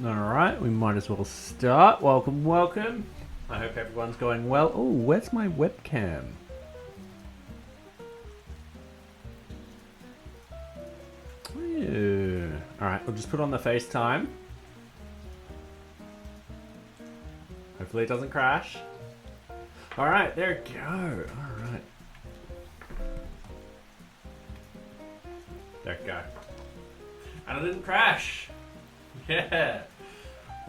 Alright, we might as well start. Welcome, welcome. I hope everyone's going well. Oh, where's my webcam? Alright, we'll just put on the FaceTime. Hopefully it doesn't crash. Alright, there we go. Alright. There we go. And it didn't crash. Yeah.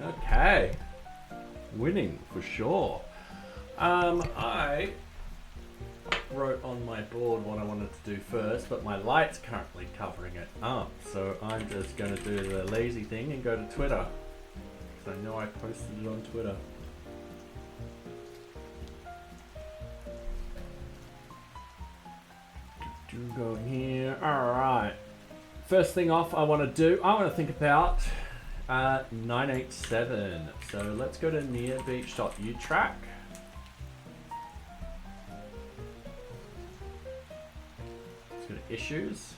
Okay. Winning for sure. I wrote on my board what I wanted to do first, but my light's currently covering it up. So I'm just going to do the lazy thing and go to Twitter. Because I know I posted it on Twitter. Go here. Alright. First thing off I want to think about 987. So let's go to NearBeach's.utrack. Let's go to issues.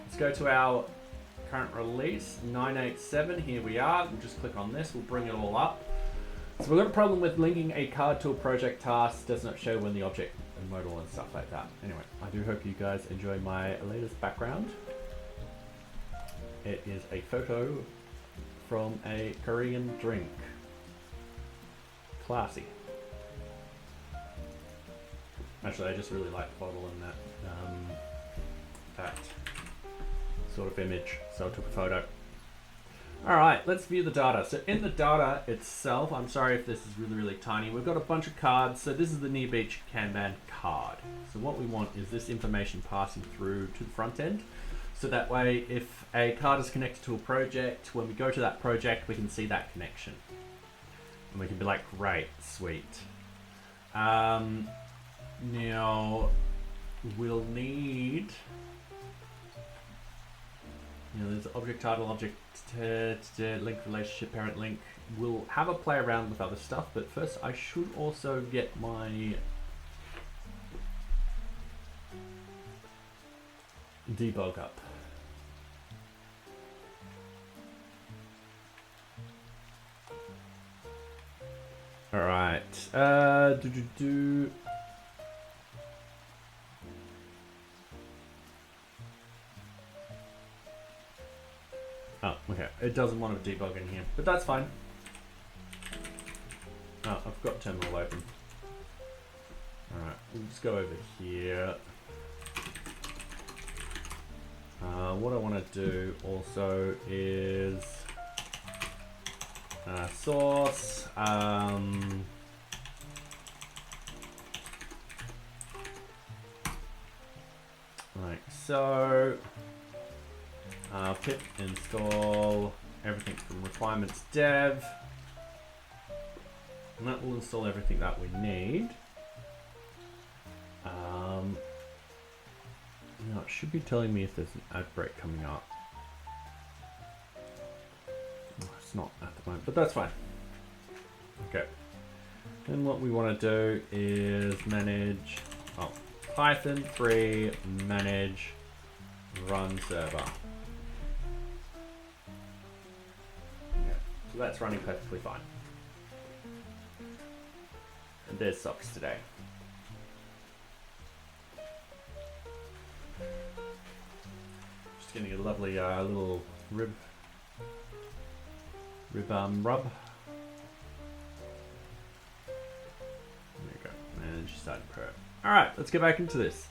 Let's go to our current release 987. Here we are. We'll just click on this. We'll bring it all up. So we've got a problem with linking a card to a project task. Does not show when the object and modal and stuff like that. Anyway, I do hope you guys enjoy my latest background. It is a photo from a Korean drink. Classy. Actually, I just really like the bottle and that sort of image, so I took a photo. Alright, let's view the data. So in the data itself, I'm sorry if this is really tiny, we've got a bunch of cards. So this is the NearBeach Kanban card. So what we want is this information passing through to the front end. So that way, if a card is connected to a project, when we go to that project, we can see that connection. And we can be like, great, sweet. Now, we'll need... there's object title, object link relationship, parent link. We'll have a play around with other stuff, but first I should also get my debug up. All right. Oh, okay. It doesn't want to debug in here, but that's fine. Oh, I've got terminal open. All right, we'll just go over here. What I want to do also is source. Like so. Pip install everything from requirements dev, and that will install everything that we need. Now it should be telling me if there's an ad break coming up. Oh, it's not at the moment, but that's fine. Okay. Then what we want to do is manage Python 3 manage run server. So that's running perfectly fine. And there's socks today. Just getting a lovely little rub. There you go. Manage site pro. Alright, let's get back into this.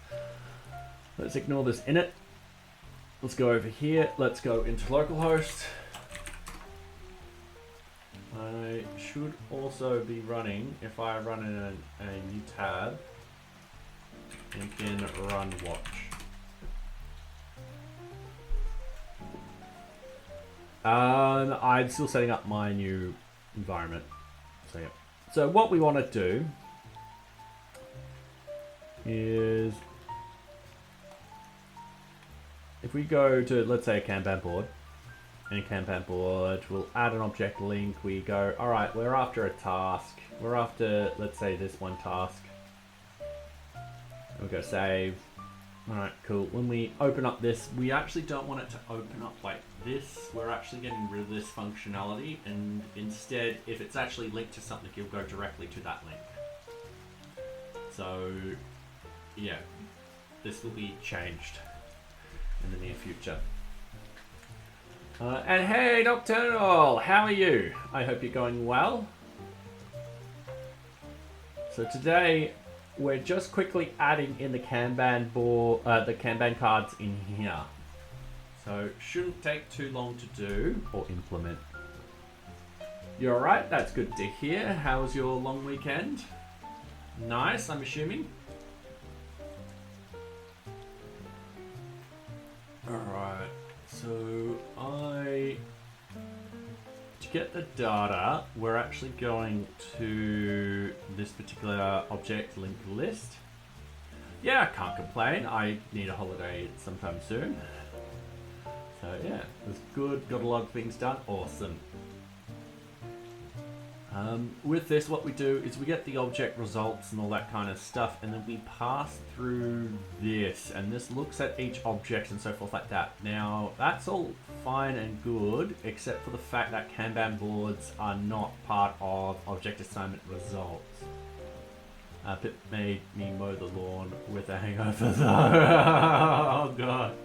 Let's ignore this init. Let's go over here. Let's go into localhost. I should also be running, if I run in a new tab, we can run watch. I'm still setting up my new environment. So yeah. So what we want to do is, if we go to, let's say, a Kanban board, and a Kanban board, we'll add an object link. We go, all right, we're after a task. We're after, let's say, this one task. We'll go save. Alright, cool. When we open up this, we actually don't want it to open up like this. We're actually getting rid of this functionality, and instead, if it's actually linked to something, you'll go directly to that link. So, yeah, this will be changed in the near future. And hey, Nocturnal, how are you? I hope you're going well. So today, we're just quickly adding in the Kanban board, the Kanban cards in here. So shouldn't take too long to do or implement. You're alright, that's good to hear. How was your long weekend? Nice, I'm assuming. Alright, so to get the data, we're actually going to this particular object linked list. Yeah, I can't complain. I need a holiday sometime soon. So yeah, it was good. Got a lot of things done. Awesome. With this, what we do is we get the object results and all that kind of stuff, and then we pass through this, and this looks at each object and so forth like that. Now, that's all fine and good, except for the fact that Kanban boards are not part of object assignment results. Pip made me mow the lawn with a hangover though. Oh god.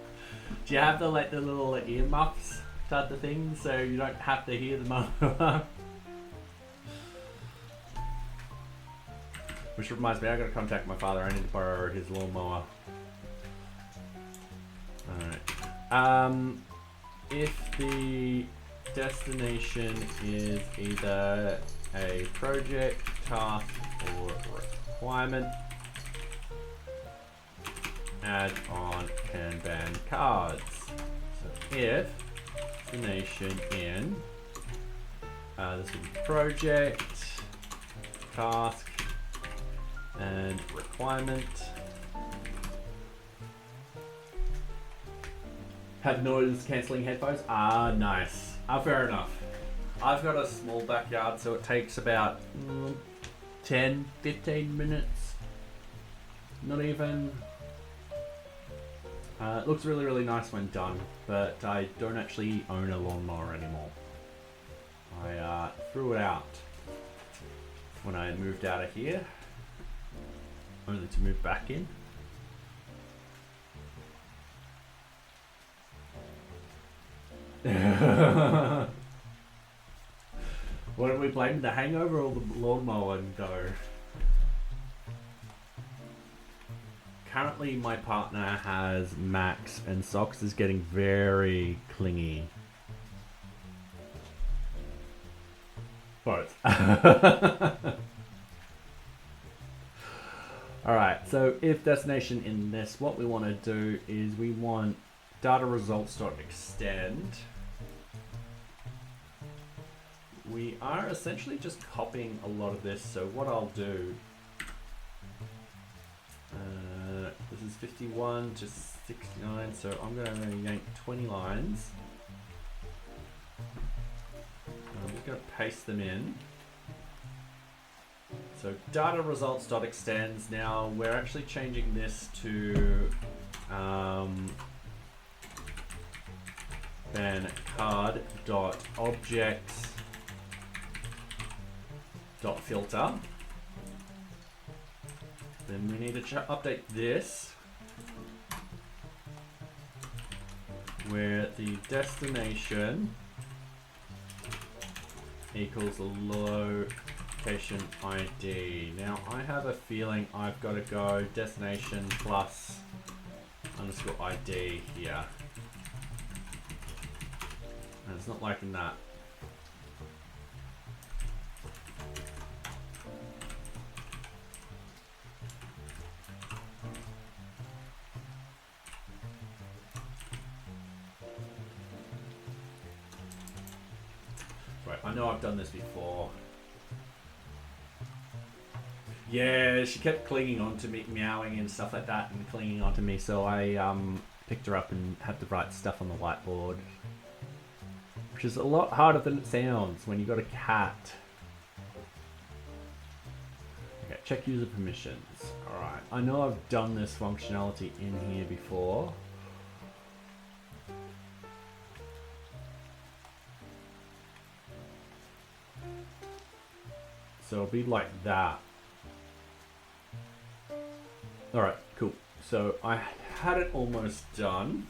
Do you have the little earmuffs type of thing so you don't have to hear the mower? Which reminds me, I gotta contact my father. I need to borrow his lawnmower. Alright. If the destination is either a project, task, or requirement, add on Kanban cards. So if destination in, this will be project, task, and requirement. Have noise cancelling headphones? Ah, nice. Fair enough. I've got a small backyard, so it takes about 10, 15 minutes. Not even. It looks really, really nice when done, but I don't actually own a lawnmower anymore. I threw it out when I moved out of here, only to move back in. What are we blaming, the hangover or the lawnmower? No. Currently my partner has Max and Socks is getting very clingy. Both. Alright, so if destination in this, what we want to do is we want data results.extend. We are essentially just copying a lot of this, so what I'll do, this is 51 to 69, so I'm going to yank 20 lines. I'm just going to paste them in. So data results.extends. Now we're actually changing this to then card.objects.filter. Then we need to update this where the destination equals the location ID. Now I have a feeling I've got to go destination plus underscore ID here. And it's not liking that. Right, I know I've done this before. Yeah, she kept clinging onto me, meowing and stuff like that, and clinging onto me, so I picked her up and had to write stuff on the whiteboard. Which is a lot harder than it sounds when you got a cat. Okay, check user permissions. All right, I know I've done this functionality in here before. So it'll be like that. All right, cool. So I had it almost done.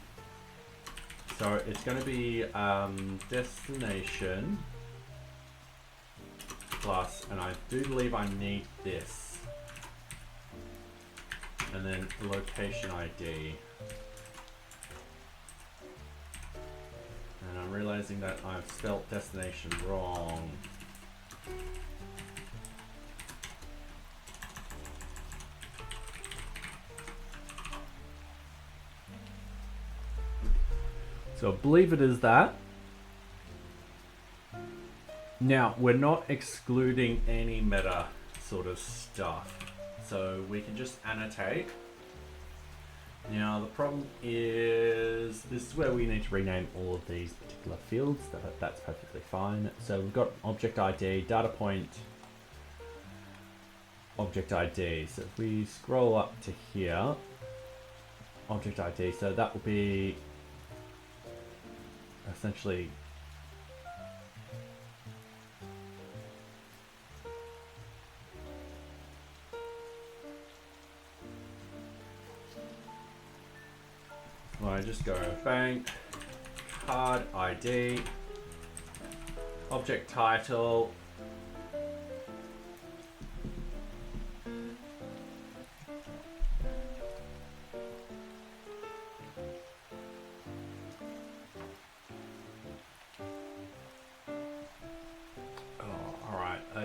So it's going to be destination plus, and I do believe I need this. And then location ID. And I'm realizing that I've spelt destination wrong. So I believe it is that. Now, we're not excluding any meta sort of stuff. So we can just annotate. Now, the problem is, this is where we need to rename all of these particular fields. That's perfectly fine. So we've got object ID, data point, object ID. So if we scroll up to here, object ID, so that will be essentially well, I just go bank card ID object title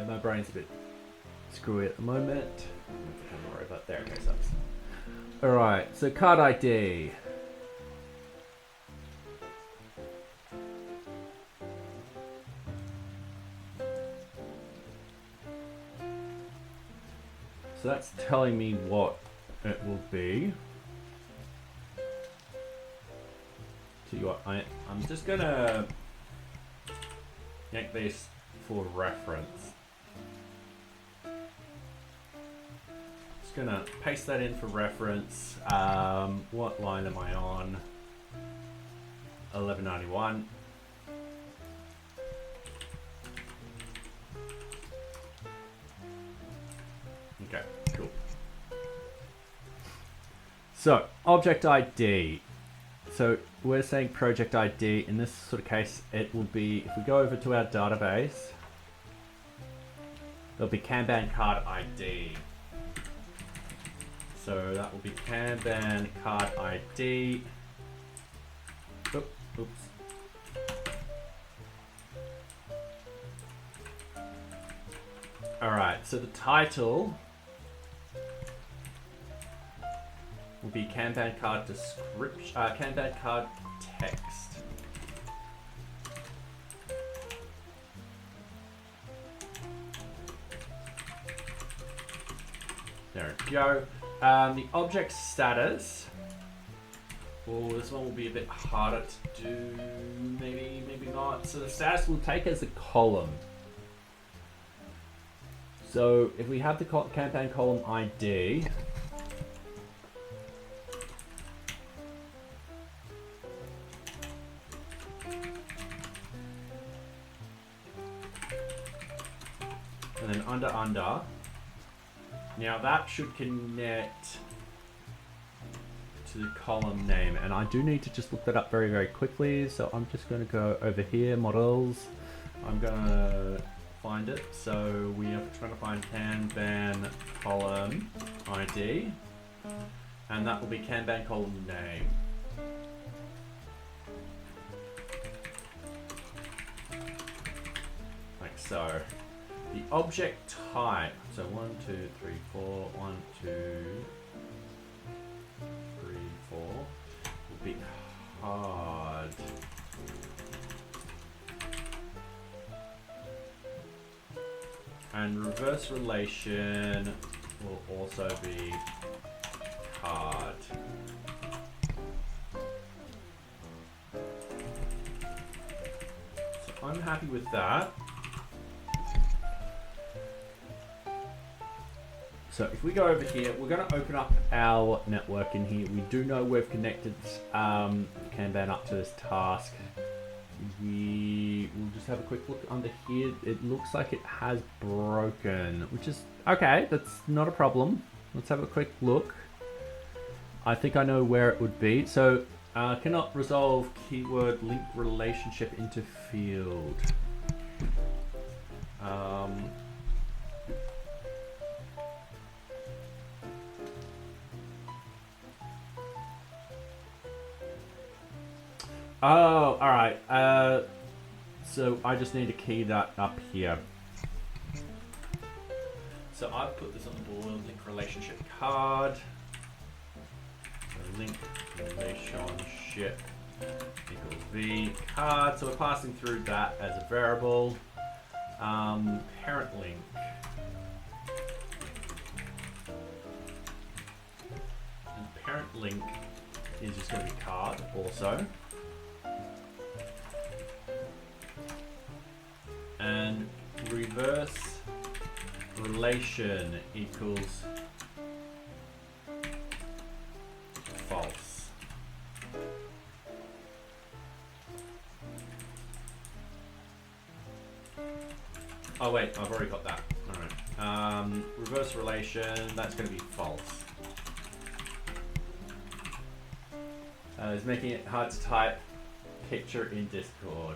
my brain's a bit screwy at the moment. Don't worry about there. Okay, so all right. So card ID. So that's telling me what it will be. Tell you what, I'm just gonna yank this for reference. Gonna paste that in for reference. What line am I on? 1191. Okay, cool. So object ID. So we're saying project ID. In this sort of case, it will be, if we go over to our database, there'll be Kanban card ID. So that will be Kanban card ID. Oops. All right, so the title will be Kanban card description, Kanban card text. There we go. The object status. Oh, this one will be a bit harder to do. Maybe not. So the status will take as a column. So if we have the Kanban column ID, and then under. Now that should connect to the column name, and I do need to just look that up very, very quickly. So I'm just going to go over here, models. I'm going to find it. So we are trying to find Kanban column ID, and that will be Kanban column name. Like so. The object type, so 1, 2, 3, 4, 1, 2, 3, 4, will be hard. And reverse relation will also be hard. So I'm happy with that. So if we go over here, we're going to open up our network in here. We do know we've connected Kanban up to this task. We'll just have a quick look under here. It looks like it has broken, which is okay. That's not a problem. Let's have a quick look. I think I know where it would be. So cannot resolve keyword link relationship into field. Oh, all right. So I just need to key that up here. So I've put this on the board, link relationship card. So link relationship equals v card. So we're passing through that as a variable. Parent link. And parent link is just going to be card also. And reverse relation equals false. Oh wait, I've already got that. All right. Reverse relation, that's going to be false. It's making it hard to type picture in Discord.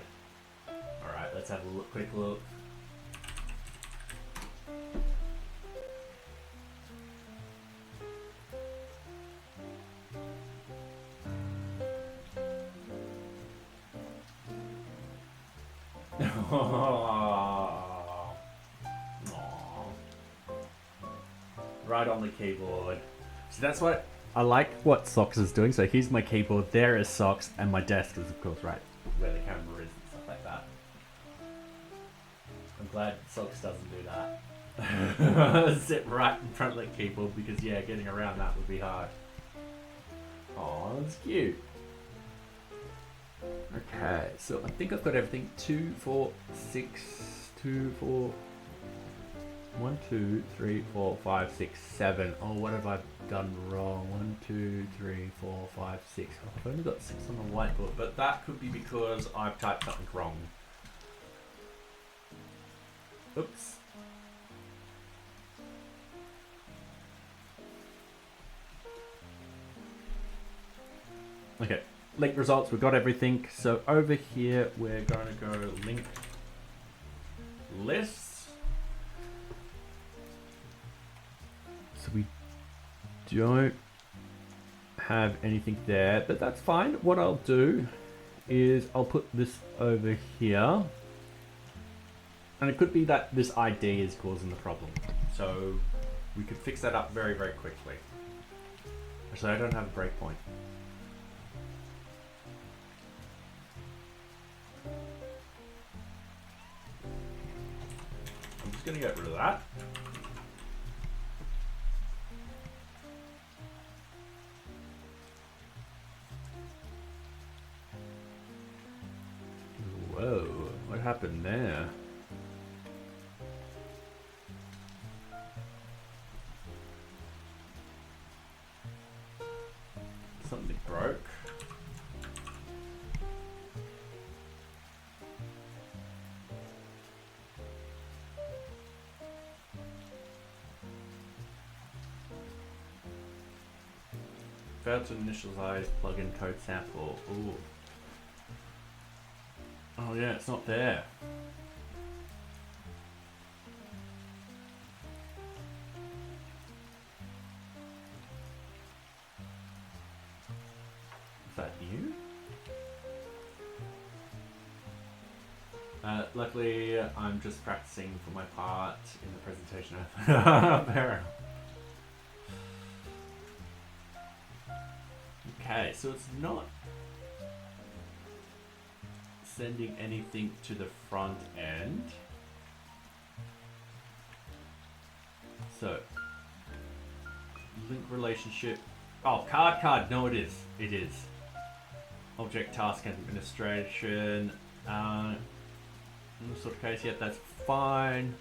Alright, let's have a quick look. Right on the keyboard. So that's what I like what Socks is doing. So here's my keyboard, there is Socks, and my desk is of course right where the camera is and stuff like that. I'm glad Socks doesn't do that. Sit right in front of the keyboard because yeah, getting around that would be hard. Oh, that's cute. Okay, so I think I've got everything. 2, 4, 6, 2, 4, 1, 2, 3, 4, 5, 6, 7. Oh, what have I done wrong? 1, 2, 3, 4, 5, 6. Oh, I've only got 6 on the whiteboard, but that could be because I've typed something wrong. Oops. Okay, link results, we've got everything. So over here, we're going to go link lists. So we don't have anything there, but that's fine. What I'll do is I'll put this over here. And it could be that this ID is causing the problem. So we could fix that up very, very quickly. Actually, I don't have a breakpoint. I'm just going to get rid of that. Whoa, what happened there? Something broke. Failed to initialize plugin code sample. Ooh. Oh yeah, it's not there. Is that new? Luckily, I'm just practicing for my part in the presentation. Fair enough. Okay, so it's not sending anything to the front end. So, link relationship. Oh, card. No, it is. It is. Object task administration. In this sort of case, yeah, that's fine.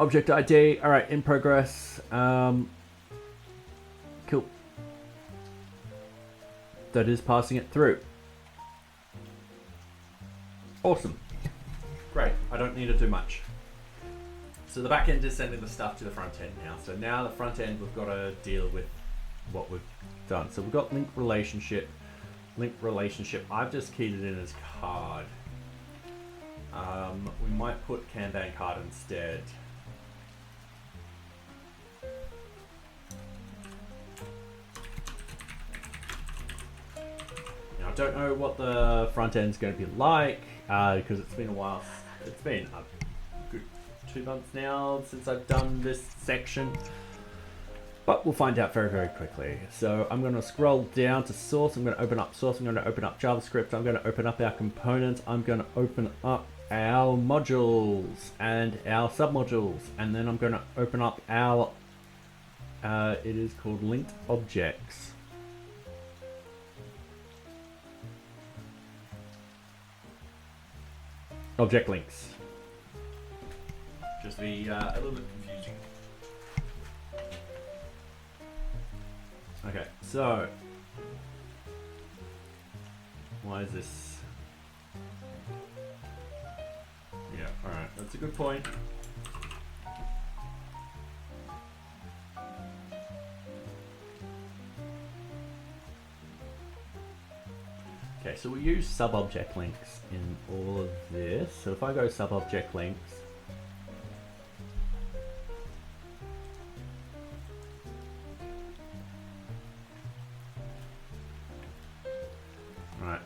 Object ID. All right, in progress. Cool. That is passing it through. Awesome. Great. I don't need to do much. So the back end is sending the stuff to the front end now. So now the front end, we've got to deal with what we've done. So we've got link relationship. Link relationship. I've just keyed it in as card. We might put Kanban card instead. Now I don't know what the front end's going to be like because it's been a while. It's been a good 2 months now since I've done this section. But we'll find out very, very quickly. So I'm going to scroll down to source. I'm going to open up source. I'm going to open up JavaScript. I'm going to open up our components. I'm going to open up our modules and our submodules. And then I'm going to open up our, it is called linked objects. Object links. Just be a little bit confusing. Okay, so why is this? Yeah, all right, that's a good point. Okay, so we use sub-object links in all of this. So if I go sub-object links,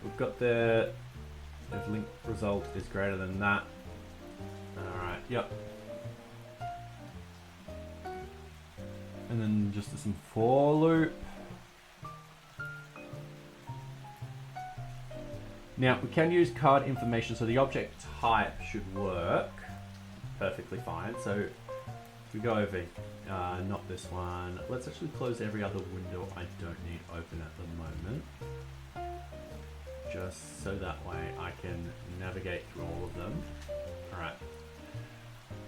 we've got the if link result is greater than that. Alright, yep. And then just some for loop. Now we can use card information, so the object type should work perfectly fine. So if we go over, not this one, let's actually close every other window I don't need open at the moment. Just so that way I can navigate through all of them. Alright.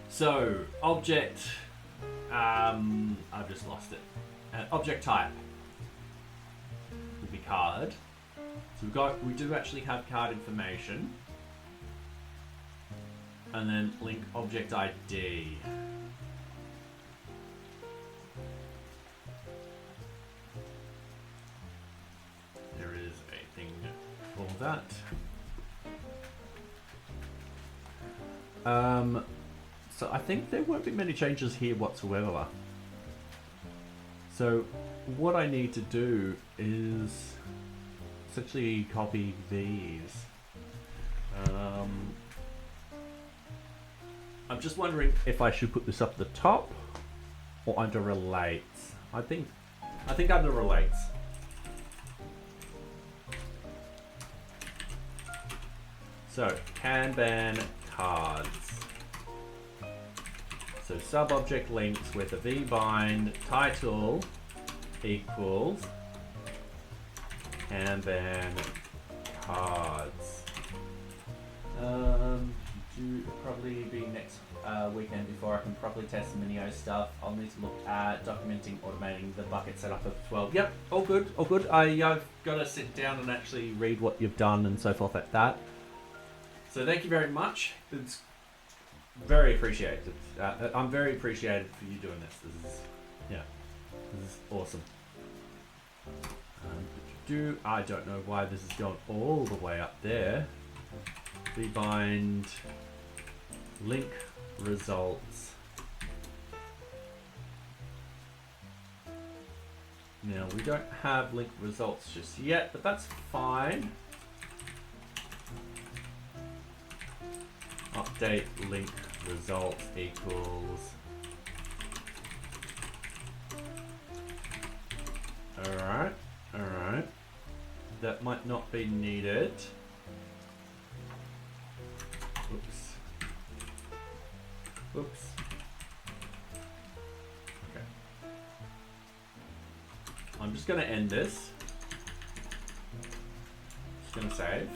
So, object, I've just lost it. Object type will be card. So we do actually have card information. And then link object ID. There is a thing for that. So I think there won't be many changes here whatsoever. So what I need to do is essentially copy these. I'm just wondering if I should put this up the top or under relates. I think under relates. So Kanban cards. So sub-object links with a vbind title equals Kanban cards. Probably be next weekend before I can properly test the Minio stuff. I'll need to look at documenting, automating the bucket setup of 12. Yep, all good, all good. I've got to sit down and actually read what you've done and so forth like that. So thank you very much. It's very appreciated. I'm very appreciated for you doing this. This is awesome. I don't know why this has gone all the way up there. Vbind link results. Now we don't have link results just yet, but that's fine. Update link results equals. Alright. That might not be needed. Oops. Okay. I'm just going to end this. Just going to save.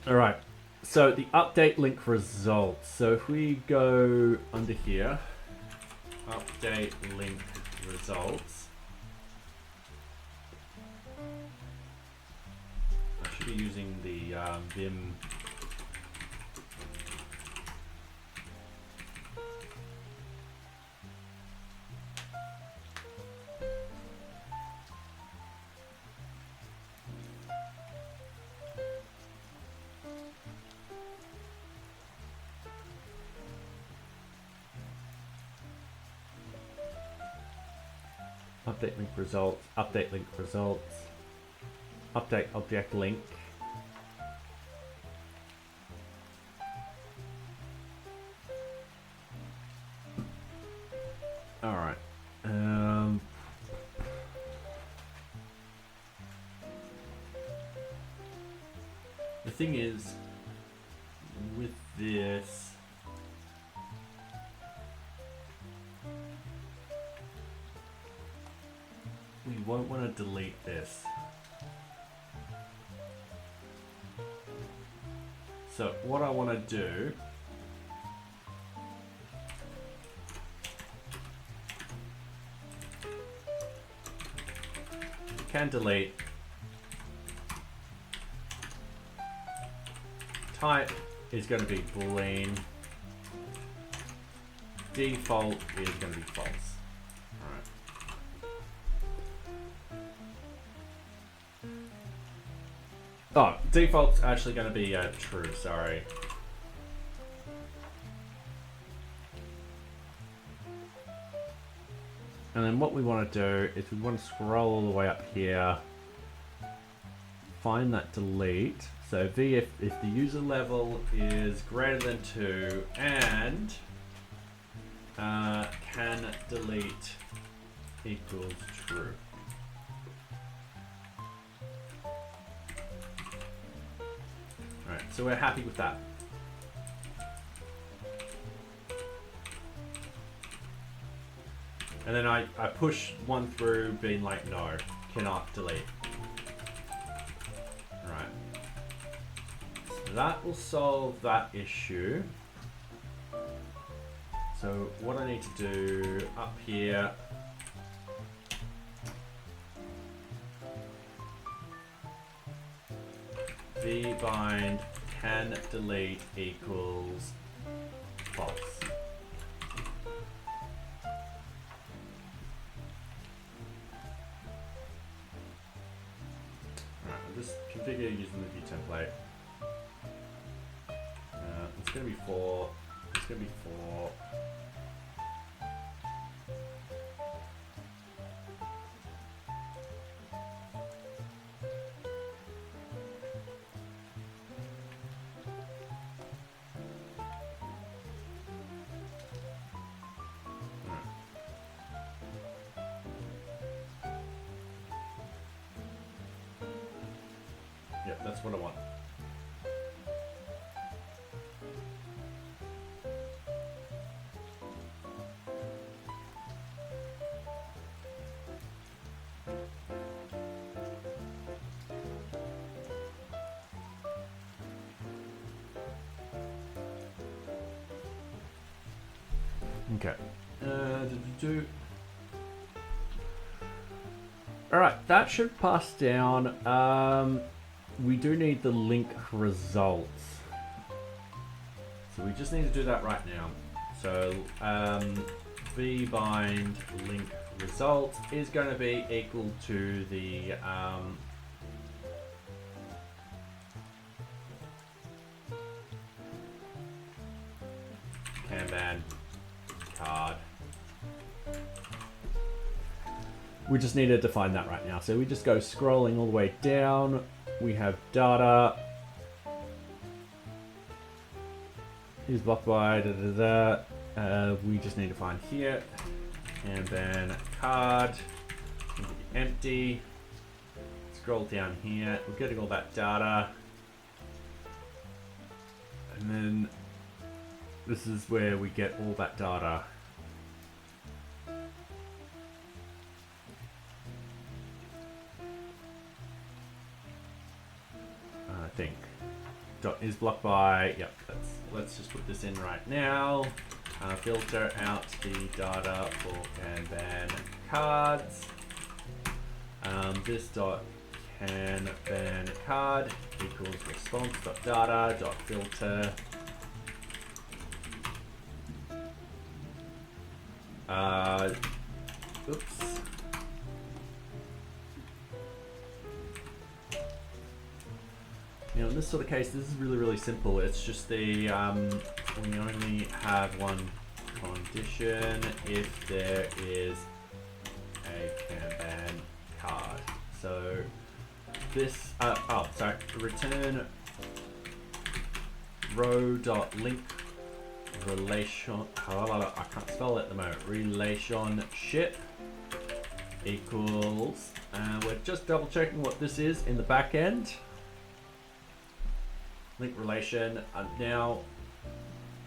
All right. So the update link results. So if we go under here, update link results. I should be using the Vim. Update link results, update link results, update object link. All right. The thing is, with this, we won't want to delete this. So what I want to do can delete. Type is going to be boolean. Default is going to be false. Oh, default's actually going to be true, sorry. And then what we want to do is we want to scroll all the way up here, find that delete. So v if the user level is greater than 2 and can delete equals true. Alright, so we're happy with that. And then I push one through being like, no, cannot delete. Alright. So that will solve that issue. So what I need to do up here, vbind can delete equals false. Alright, I'll just configure using the view template. It's going to be 4. It's going to be 4. Yep, that's what I want. Okay. Alright, that should pass down. We do need the link results. So we just need to do that right now. So vbind link results is going to be equal to the Kanban card. We just need to define that right now. So we just go scrolling all the way down. We have data. Is blocked by we just need to find here. And then card. Empty. Scroll down here. We're getting all that data. And then this is where we get all that data. I think. dot is blocked by, yep, let's just put this in right now. Filter out the data for Kanban cards. This dot Kanban card equals response.data dot filter. Oops. In this sort of case, this is really simple. It's just the we only have one condition if there is a Kanban card. So this return row.link relation. I can't spell it at the moment. Relationship equals. We're just double checking what this is in the back end. Link relation. Now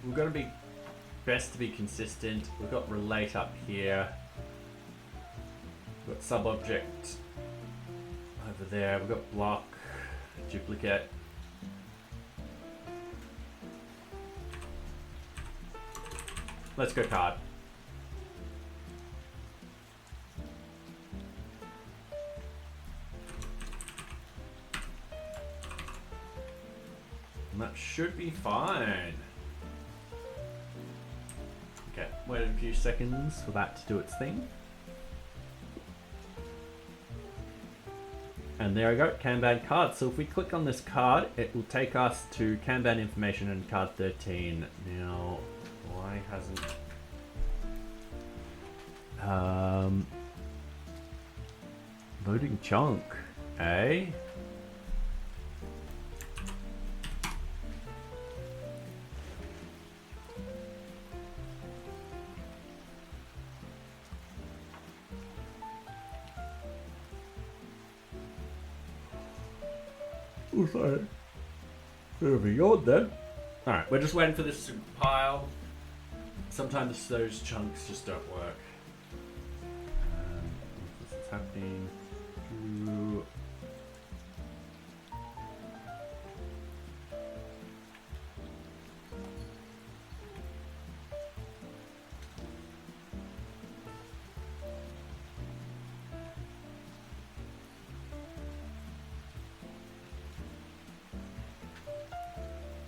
we're going to be best to be consistent. We've got relate up here. We've got sub-object over there. We've got block, duplicate. Let's go card. And that should be fine. Okay, wait a few seconds for that to do its thing. And there we go, Kanban card. So if we click on this card, it will take us to Kanban information and card 13. Now, why hasn't... loading chunk, eh? Oh, sorry. Bit of a yawn then. Alright, we're just waiting for this to compile. Sometimes those chunks just don't work. This is happening.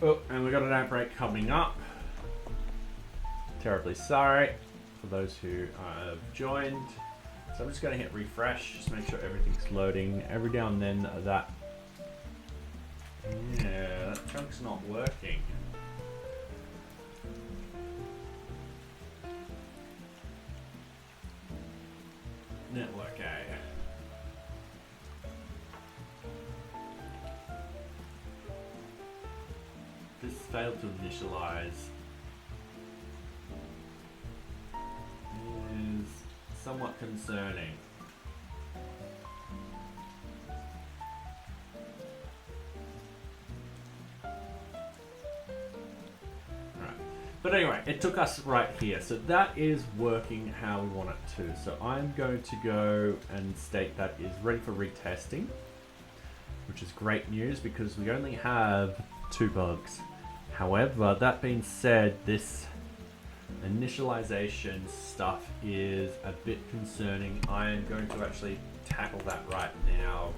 Oh, and we got an outbreak coming up. Terribly sorry for those who have joined. So I'm just going to hit refresh, just make sure everything's loading. Every now and then that chunk's not working. Network A. This failed to initialize. Is somewhat concerning. Right. But anyway, it took us right here. So that is working how we want it to. So I'm going to go and state that is ready for retesting, which is great news because we only have 2 bugs. However, that being said, this initialization stuff is a bit concerning. I am going to actually tackle that right now.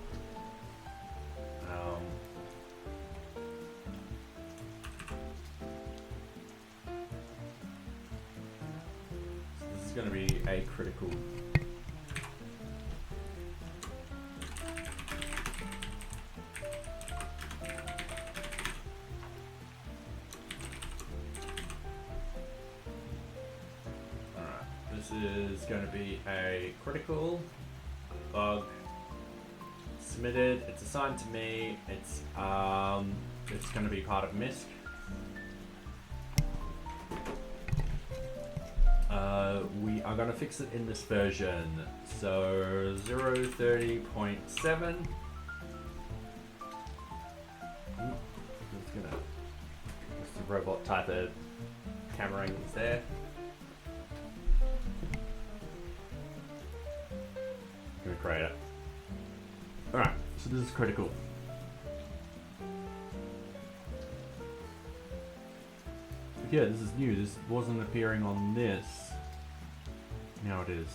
So this is going to be a critical. Is going to be a critical bug submitted. It's assigned to me. It's going to be part of MISC. We are going to fix it in this version. So 0.30.7. Just the robot type of camera angles there. Gonna create it. Alright, so this is critical. yeah, this is new. This wasn't appearing on this. Now it is.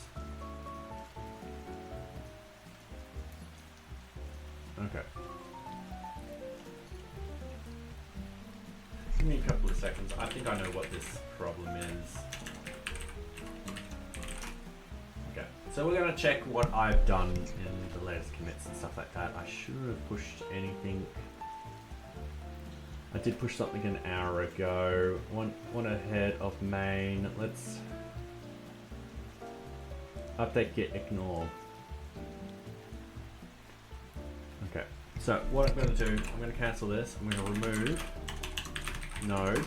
Okay. Give me a couple of seconds. I think I know what this problem is. Okay, so we're going to check what I've done in the latest commits and stuff like that. I shouldn't have pushed anything. I did push something an hour ago. One ahead of main. Let's update git ignore. Okay, so what I'm going to do, I'm going to cancel this. I'm going to remove node.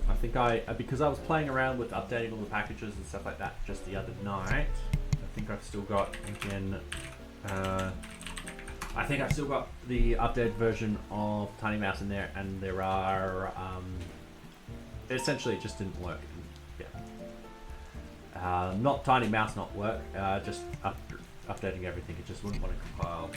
I think because I was playing around with updating all the packages and stuff like that just the other night, I think I've still got, again, I think I've still got the updated version of Tiny Mouse in there, and there are, essentially it just didn't work. Yeah. Not Tiny Mouse not work, just updating everything, it just wouldn't want to compile.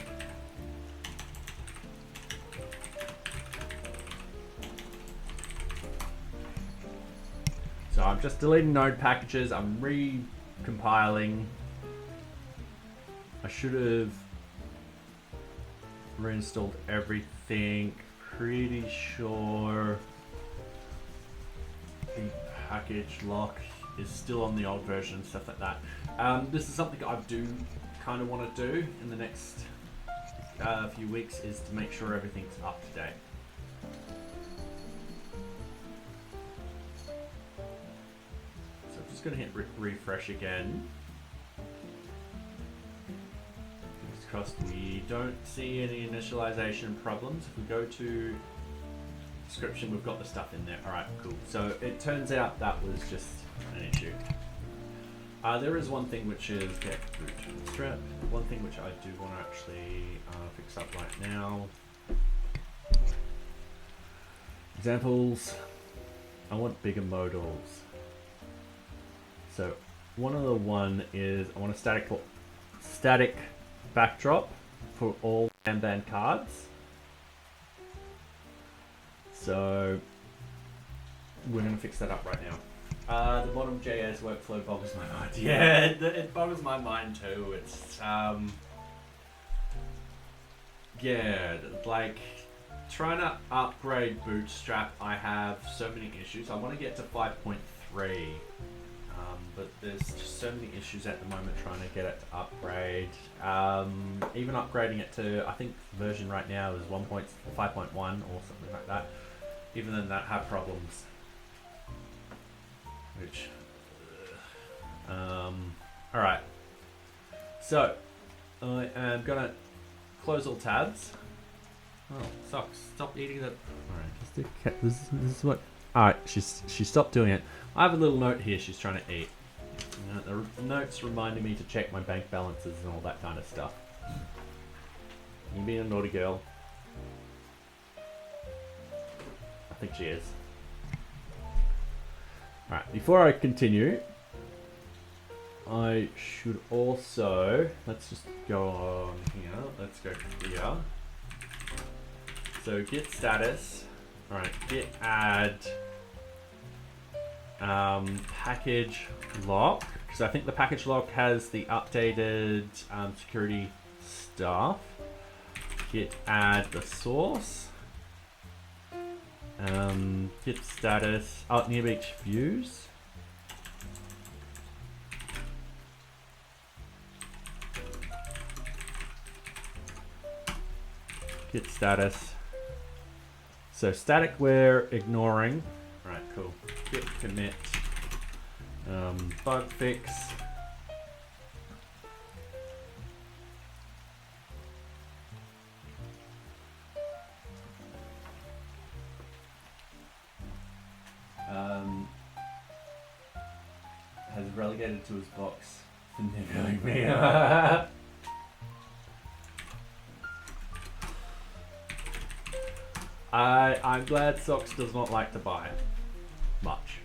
So I'm just deleting node packages, I'm recompiling. I should have reinstalled everything. Pretty sure the package lock is still on the old version, stuff like that. This is something I do kind of want to do in the next few weeks, is to make sure everything's up to date. So I'm just going to hit refresh again. Fingers crossed we don't see any initialization problems. If we go to description, we've got the stuff in there. Alright, cool. So it turns out that was just an issue. There is one thing which is get bootstrap. One thing which I do want to actually fix up right now. Examples. I want bigger modals. So one is I want a static backdrop for all band cards. So we're going to fix that up right now. The bottom JS workflow boggles my mind. Yeah, it boggles my mind too. It's yeah, like trying to upgrade Bootstrap. I have so many issues. I want to get to 5.3, but there's just so many issues at the moment trying to get it to upgrade. Even upgrading it to, I think the version right now is 5.1 or something like that. Even then, that have problems. Which, all right. So I am gonna close all tabs. Oh, socks! Stop eating that. All right, this is what. All right, she stopped doing it. I have a little note here. She's trying to eat. The notes reminding me to check my bank balances and all that kind of stuff. You being a naughty girl. I think she is. Alright, before I continue, I should also, let's just go on here, let's go here. So git status, alright, git add package lock, because I think the package lock has the updated security stuff. Git add the source. Git status, NearBeach views. Git status. So static we're ignoring. Alright, cool. Git commit. Bug fix. Has relegated to his box for niggling me. I'm glad Socks does not like to buy much.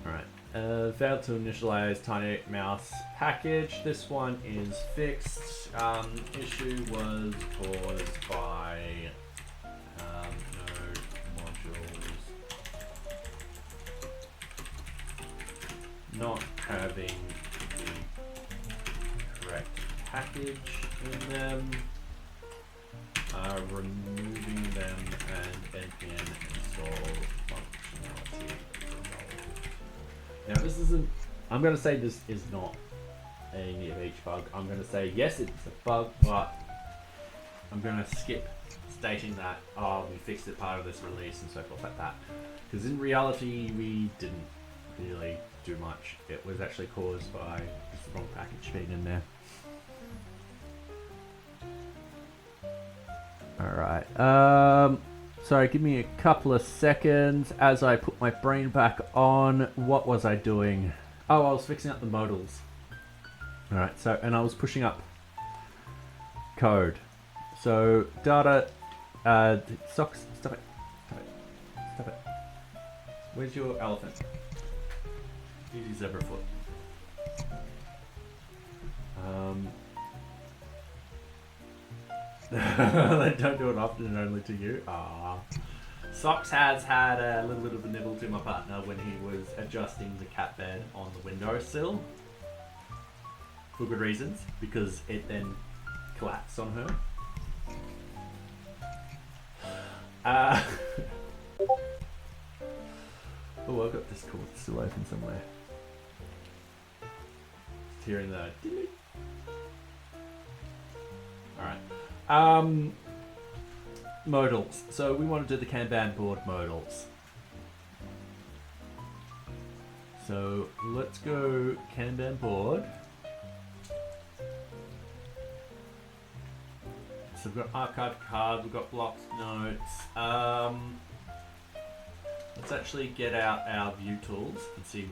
Alright, Failed to initialize tiny mouse package. This one is fixed. Issue was caused by node modules not having the correct package in them. Removing them and npm install functionality. Now this isn't, I'm going to say this is not a NearBeach bug. I'm going to say yes, it's a bug, but I'm going to skip stating that, we fixed it part of this release and so forth like that. Because in reality, we didn't really do much. It was actually caused by just the wrong package being in there. Alright, sorry, give me a couple of seconds as I put my brain back on. What was I doing? Oh, I was fixing up the modals. Alright, so, and I was pushing up code. So, data, socks, stop it, stop it. Where's your elephant? Easy zebra foot. Don't do it often and only to you. Socks has had a little bit of a nibble to my partner when he was adjusting the cat bed on the windowsill. For good reasons, because it then collapsed on her. Oh, I've got Discord still open somewhere. Just hearing the delete. Alright. Modals. So we want to do the Kanban board modals. So let's go Kanban board. So we've got archive card, we've got blocks, notes. Let's actually get out our view tools and see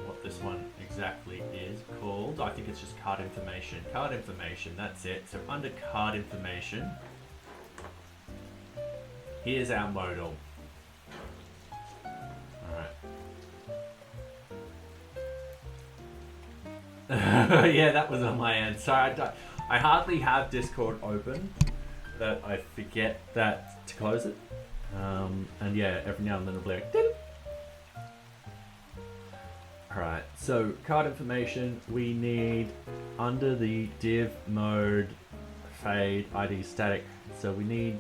what this one exactly is called. I think it's just card information. Card information, that's it. So under card information, here's our modal. Alright. Yeah, that was on my end. Sorry, I hardly have Discord open that I forget that to close it. And yeah, every now and then it'll be like, ding. Alright, so card information, we need under the div mode fade ID static. So we need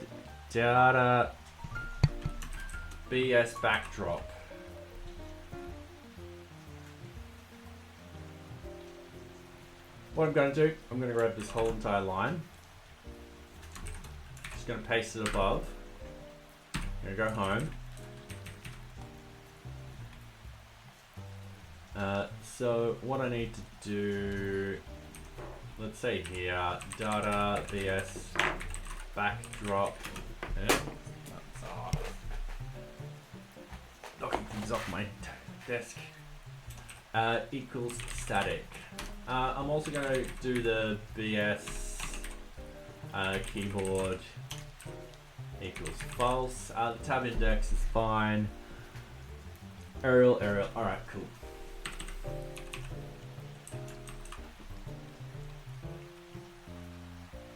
data BS backdrop. What I'm going to do, I'm going to grab this whole entire line. Just going to paste it above. I'm going to go home. So what I need to do, let's say here, data vs backdrop. Yeah, knocking things off my desk. Equals static. I'm also going to do the BS keyboard equals false. The tab index is fine. Arial. Alright, cool.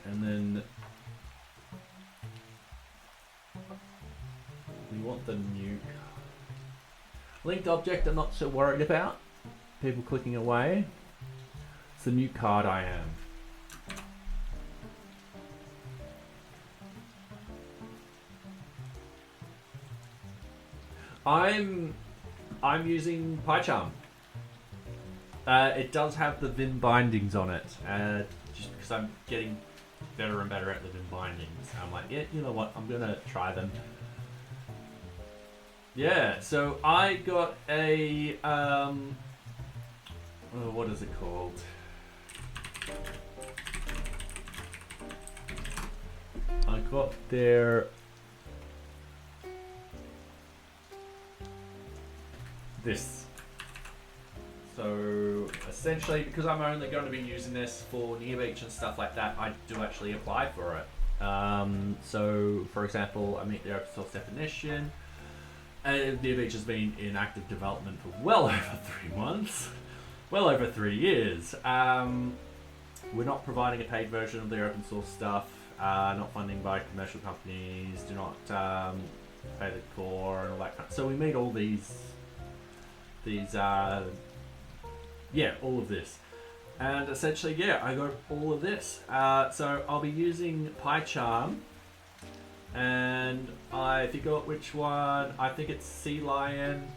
And then we want the new linked object. I'm not so worried about people clicking away. It's the new card I am. I'm using PyCharm. It does have the Vim bindings on it, just because I'm getting better and better at the Vim bindings. I'm like, yeah, you know what? I'm gonna try them. Yeah, so I got a what is it called? I got their this. So essentially, because I'm only going to be using this for NearBeach and stuff like that, I do actually apply for it. So for example, I meet the open source definition. NearBeach has been in active development for well over 3 months, well over 3 years. We're not providing a paid version of the open source stuff, not funding by commercial companies, do not pay the core and all that kind of, so we made all all of this. And essentially, I got all of this. So I'll be using PyCharm, and I forgot which one. I think it's Sea Lion.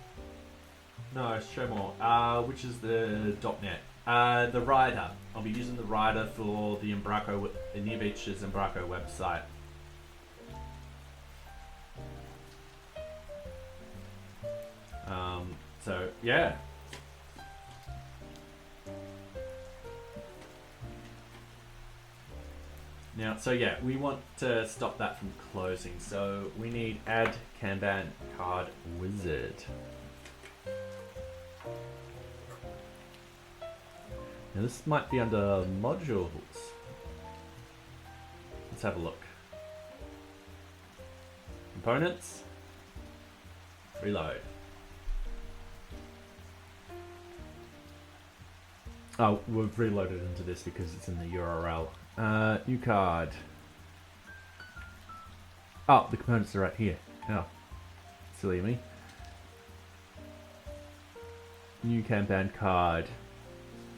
No, it's Showmore, which is the .NET. The Rider. I'll be using the Rider for the NearBeach's Embraco website. So yeah. Now, we want to stop that from closing. So we need add Kanban card wizard. Now this might be under modules. Let's have a look. Components. Reload. Oh, we've reloaded into this because it's in the URL. New card. Oh, the components are right here. Oh, silly me. New Kanban card.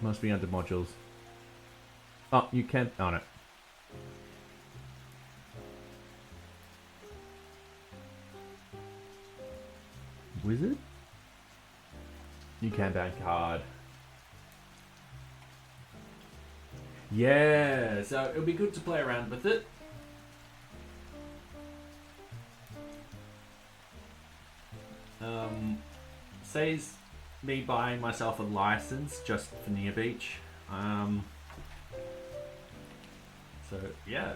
Must be under modules. Oh, you can. Oh no. Wizard? New Kanban card. Yeah, so it'll be good to play around with it. Saves me buying myself a license just for NearBeach. So yeah.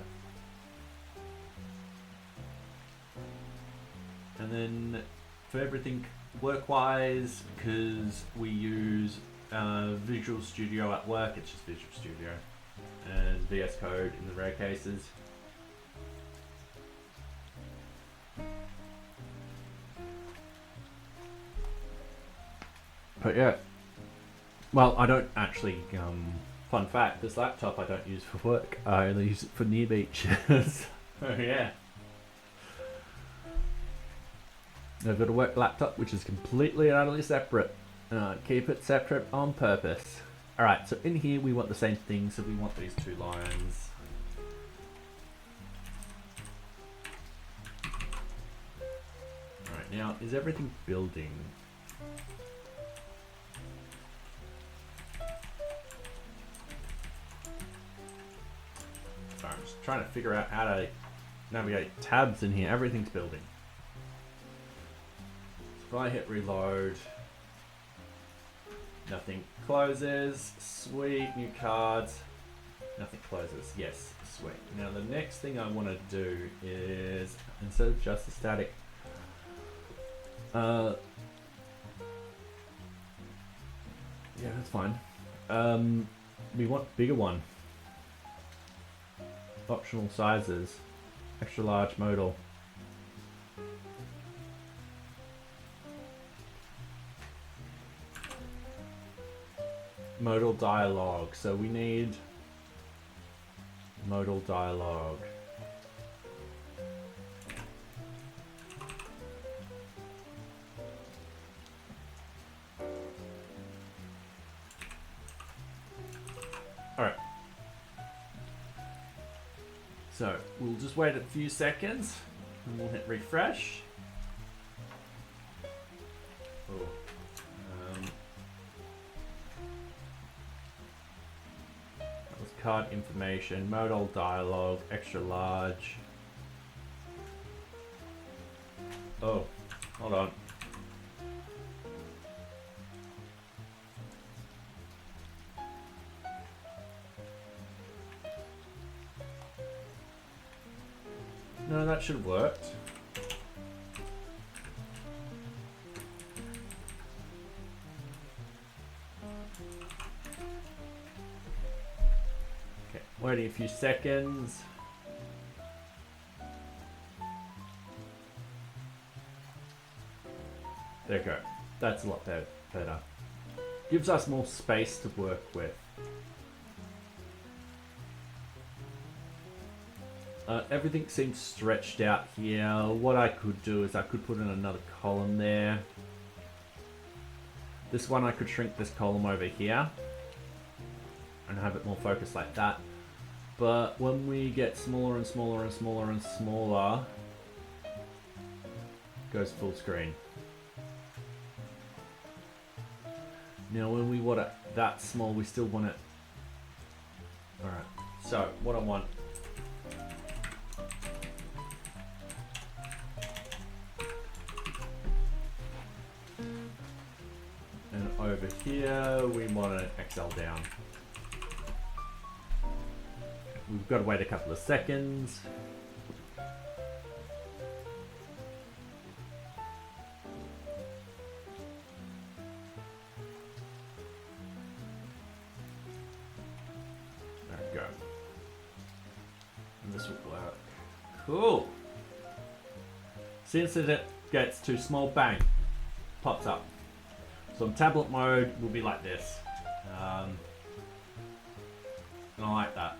And then for everything work-wise, because we use Visual Studio at work, it's just Visual Studio. And VS Code in the rare cases. But yeah, well, I don't actually, fun fact, this laptop I don't use for work, I only use it for NearBeach. So yeah. I've got a work laptop which is completely and utterly separate. Keep it separate on purpose. Alright, so in here we want the same thing, so we want these 2 lines. Alright, now is everything building? Sorry, I'm just trying to figure out how to navigate tabs in here. Everything's building. So if I hit reload, nothing closes. Sweet, new cards. Nothing closes. Yes, sweet. Now the next thing I want to do is, instead of just a static, yeah, that's fine. We want bigger one. Optional sizes. Extra large modal. Modal dialog. So we need modal dialog. Alright. So we'll just wait a few seconds and we'll hit refresh. Oh. Card information, modal dialog, extra large. Oh, hold on. No, that should have worked. Waiting a few seconds. There you go. That's a lot better. Gives us more space to work with. Everything seems stretched out here. What I could do is I could put in another column there. This one I could shrink this column over here and have it more focused like that. But when we get smaller and smaller and smaller and smaller, it goes full screen. Now when we want it that small, we still want it. Alright, so what I want. And over here, we want to XL down. We've got to wait a couple of seconds. There we go. And this will work. Cool. Since it gets too small, bang, pops up. So in tablet mode, will be like this. And I like that.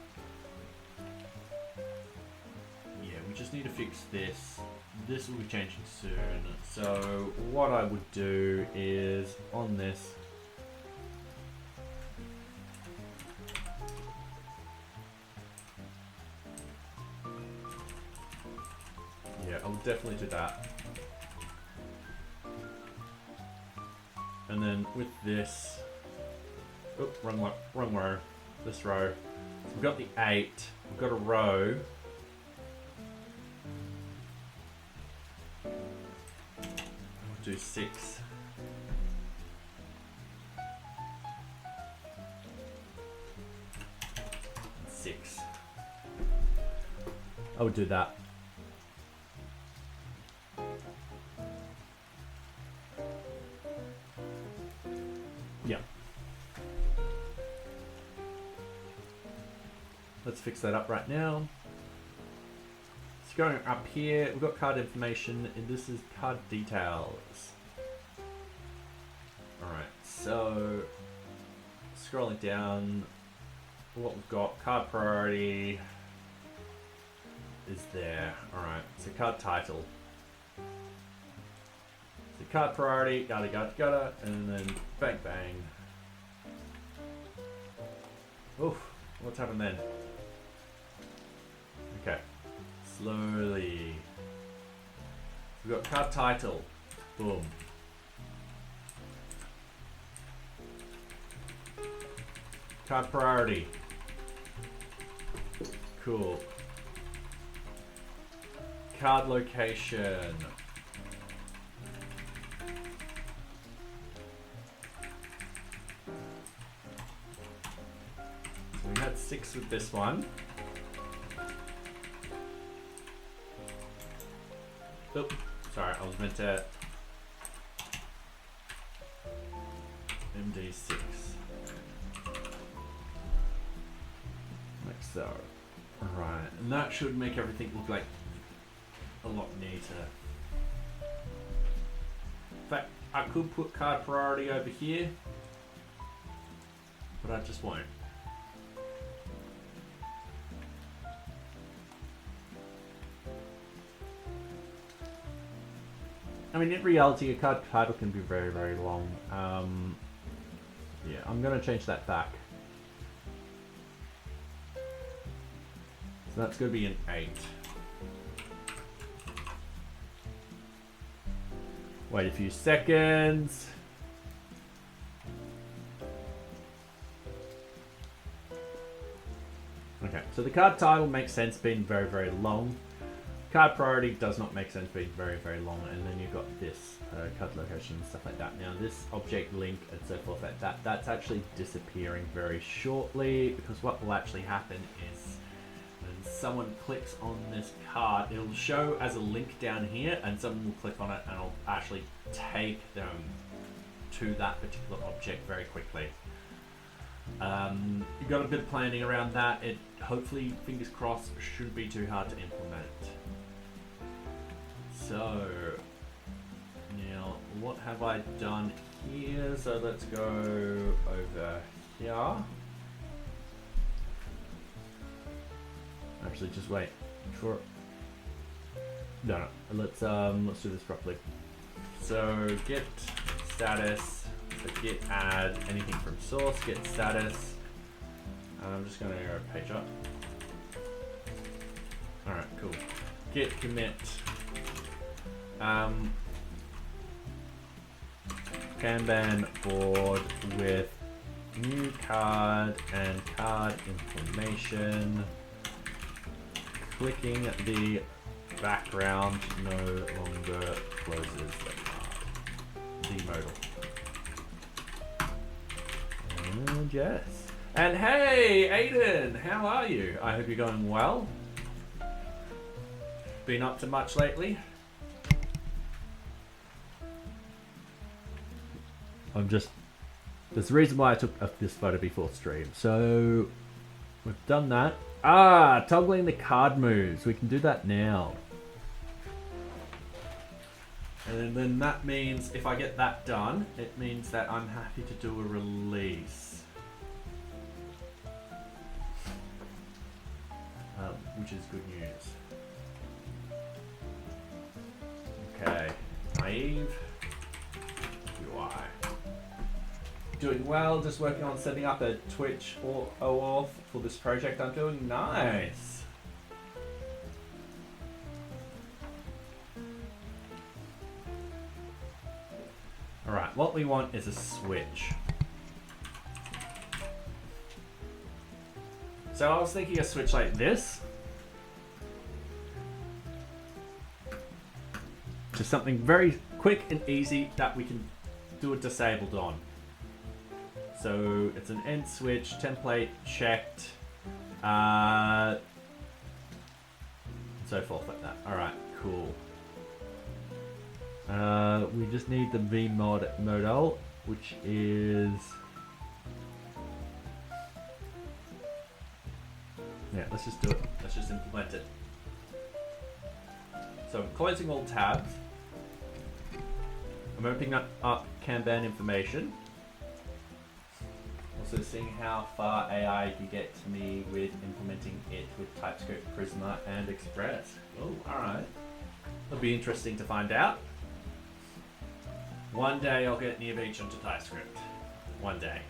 Yeah, we just need to fix this. This will be changing soon. So what I would do is on this, yeah, I'll definitely do that. And then with this, oh, wrong row, this row. So we've got the 8, we've got a row. We'll do 6. And 6. I would do that. Yeah. Let's fix that up right now. So going up here, we've got card information, and this is card details. Alright, so scrolling down, what we've got, card priority is there. Alright, so card title. So card priority, yada, and then bang bang. Oof, what's happened then? Okay, slowly. We've got card title, boom. Card priority, cool. Card location. So we had 6 with this one. Oop, sorry, I was meant to MD6. Like so. Alright, and that should make everything look like a lot neater. In fact, I could put card priority over here, but I just won't. I mean, in reality, a card title can be very, very long. Yeah, I'm going to change that back. So that's going to be an 8. Wait a few seconds. Okay, so the card title makes sense being very, very long. Card priority does not make sense being very, very long. And then you've got this card location and stuff like that. Now this object link and so forth like that, that's actually disappearing very shortly, because what will actually happen is when someone clicks on this card, it'll show as a link down here, and someone will click on it and it'll actually take them to that particular object very quickly. You've got a bit of planning around that. It hopefully, fingers crossed, shouldn't be too hard to implement. So now what have I done here? So let's go over here. Actually, just wait. For no, let's do this properly. So git status. So git add anything from source. Git status. I'm just gonna go page up. All right, cool. Git commit. Kanban board with new card and card information. Clicking the background no longer closes the card. Demodal. And yes. And hey, Aiden, how are you? I hope you're going well. Been up to much lately? There's a reason why I took this photo before stream. So, we've done that. Toggling the card moves. We can do that now. And then that means if I get that done, it means that I'm happy to do a release. Which is good news. Okay, naive. UI. Doing well, just working on setting up a Twitch or OAuth for this project I'm doing. Nice. Alright, what we want is a switch. So I was thinking a switch like this. Just something very quick and easy that we can do a disabled on. So it's an end switch, template checked, so forth like that. All right, cool. We just need the vmod modal, which is let's just do it. Let's just implement it. So I'm closing all tabs. I'm opening up Kanban information. Also seeing how far AI can get to me with implementing it with TypeScript, Prisma, and Express. Oh, alright. It'll be interesting to find out. One day I'll get NearBeach onto TypeScript. One day.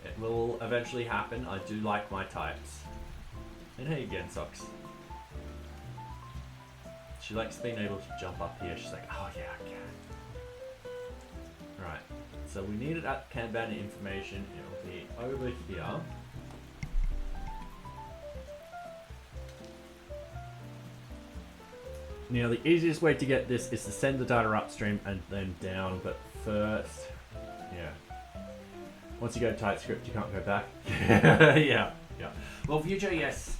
It will eventually happen. I do like my types. And hey again, Socks. She likes being able to jump up here. She's like, oh yeah, I can. Right, so we need it at Kanban information. It'll be over here. Now the easiest way to get this is to send the data upstream and then down, but first, once you go to TypeScript, you can't go back. yeah. Well, VueJS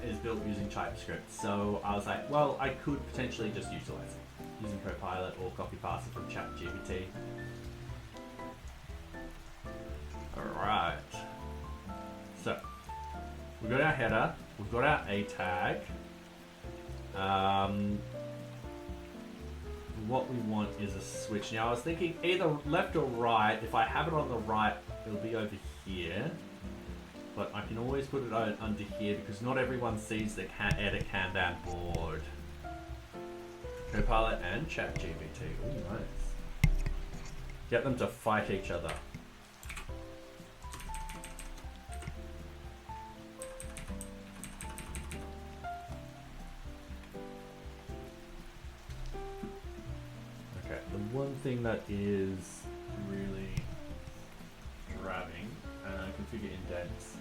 is built using TypeScript, so I was like, well, I could potentially just utilize it using Copilot or copy pasta from ChatGPT. Alright. So, we've got our header, we've got our A tag. What we want is a switch. Now, I was thinking either left or right. If I have it on the right, it'll be over here. But I can always put it under here because not everyone sees the edit Kanban board. Copilot and ChatGPT. Oh, nice. Get them to fight each other. Okay, the one thing that is really dragging, configure indents.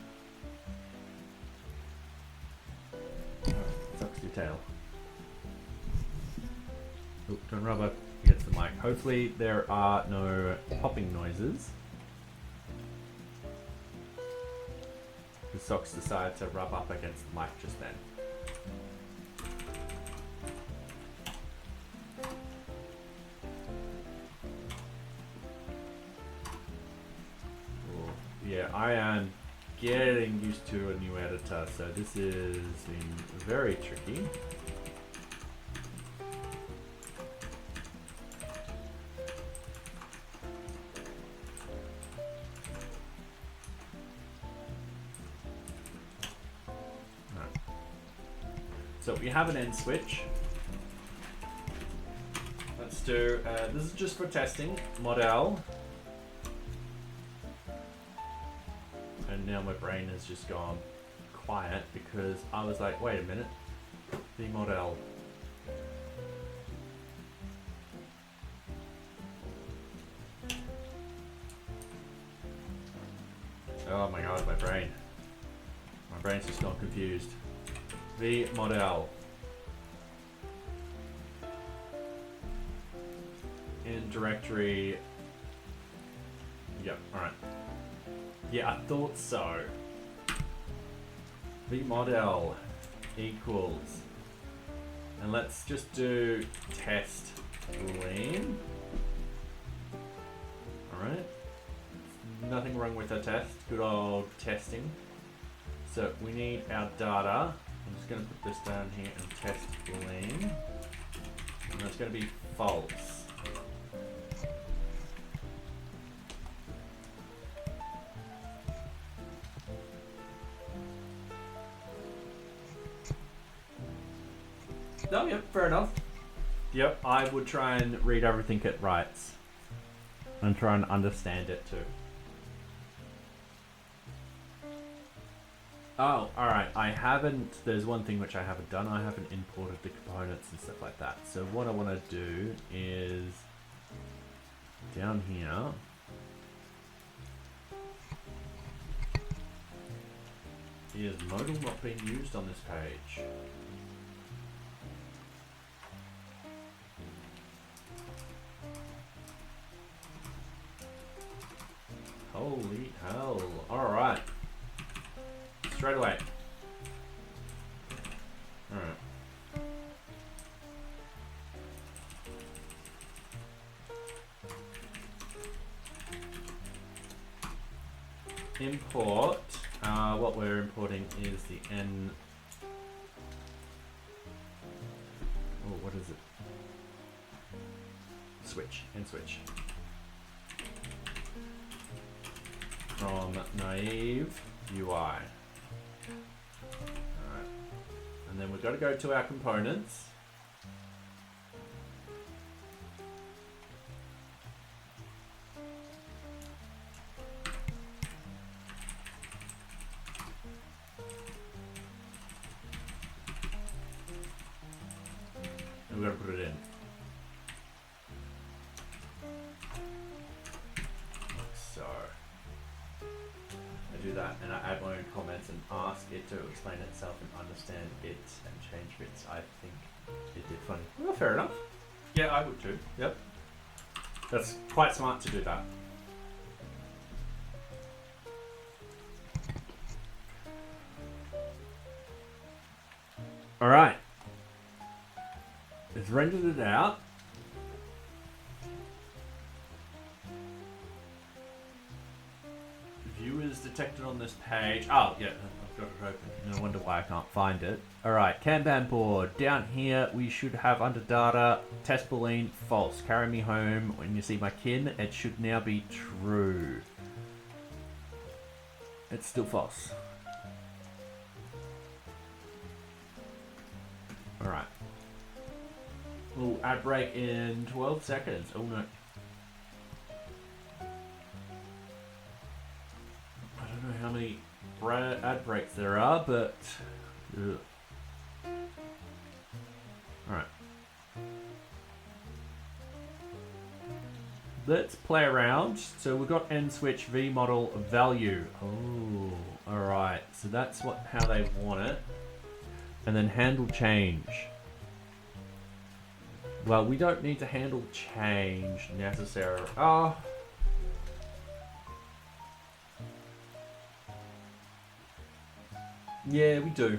Sucks your tail. Oh, don't rub up against the mic. Hopefully there are no popping noises. The Socks decided to rub up against the mic just then. Cool. Yeah, I am getting used to a new editor, so this is been very tricky. So we have an end switch. Let's do, this is just for testing, model. And now my brain has just gone quiet because I was like, wait a minute, the model. Oh my god, my brain. My brain's just gone confused. The model. In directory. Yep, alright. Yeah, I thought so. The model equals. And let's just do test boolean. Alright. Nothing wrong with our test. Good old testing. So we need our data. I'm just going to put this down here and test boolean. And that's going to be false. No, yep, fair enough. Yep, I would try and read everything it writes. And try and understand it too. Oh, alright, I haven't, there's one thing which I haven't done, I haven't imported the components and stuff like that. So what I want to do is, down here, is modal not being used on this page? Holy hell, alright. Straight away. Alright. Import. What we're importing is the N. Oh, what is it? Switch. N switch. From naive UI. Alright. And then we've got to go to our components. And we've got to put it in. So I do that and I add my own comments and ask it to explain itself and understand it and change bits. I think it did funny. Well, fair enough. Yeah, I would too. Yep. That's quite smart to do that. Alright. It's rendered it out. View is detected on this page. Oh, yeah, I've got it open. No wonder why I can't find it. Alright, Kanban board. Down here, we should have under data, test boolean, false. Carry me home. When you see my kin, it should now be true. It's still false. Alright. We'll ad break in 12 seconds. Oh no. I don't know how many ad breaks there are, but... Ugh. Alright. Let's play around. So we've got N switch V model value. Oh, alright. So that's how they want it. And then handle change. Well, we don't need to handle change necessarily. Oh. Yeah, we do.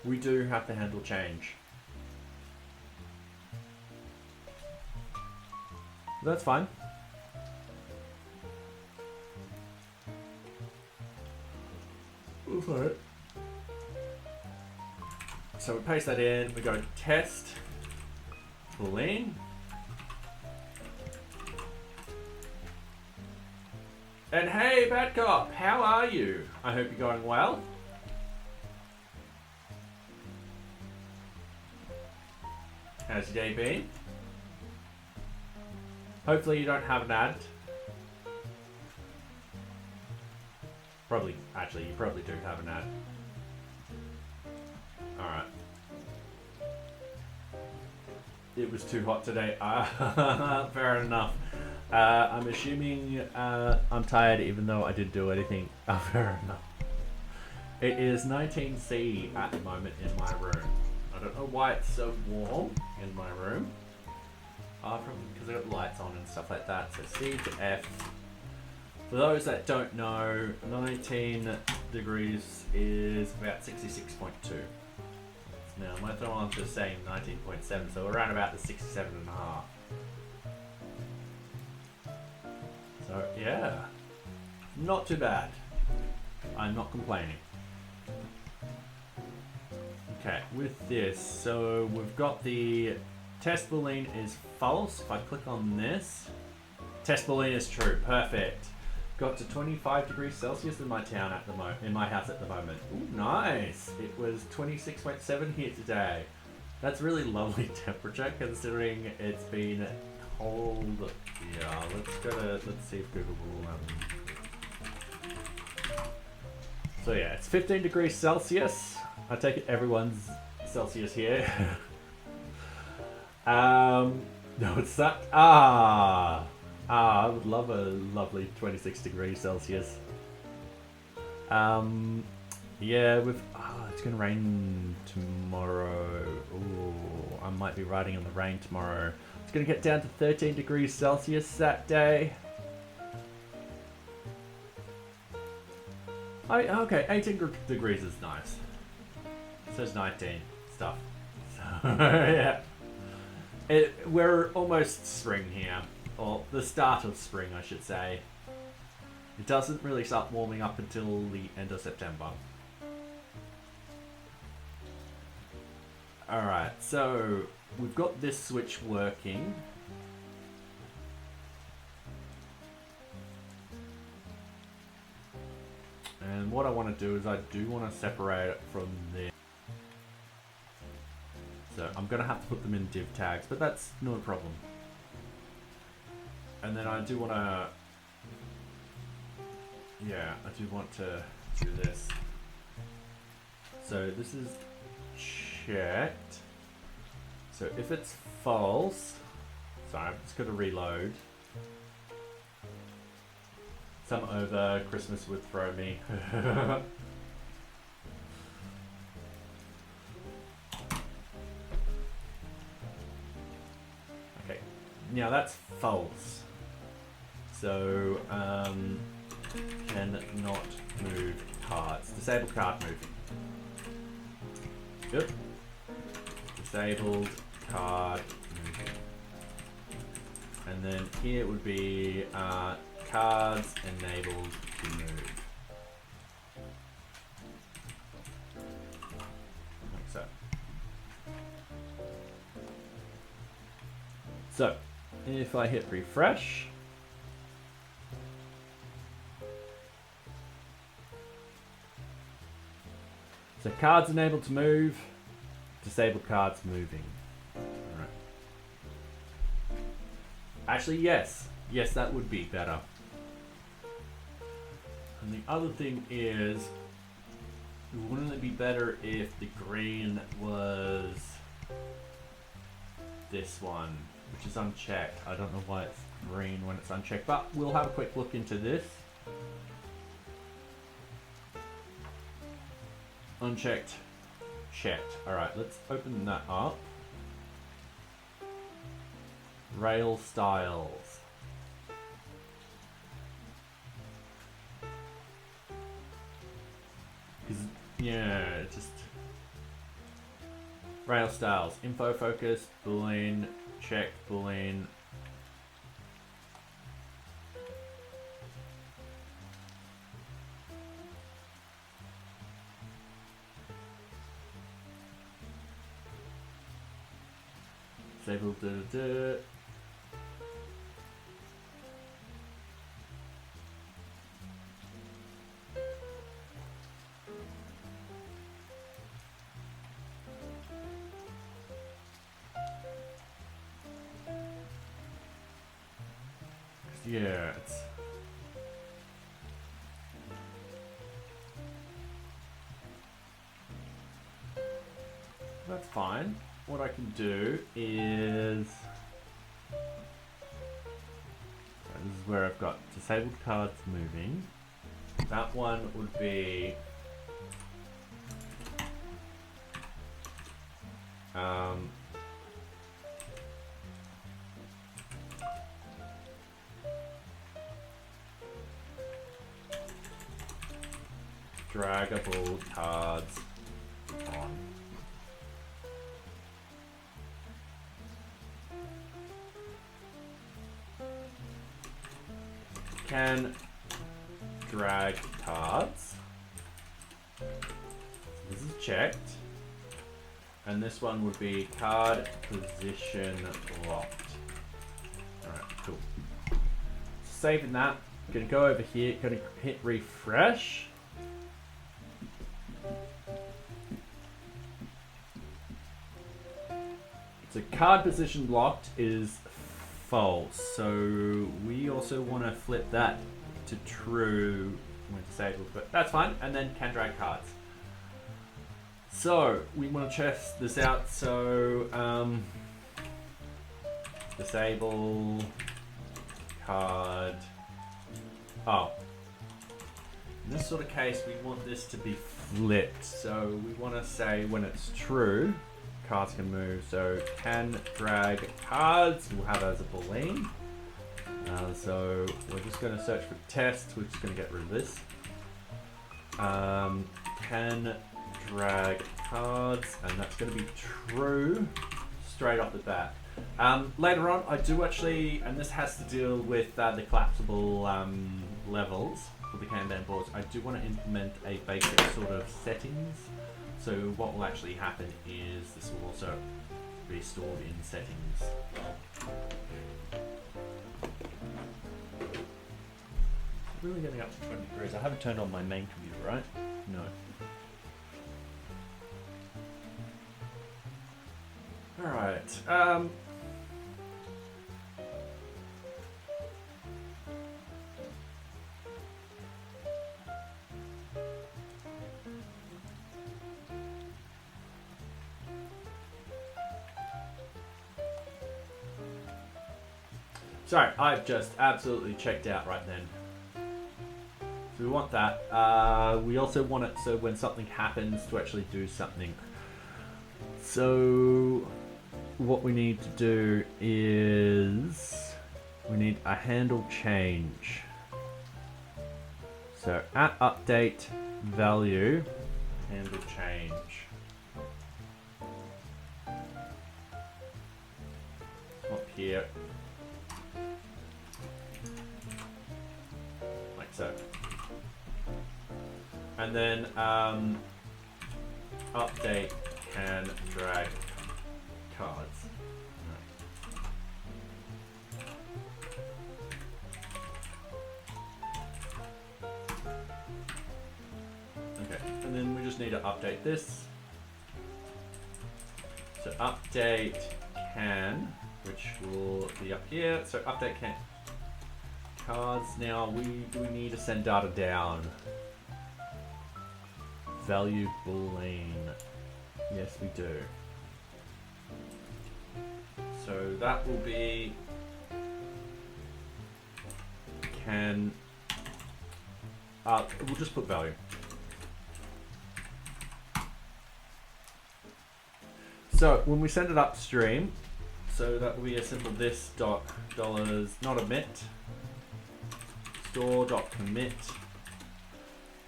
We do have to handle change. That's fine. For it. So we paste that in, we go test boolean. And hey, Bad Cop, how are you? I hope you're going well. How's your day been? Hopefully you don't have an ad. Probably, actually, you probably do have an ad. Alright. It was too hot today. Fair enough. I'm assuming I'm tired even though I didn't do anything. Fair enough. It is 19C at the moment in my room. I don't know why it's so warm in my room. Probably because I've got lights on and stuff like that. So C to F. For those that don't know, 19 degrees is about 66.2. Now my thermometer is saying 19.7, so around about the 67.5. So yeah, not too bad. I'm not complaining. Okay, with this, so we've got the test boolean is false. If I click on this, test boolean is true. Perfect. Got to 25 degrees Celsius in my town at the in my house at the moment. Ooh, nice. It was 26.7 here today. That's really lovely temperature considering it's been cold. Yeah, let's see if Google will. So yeah, it's 15 degrees Celsius. I take it everyone's Celsius here. No, it's not. I would love a lovely 26 degrees Celsius. Yeah, it's gonna rain tomorrow. Ooh, I might be riding in the rain tomorrow. It's gonna get down to 13 degrees Celsius that day. Okay, 18 degrees is nice. It says 19 stuff. So, yeah. We're almost spring here. Or the start of spring, I should say. It doesn't really start warming up until the end of September. Alright, so we've got this switch working. And what I want to do is I do want to separate it from this. So I'm going to have to put them in div tags, but that's no problem. And then I do want to, yeah, I do want to do this. So this is checked. So if it's false, sorry, I'm just going to reload. Some over Christmas would throw me. Okay, now that's false. So, cannot move cards. Disable card moving. Good. Disabled card moving. And then here would be cards enabled to move. Like so. So, if I hit refresh, so cards enabled to move, disabled cards moving. Alright. Actually, yes. Yes, that would be better. And the other thing is, wouldn't it be better if the green was this one, which is unchecked? I don't know why it's green when it's unchecked, but we'll have a quick look into this. Unchecked, checked. Alright, let's open that up. Rail styles. Because, yeah, it just... Rail styles. Info focus, boolean, check, boolean. Disable yeah, that's fine. What I can do is, this is where I've got disabled cards moving. That one would be draggable cards on. Can drag cards. This is checked. And this one would be card position locked. Alright, cool. Saving that. Gonna go over here, gonna hit refresh. So card position locked is false. So we also want to flip that to true when disabled, but that's fine. And then can drag cards. So we want to test this out. So disable card. Oh, in this sort of case, we want this to be flipped. So we want to say when it's true, cards can move. So can drag cards. We'll have as a boolean. So we're just going to search for test. We're just going to get rid of this. Can drag cards, and that's going to be true straight off the bat. Later on, I do actually, and this has to deal with the collapsible levels for the Kanban boards. I do want to implement a basic sort of settings. So what will actually happen is this will also be stored in settings. It's really getting up to 20 degrees. I haven't turned on my main computer, right? No. Alright, sorry, I've just absolutely checked out right then. So we want that. We also want it so when something happens to actually do something. So what we need to do is we need a handle change. So at update value, handle change. Up here. Like so. And then update can drag cards. Okay, and then we just need to update this. So update can, which will be up here. So update can cards. Now do we need to send data down? Value boolean. Yes, we do. So that will be can. We'll just put value. So when we send it upstream, so that will be a simple this dot dollars not emit store dot commit.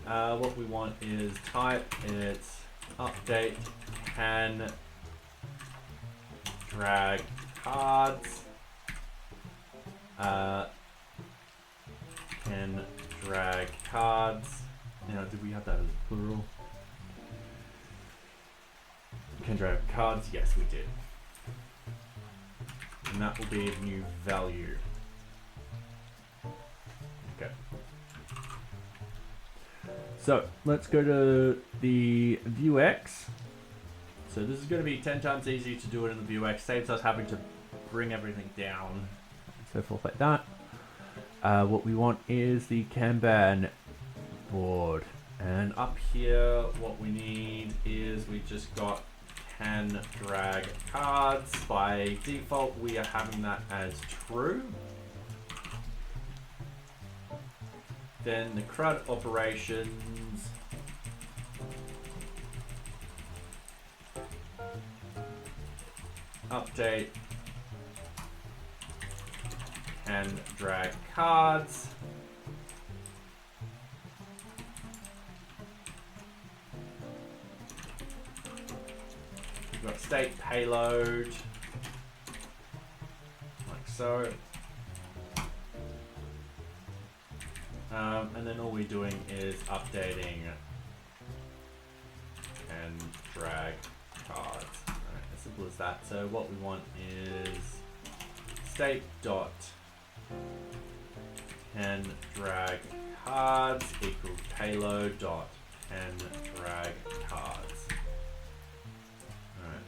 What we want is type it's update can drag cards. Can drag cards. Now, did we have that as plural? Can drag cards. Yes, we did. And that will be a new value. Okay. So let's go to the VueJS. So this is going to be 10 times easier to do it in the VueJS. Saves us having to bring everything down, so forth like that. what we want is the Kanban board. And up here, what we need is we just got can drag cards. By default, we are having that as true. Then the CRUD operations. Update can drag cards. We've got state payload, like so. And then all we're doing is updating and drag cards. Right, as simple as that. So what we want is state dot can drag cards equals payload dot can drag cards. Alright.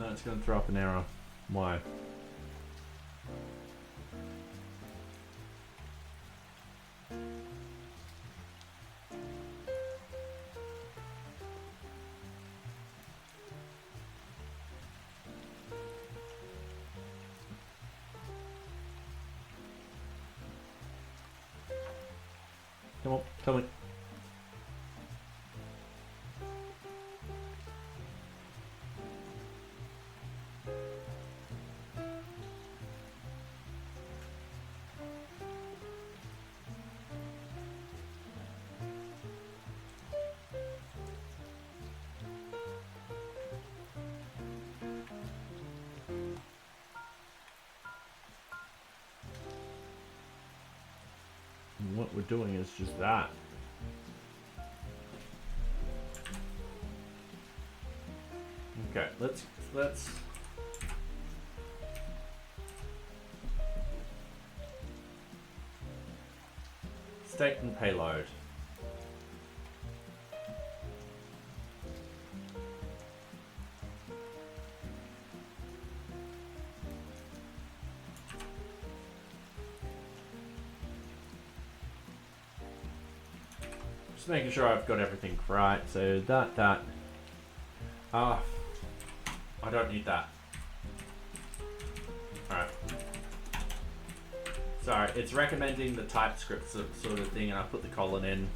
No, it's going to throw up an error. Why? Come on, tell me. And what we're doing is just that. Okay, let's state and payload. Just making sure I've got everything right. So that. I don't need that. Alright. Sorry, it's recommending the TypeScript sort of thing, and I put the colon in.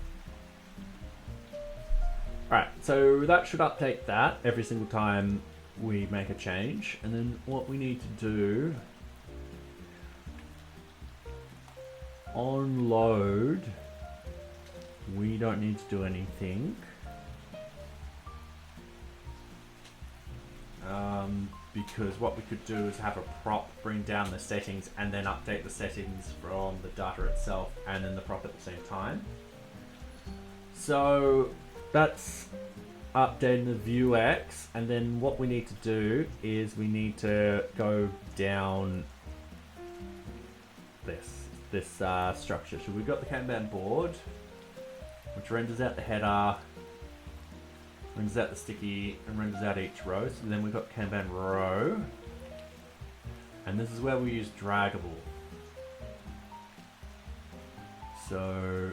Alright, so that should update that every single time we make a change. And then what we need to do on load, we don't need to do anything. Because what we could do is have a prop bring down the settings and then update the settings from the data itself and then the prop at the same time. So that's updating the VueJS, and then what we need to do is we need to go down this structure. So we've got the Kanban board, which renders out the header, renders out the sticky, and renders out each row. So then we've got Kanban row, and this is where we use draggable. So,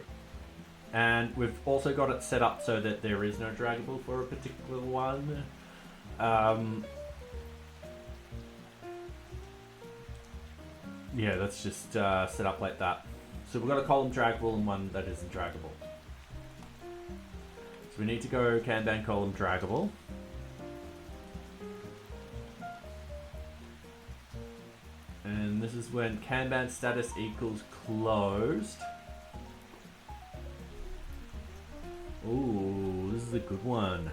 and we've also got it set up so that there is no draggable for a particular one. Yeah, that's just set up like that. So we've got a column draggable and one that isn't draggable. So we need to go Kanban column draggable. And this is when Kanban status equals closed. Ooh, this is a good one.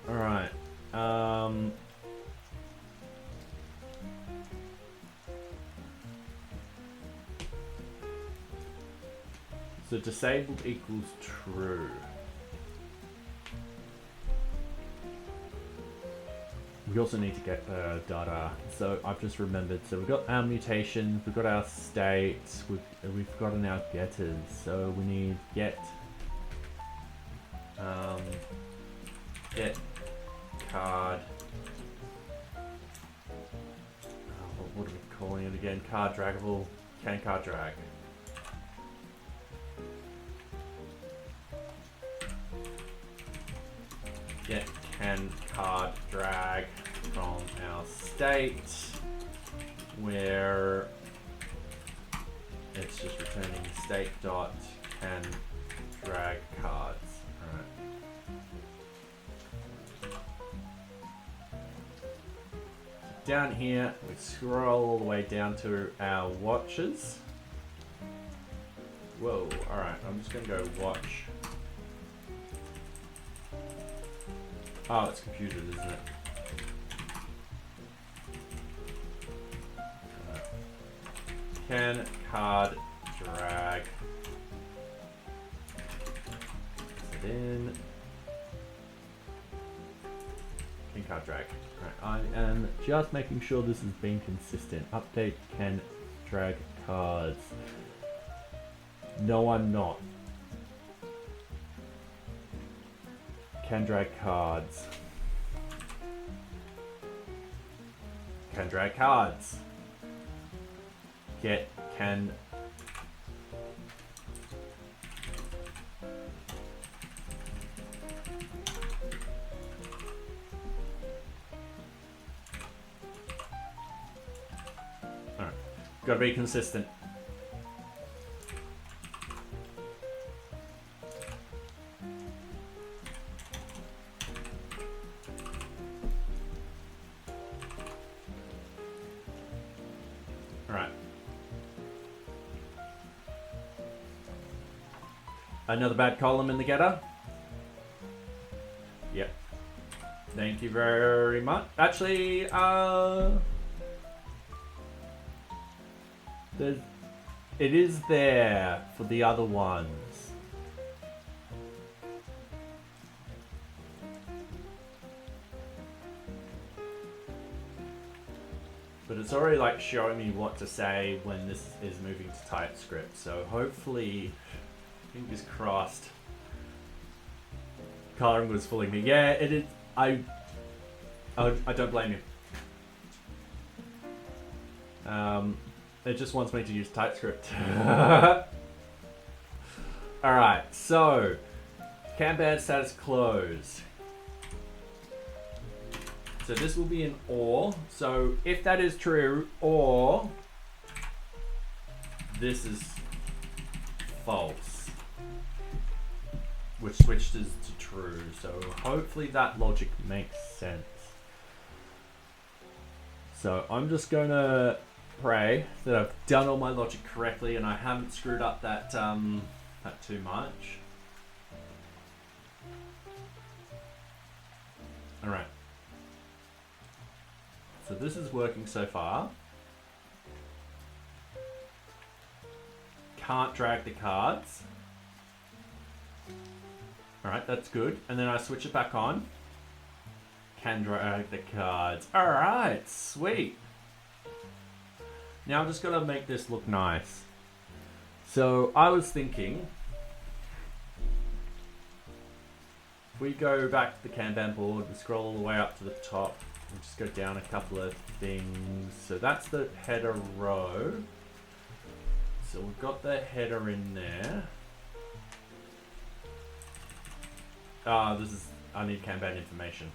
Alright. So disabled equals true. We also need to get the data. So I've just remembered. So we've got our mutations, we've got our states, we've got our getters. So we need get card what are we calling it again? Card draggable. Can card drag. Get can card drag from our state where it's just returning state dot can drag cards. Alright. Down here, we scroll all the way down to our watches. Whoa, alright, I'm just gonna go watch. Oh, it's computed, isn't it? Can card drag it in. Can card drag. Right, I am just making sure this is being consistent. Update can drag cards. No, I'm not. Can drag cards. Can drag cards. Get can Alright. Gotta be consistent. Another bad column in the getter. Yep. Thank you very much. Actually, it is there for the other ones. But it's already like showing me what to say when this is moving to TypeScript. So hopefully, fingers crossed. Coloring was fooling me. Yeah, it is. I don't blame you. It just wants me to use TypeScript. Alright, so Kanban status closed. So this will be an OR. So if that is true, or this is false, which switches to true. So hopefully that logic makes sense. So I'm just gonna pray that I've done all my logic correctly and I haven't screwed up that that too much. All right. So this is working so far. Can't drag the cards. Alright, that's good. And then I switch it back on. Can drag the cards. Alright, sweet. Now I'm just going to make this look nice. So I was thinking, if we go back to the Kanban board, we scroll all the way up to the top, and just go down a couple of things. So that's the header row. So we've got the header in there. I need Kanban information.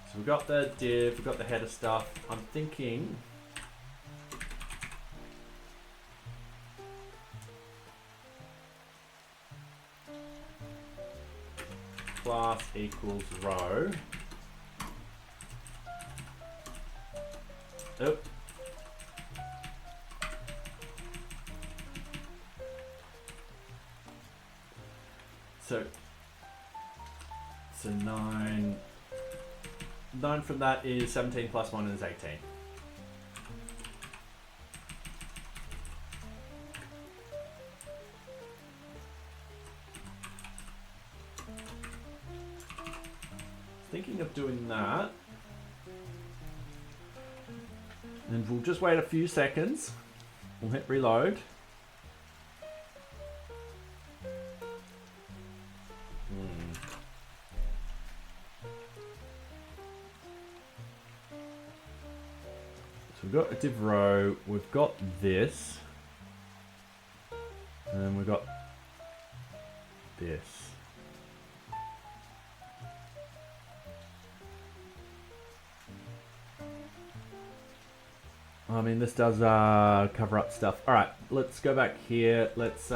So we've got the div, we've got the header stuff. I'm thinking class equals row. Oh. So 9 from that is 17 plus 1 is 18. Thinking of doing that. And we'll just wait a few seconds. We'll hit reload. we've got a div row, we've got this, and then we've got this. I mean, this does cover up stuff. All right, let's go back here. Let's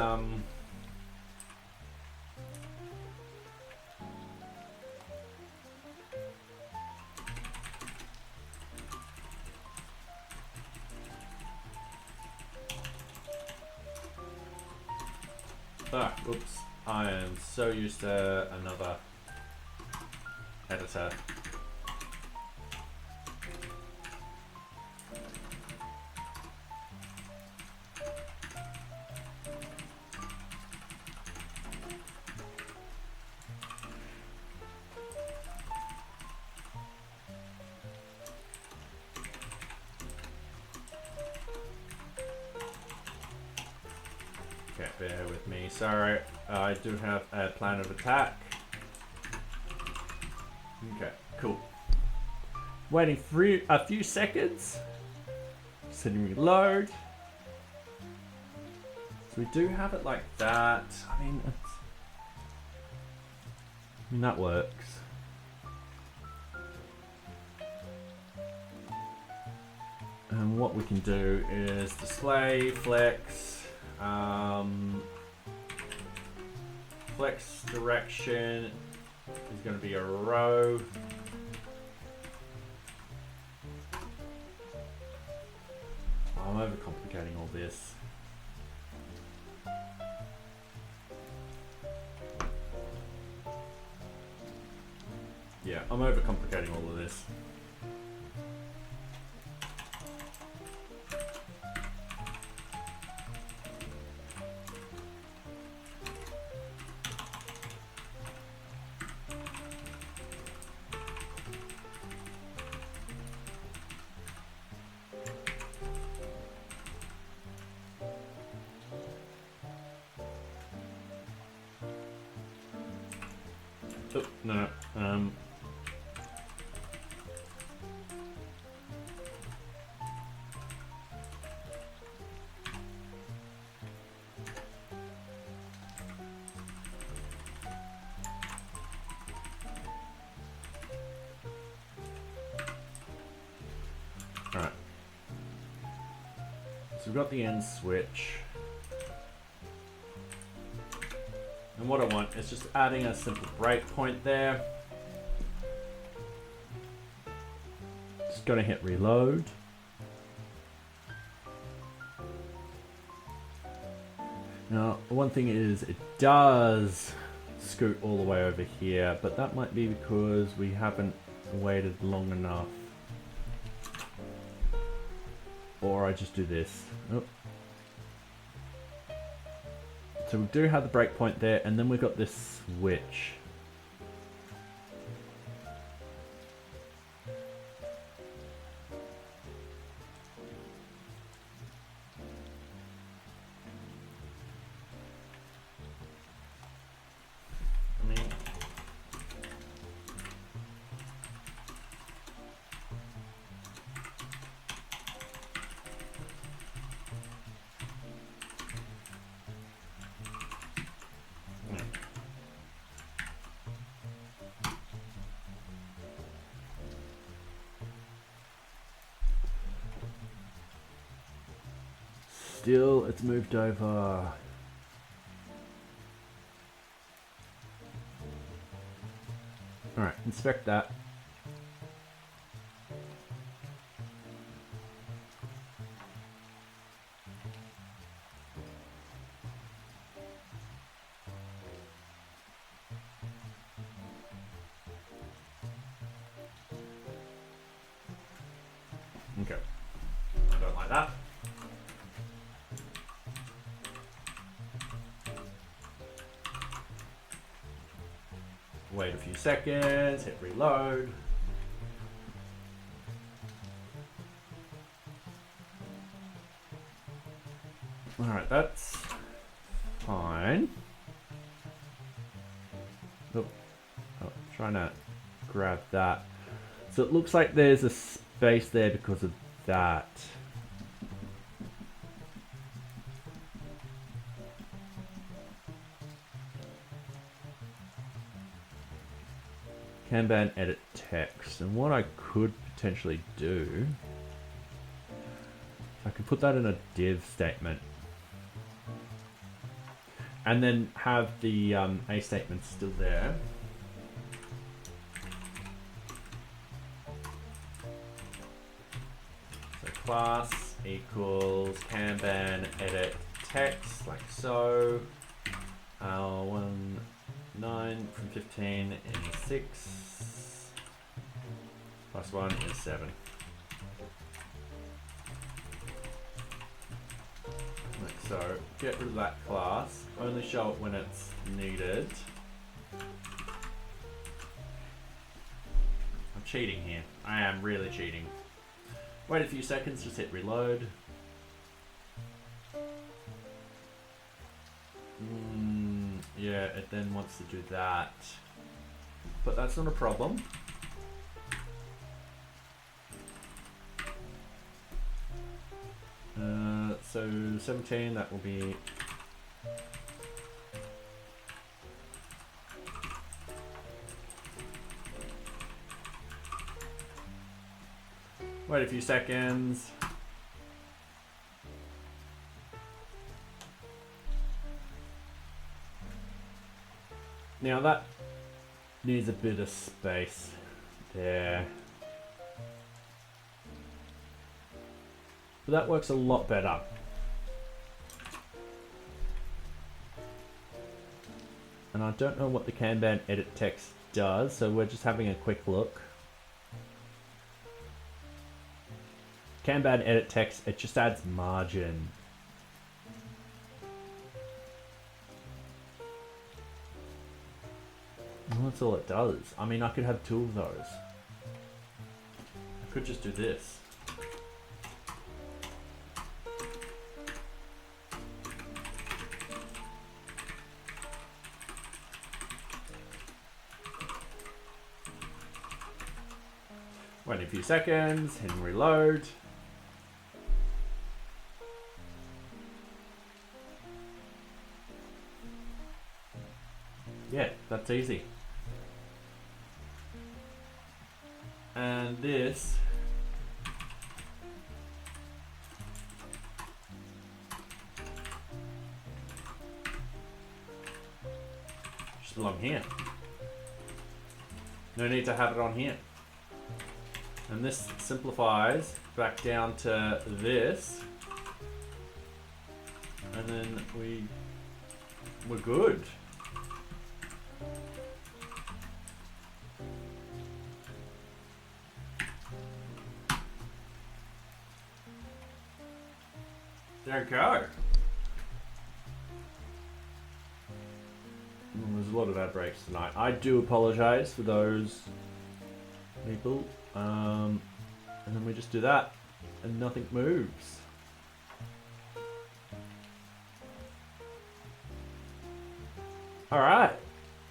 oops. I am so used to another editor. Okay, bear with me. Sorry, I do have a plan of attack. Okay, cool. Waiting for a few seconds. Setting reload. So we do have it like that. I mean, that works. And what we can do is display flex. Flex direction is going to be a row. I'm overcomplicating all this. Yeah, I'm overcomplicating all of this. Oh, no. Alright. So we've got the end switch. And what I want is just adding a simple breakpoint there. Just gonna hit reload. Now, one thing is it does scoot all the way over here, but that might be because we haven't waited long enough. Or I just do this. Oh. So we do have the breakpoint there, and then we've got this switch. I mean, still, it's moved over. Alright, inspect that. Okay. I don't like that. Wait a few seconds, hit reload. Alright, that's fine. Oh, trying to grab that. So it looks like there's a space there because of that. Kanban edit text. And what I could potentially do, I could put that in a div statement. And then have the A statement still there. So class equals Kanban edit text, like so. 9 from 15 is 6. Plus 1 is 7. Like so. Get rid of that class. Only show it when it's needed. I'm cheating here. I am really cheating. Wait a few seconds, just hit reload. Yeah, it then wants to do that. But that's not a problem. So 17, that will be... Wait a few seconds. Now that needs a bit of space there. But that works a lot better. And I don't know what the Kanban edit text does, so we're just having a quick look. Kanban edit text, it just adds margin. Well, that's all it does. I mean, I could have 2 of those. I could just do this. Wait a few seconds, hit reload. Yeah, that's easy. And this just belong here. No need to have it on here. And this simplifies back down to this. And then we're good. There we go. There's a lot of ad breaks tonight. I do apologize for those people. And then we just do that and nothing moves. All right,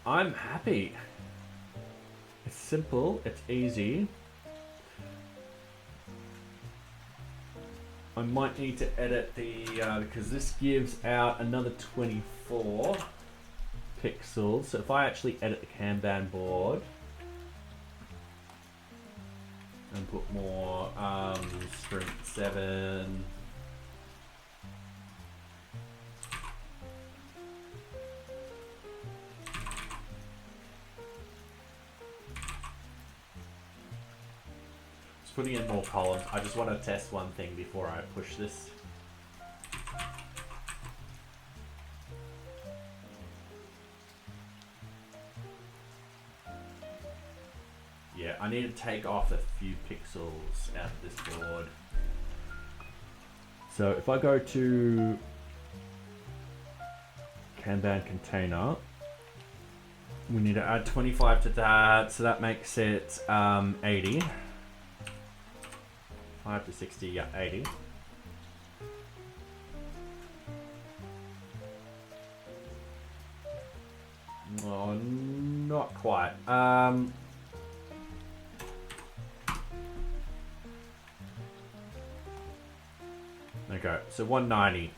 I'm happy. It's simple, it's easy. I might need to edit the, because this gives out another 24 pixels. So if I actually edit the Kanban board and put more sprint 7. Putting in more columns. I just want to test one thing before I push this. Yeah, I need to take off a few pixels out of this board. So if I go to Kanban container, we need to add 25 to that, so that makes it 80. 5 to 60, yeah, 80. Oh, not quite. There you go. So 190.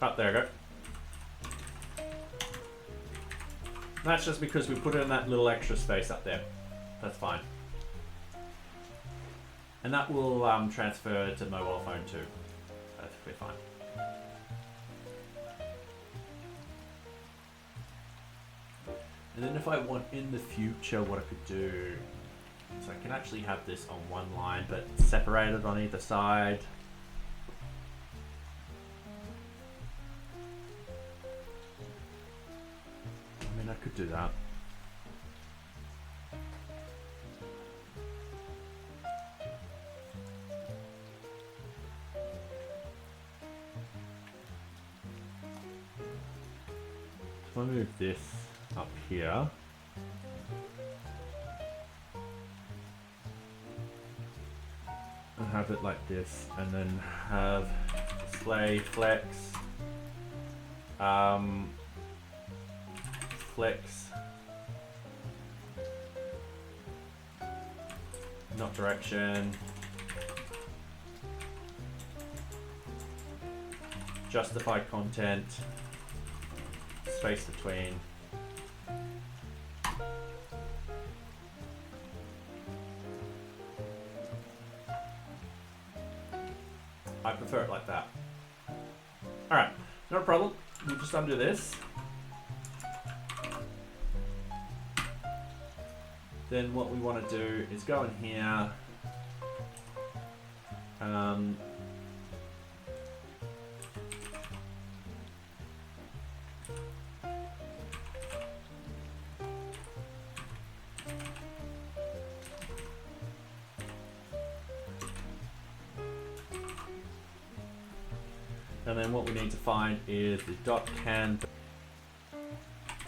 Oh, there we go. That's just because we put in that little extra space up there. That's fine. And that will transfer to mobile phone too. Perfectly fine. And then if I want in the future, what I could do, so I can actually have this on one line, but separated on either side. I mean, I could do that. If I move this up here, and have it like this, and then have display flex, flex, not direction, justify content, space between. I prefer it like that. Alright, no problem. We'll just undo this. Then what we want to do is go in here. And then what we need to find is the .can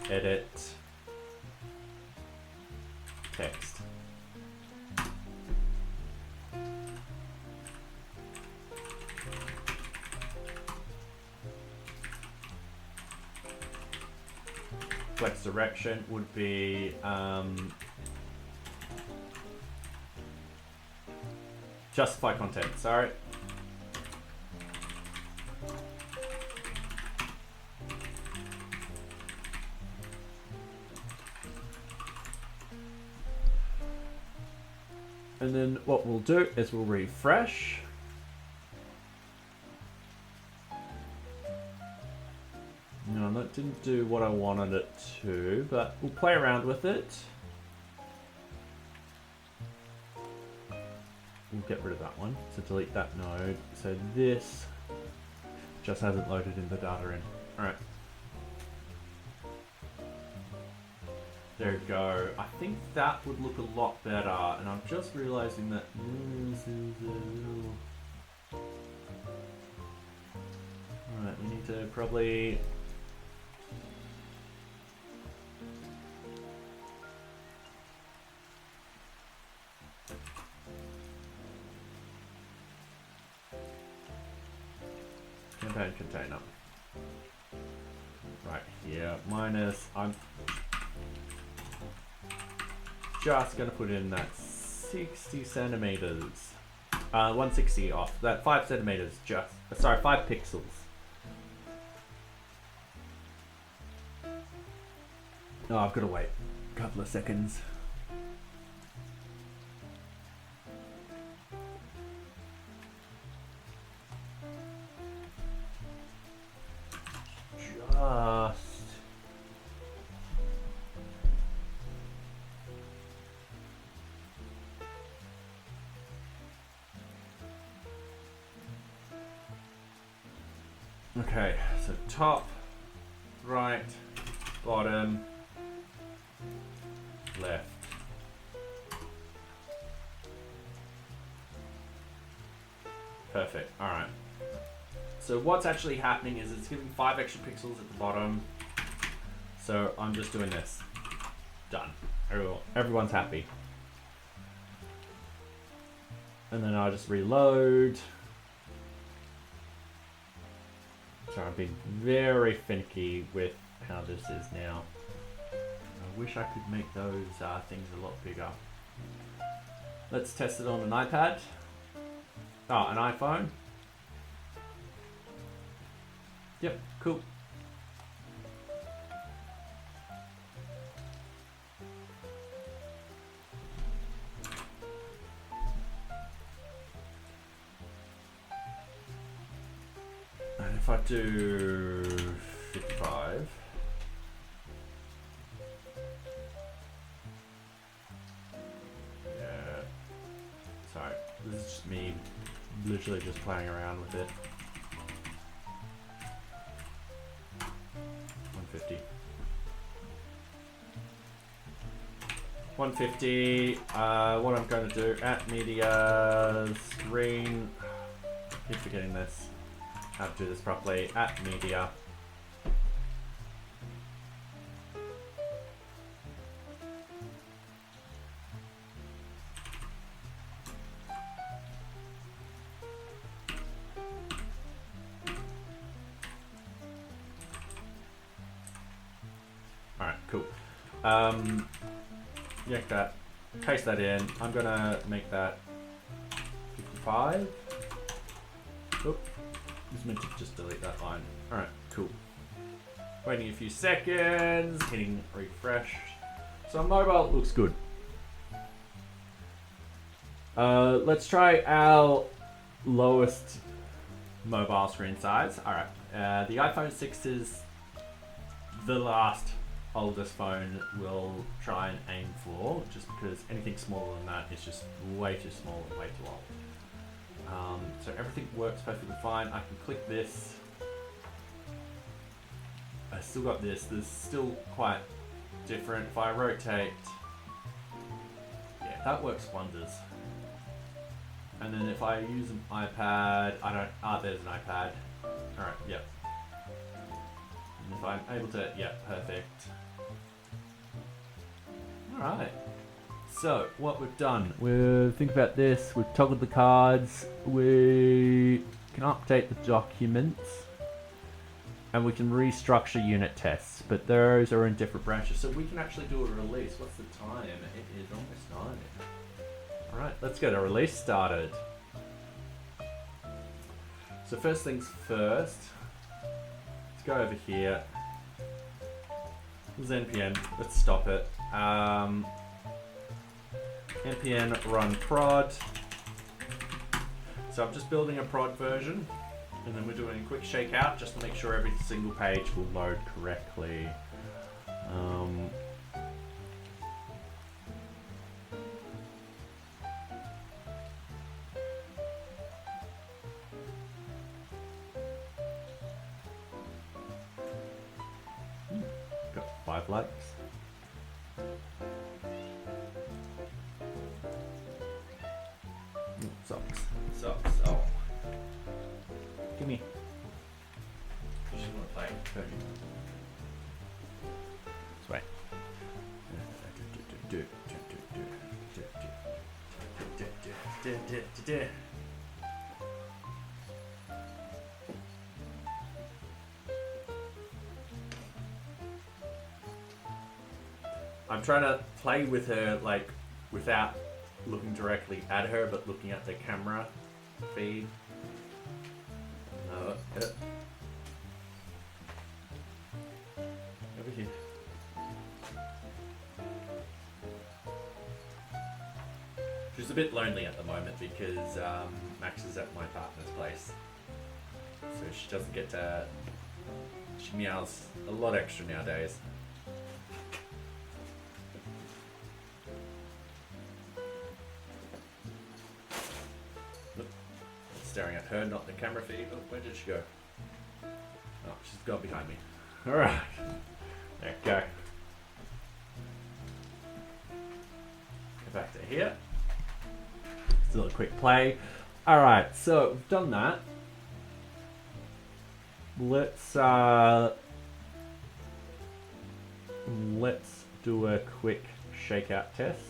edit text. Flex direction would be justify content, sorry. And then what we'll do is we'll refresh. No, that didn't do what I wanted it to, but we'll play around with it. We'll get rid of that one, so delete that node. So this just hasn't loaded in the data in. All right. There we go. I think that would look a lot better, and I'm just realizing that. Alright, we need to probably. Campaign container. Right here, minus. I'm just gonna put in that 60 centimeters, 160 off, that 5 centimeters just, sorry, 5 pixels. Oh, I've got to wait a couple of seconds. Okay, so top, right, bottom, left. Perfect, alright. So what's actually happening is it's giving 5 extra pixels at the bottom. So I'm just doing this. Done. Everyone's happy. And then I'll just reload. Sorry, I'm being very finicky with how this is now. I wish I could make those things a lot bigger. Let's test it on an iPad. Oh, an iPhone. Yep, cool. And if I do 55. Yeah. Sorry, this is just me literally just playing around with it. 150. 150. What I'm going to do at media screen. Keep forgetting this. How to do this properly. At media. Alright, cool. Yank that, paste that in. I'm gonna make that 55. Oop, just meant to just delete that line. Alright, cool. Waiting a few seconds, hitting refresh. So on mobile it looks good. Let's try our lowest mobile screen size. Alright, the iPhone 6 is the last oldest phone we'll try and aim for, just because anything smaller than that is just way too small and way too old. So everything works perfectly fine. I can click this. I still got this. This is still quite different. If I rotate, yeah, that works wonders. And then if I use an iPad, there's an iPad. Alright, yep. And if I'm able to, yeah, perfect. Alright, so what we've done, think about this, we've toggled the cards, we can update the documents, and we can restructure unit tests, but those are in different branches, so we can actually do a release. What's the time? It is almost 9. Alright, let's get a release started. So first things first, let's go over here. This is npm, let's stop it. npm run prod. So I'm just building a prod version, and then we're doing a quick shakeout just to make sure every single page will load correctly. Got 5 likes. Socks. Oh. Give me. You should want to play. Don't you? This way. I'm trying to play with her, like, without looking directly at her, but looking at the camera feed. Over here. She's a bit lonely at the moment because Max is at my partner's place, so she doesn't get to. She meows a lot extra nowadays. Staring at her, not the camera feed. Oh, where did she go? Oh, she's gone behind me. Alright. There we go. Go back to here. Still a quick play. Alright, so we've done that. Let's do a quick shakeout test.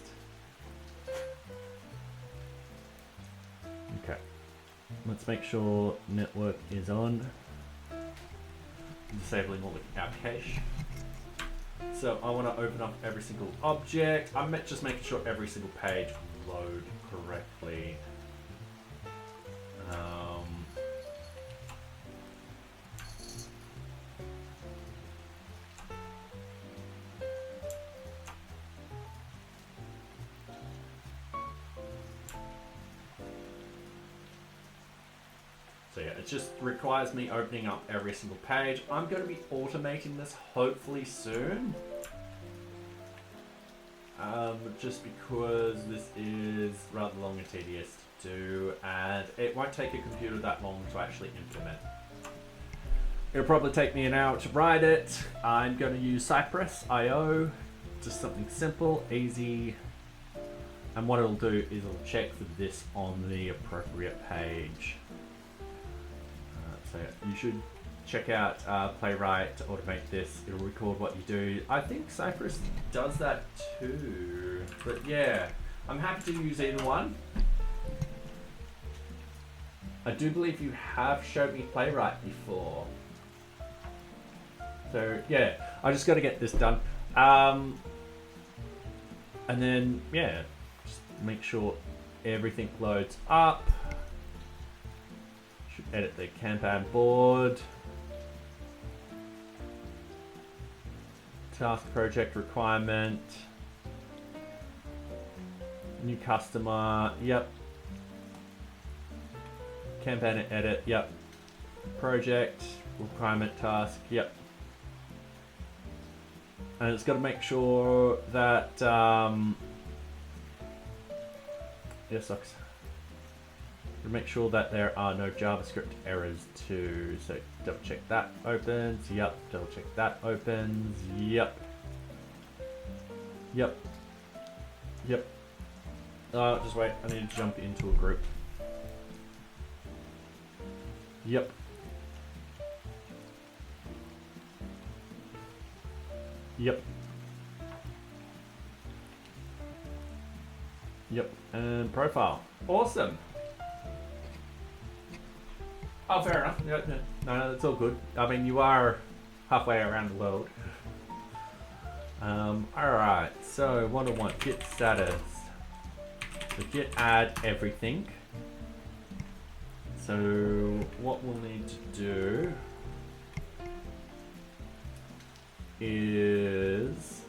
Okay. Let's make sure network is on. disabling all our cache. So I want to open up every single object. I'm just making sure every single page will load correctly. So yeah, it just requires me opening up every single page. I'm going to be automating this hopefully soon. Just because this is rather long and tedious to do, and it won't take a computer that long to actually implement. It'll probably take me an hour to write it. I'm going to use Cypress.io, just something simple, easy. And what it'll do is it'll check for this on the appropriate page. So you should check out Playwright to automate this. It'll record what you do. I think Cypress does that too. But yeah, I'm happy to use either one. I do believe you have showed me Playwright before. So yeah, I just got to get this done. And then yeah, just make sure everything loads up. Should edit the Kanban board. Task project requirement. New customer. Yep. Kanban edit. Yep. Project requirement task. Yep. And it's got to make sure that sucks. Make sure that there are no JavaScript errors too. So double check that opens. Yep. Double check that opens. Yep. Yep. Yep. Just wait. I need to jump into a group. Yep. Yep. Yep. And profile. Awesome. Oh, fair enough. No, it's all good. I mean, you are halfway around the world. Alright, so what do I want? Git status. So git add everything. So what we'll need to do is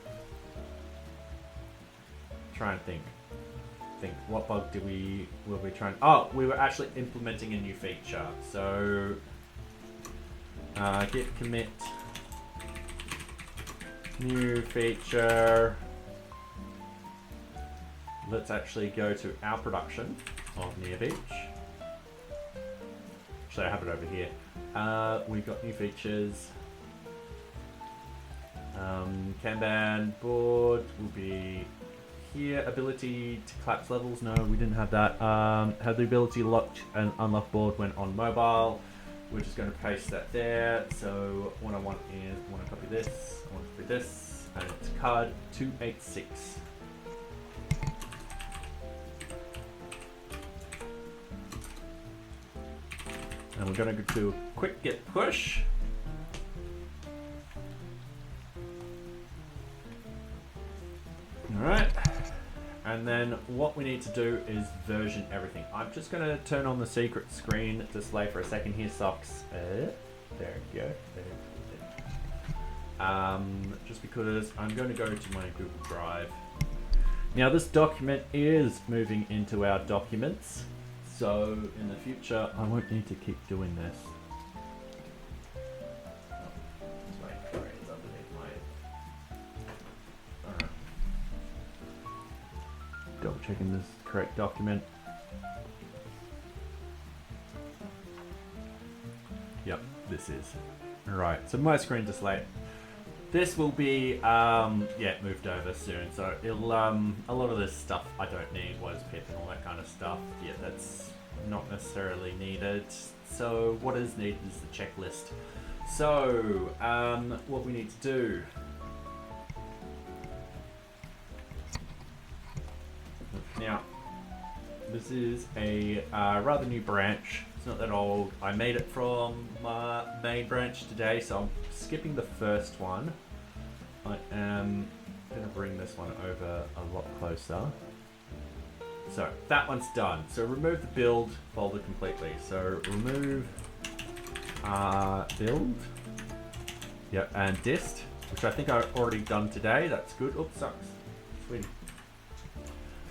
try and think what bug were we trying? Oh, we were actually implementing a new feature. So git commit new feature. Let's actually go to our production of NearBeach. Actually, I have it over here. We've got new features. Kanban board will be here. Ability to collapse levels. No, we didn't have that. Have the ability to lock and unlock board when on mobile. We're just going to paste that there. So what I want is I want to copy this. I want to copy this, and it's card 286. And we're going to do a quick git push. Alright, and then what we need to do is version everything. I'm just going to turn on the secret screen display for a second here, socks. There we go. Just because I'm going to go to my Google Drive. Now this document is moving into our documents, so in the future I won't need to keep doing this. Double checking this correct document. Yep, this is. Alright, so my screen display. This will be moved over soon. So it'll a lot of this stuff I don't need, what is pip and all that kind of stuff. Yeah, that's not necessarily needed. So what is needed is the checklist. So what we need to do. Now, This is a rather new branch. It's not that old. I made it from my main branch today, so I'm skipping the first one. I am going to bring this one over a lot closer. So that one's done. So remove the build folder completely. So remove build. Yep, and dist, which I think I've already done today. That's good. Oops, sucks. Sweet.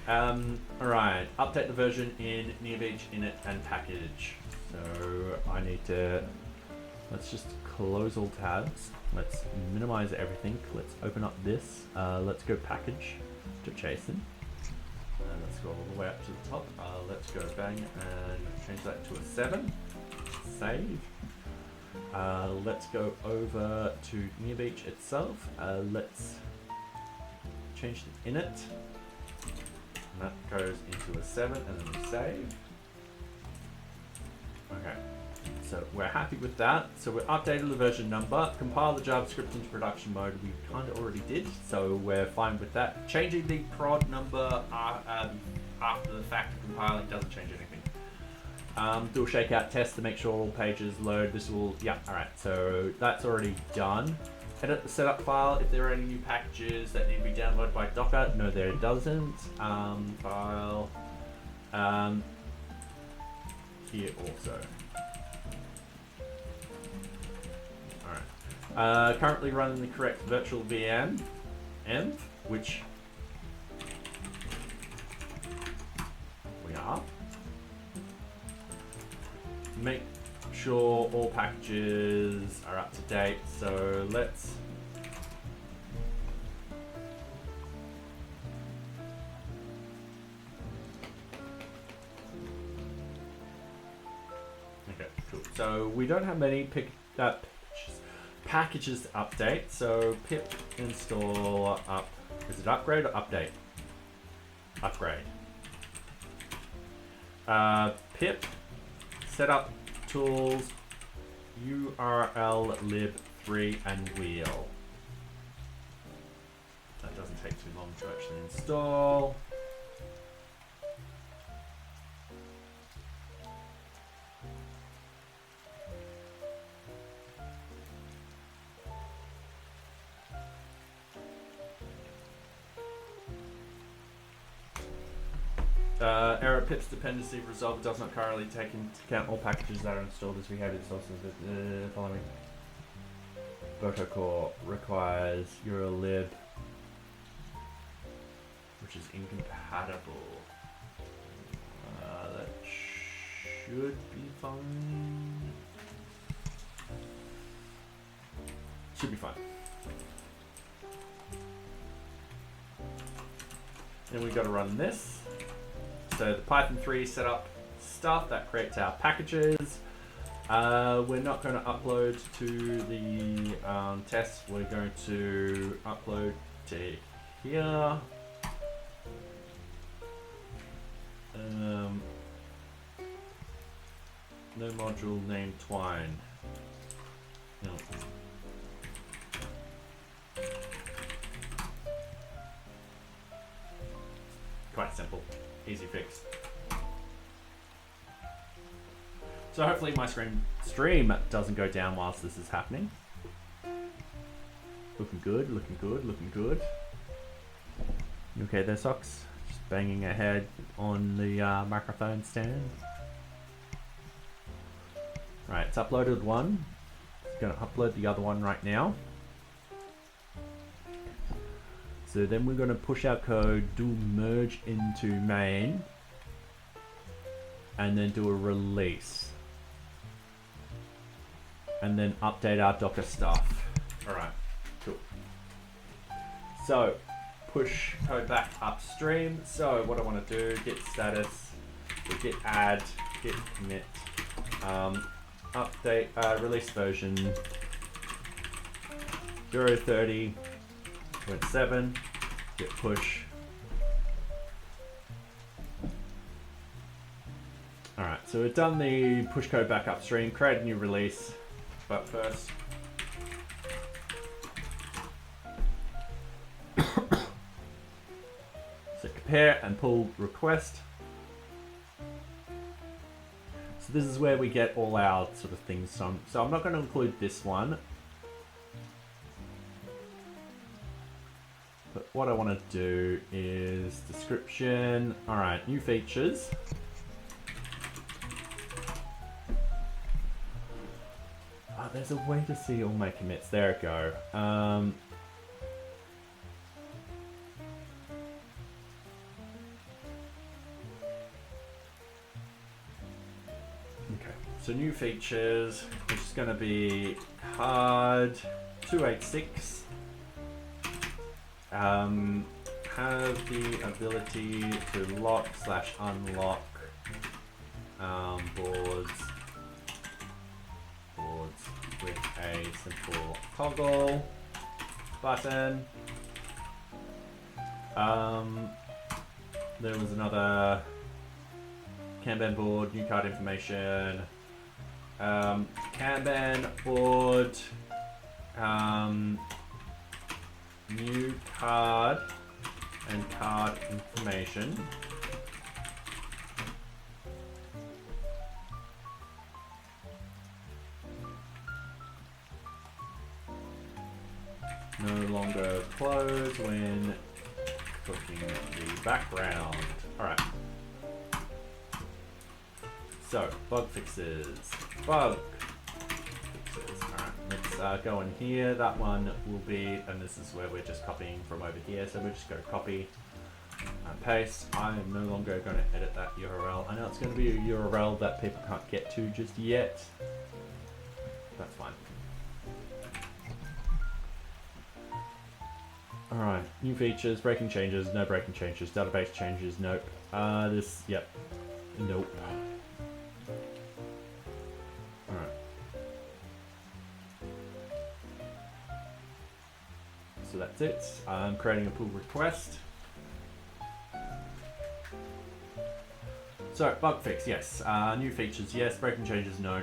Alright, update the version in NearBeach, init, and package. So I need to, let's just close all tabs. Let's minimize everything. Let's open up this. Let's go package to JSON. Let's go all the way up to the top. Let's go bang and change that to a 7. Save. Let's go over to NearBeach itself. Let's change the init. And that goes into a 7 and then we save. Okay, so we're happy with that. So we updated the version number, compile the JavaScript into production mode. We kind of already did, so we're fine with that. Changing the prod number after the fact of compiling doesn't change anything. Do a shakeout test to make sure all pages load. This will, yeah, all right. So that's already done. Edit the setup file if there are any new packages that need to be downloaded by Docker. No, there doesn't. File. Here also. Alright. Currently running the correct virtual VM, env, which we are. Make sure all packages are up to date, so let's okay, cool. So we don't have many packages to update, so pip install up. Is it upgrade or update? Upgrade. Pip setup tools URL lib3 and wheel. That doesn't take too long to actually install. Error pips dependency resolver does not currently take into account all packages that are installed as behavior sources. Following protocol requires URL lib, which is incompatible. That should be fine. Should be fine. Then we got to run this. So the Python 3 setup stuff that creates our packages. We're not going to upload to the test. We're going to upload to here. No module named Twine. No. Quite simple. Easy fix. So hopefully my stream doesn't go down whilst this is happening. Looking good, looking good, looking good. You okay there, Socks? Just banging ahead on the microphone stand. Right, it's uploaded one. It's gonna upload the other one right now. So then we're going to push our code, do merge into main, and then do a release. And then update our Docker stuff. All right, cool. So push code back upstream. So what I want to do, git status, git add, git commit, update, release version 0.30.7, git push. Alright, so we've done the push code back upstream, create a new release, but first so compare and pull request. So this is where we get all our sort of things from. So I'm not going to include this one. But what I want to do is description. All right, new features. Oh, there's a way to see all my commits. There we go. Okay, so new features, which is going to be card 286. Have the ability to lock/unlock boards with a simple toggle button. There was another Kanban board, new card information, Kanban board, new card and card information. No longer close when cooking the background. Alright. So, bug fixes. Alright, let's go in here. That one will be, and this is where we're just copying from over here. So we'll just go copy and paste. I am no longer going to edit that URL. I know it's going to be a URL that people can't get to just yet. That's fine. Alright, new features, breaking changes, no breaking changes, database changes, nope. Yep, nope. Alright. So that's it. I'm creating a pull request. So, bug fix, yes. New features, yes. Breaking changes, no.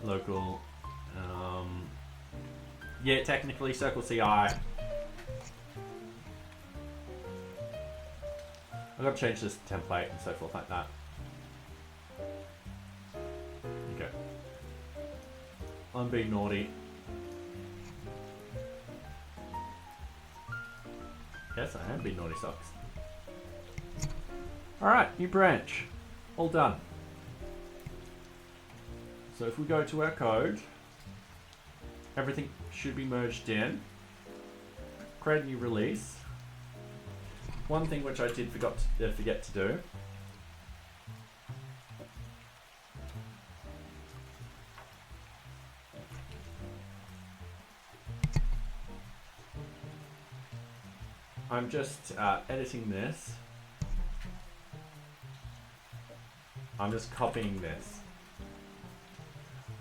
Local. Yeah, technically, Circle CI. I've got to change this template and so forth like that. Okay. I'm being naughty. Yes, I am being naughty socks. Alright, new branch. All done. So if we go to our code, everything should be merged in. Create a new release. One thing which I did forget to do. I'm just editing this. I'm just copying this.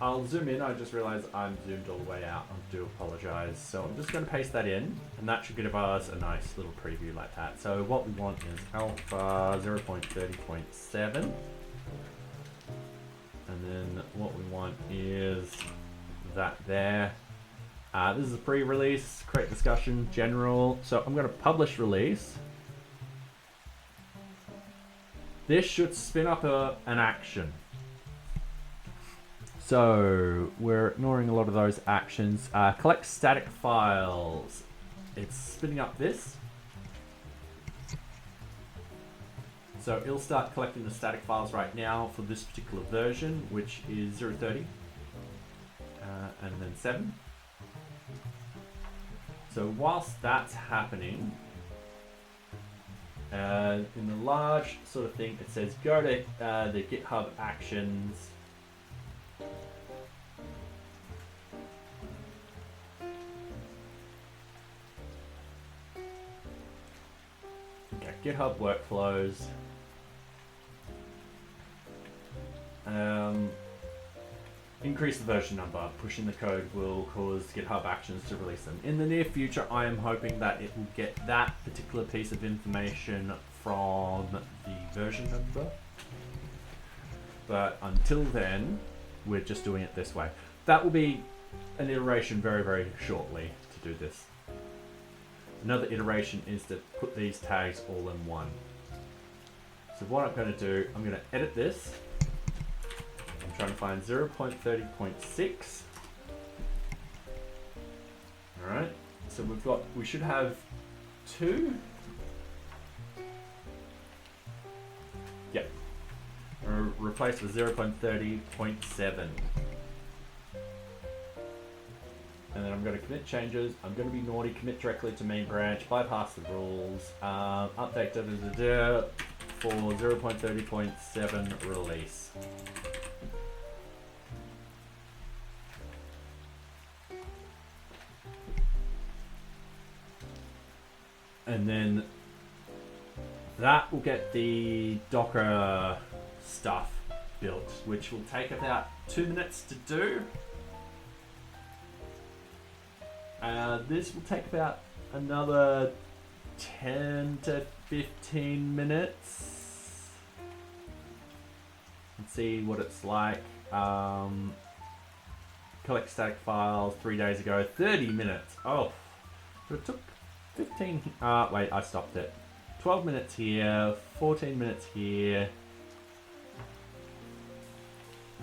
I'll zoom in. I just realized I'm zoomed all the way out. I do apologize. So I'm just going to paste that in, and that should give us a nice little preview like that. So what we want is alpha 0.30.7. And then what we want is that there. This is a pre-release, create discussion, general. So I'm going to publish release. This should spin up an action. So we're ignoring a lot of those actions. Collect static files. It's spinning up this. So it'll start collecting the static files right now for this particular version, which is 0.30 and then 7. So whilst that's happening, in the large sort of thing, it says go to the GitHub Actions. Okay, GitHub workflows. Increase the version number. Pushing the code will cause GitHub Actions to release them. In the near future, I am hoping that it will get that particular piece of information from the version number. But until then, we're just doing it this way. That will be an iteration very, very shortly to do this. Another iteration is to put these tags all in one. So what I'm going to do, I'm going to edit this. trying to find 0.30.6. All right, so we should have 2. Yep. Replaced with 0.30.7. And then I'm going to commit changes. I'm going to be naughty, commit directly to main branch, bypass the rules, update for 0.30.7 release. And then that will get the Docker stuff built, which will take about 2 minutes to do. This will take about another 10 to 15 minutes. Let's see what it's like. Collect static files 3 days ago, 30 minutes. Oh, so it took 15. Wait, I stopped it. 12 minutes here, 14 minutes here.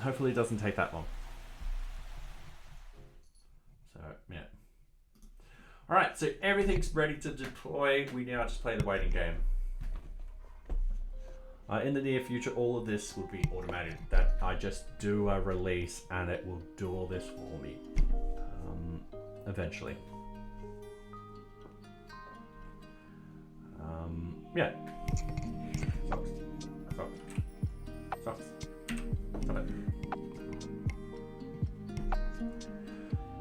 Hopefully it doesn't take that long. So, yeah. Alright, so everything's ready to deploy. We now just play the waiting game. In the near future, all of this will be automated. That I just do a release and it will do all this for me. Eventually. Yeah. Socks. Stop it.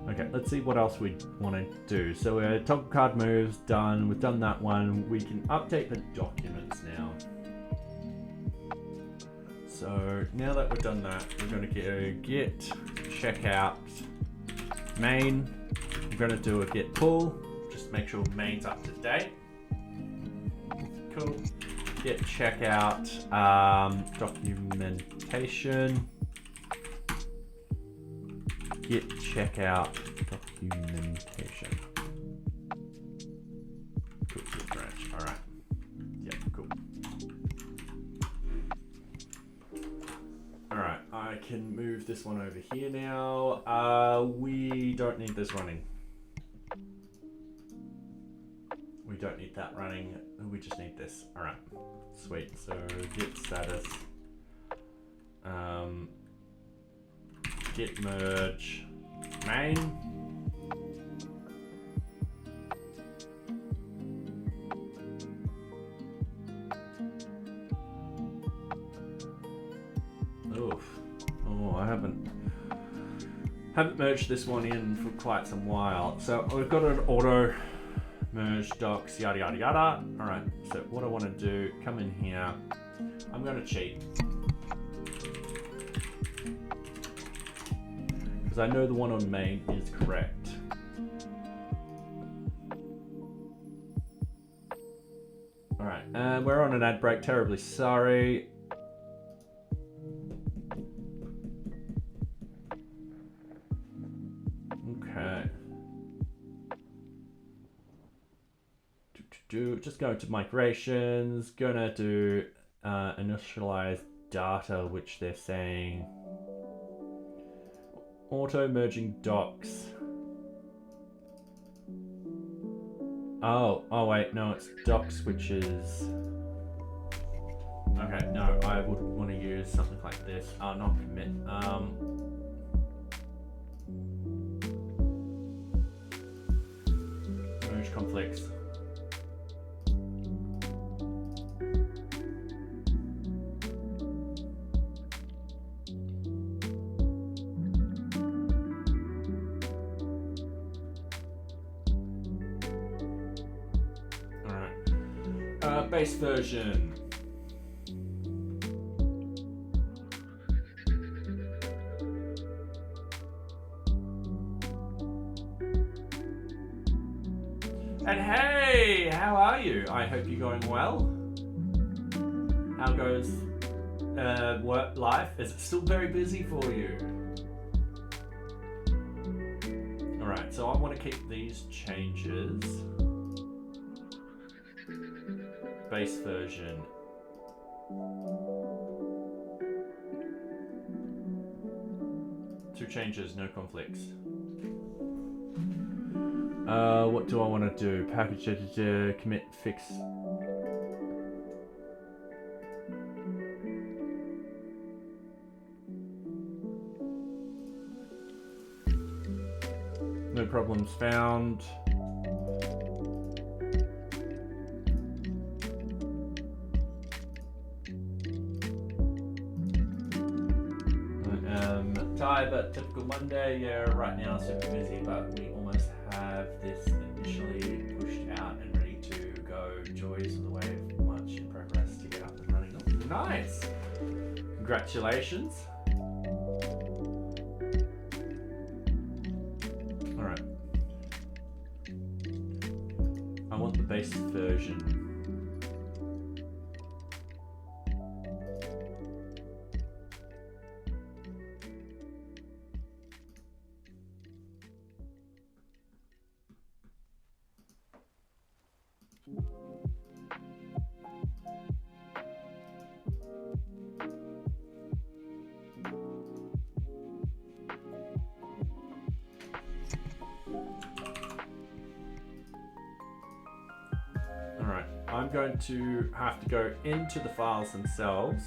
Okay, let's see what else we want to do. So toggle card moves done. We've done that one. We can update the documents now. So now that we've done that, we're going to go git checkout main. We're going to do a git pull. Just make sure main's up to date. Cool. Git checkout documentation. Git checkout documentation. Cool, branch. All right. Yeah, cool. All right, I can move this one over here now. We don't need this running. We don't need that running. We just need this. All right, sweet. So git status. Git merge main. Oof. Oh, I haven't merged this one in for quite some while. So we've got an auto merge docs, yada yada yada. All right. So what I want to do, come in here. I'm going to cheat. I know the one on main is correct. All right, we're on an ad break. Terribly sorry. Okay. Just go to migrations. Gonna do initialize data, which they're saying. Auto merging docs. Oh wait, no, it's docs, which is. Okay, no, I would want to use something like this. Not commit. Merge conflicts. Base version. And hey, how are you? I hope you're going well. How goes work life? Is it still very busy for you? All right, so I want to keep these changes. Base version. 2 changes, no conflicts. What do I want to do? Package editor, commit, fix. No problems found. But typical Monday, yeah, right now super busy, but we almost have this initially pushed out and ready to go. Joys of the wave, much in progress to get up and running. Nice! Congratulations. Alright. I want the base version. I'm going to have to go into the files themselves.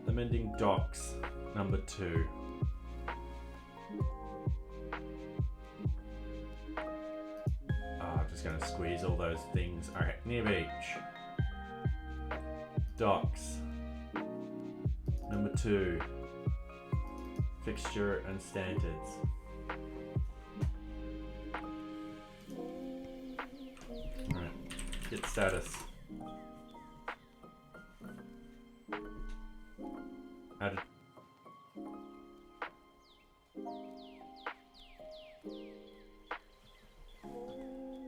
Amending docs number 2. I'm just going to squeeze all those things. Okay, NearBeach. Docs number 2. Fixture and standards. Git status. Added.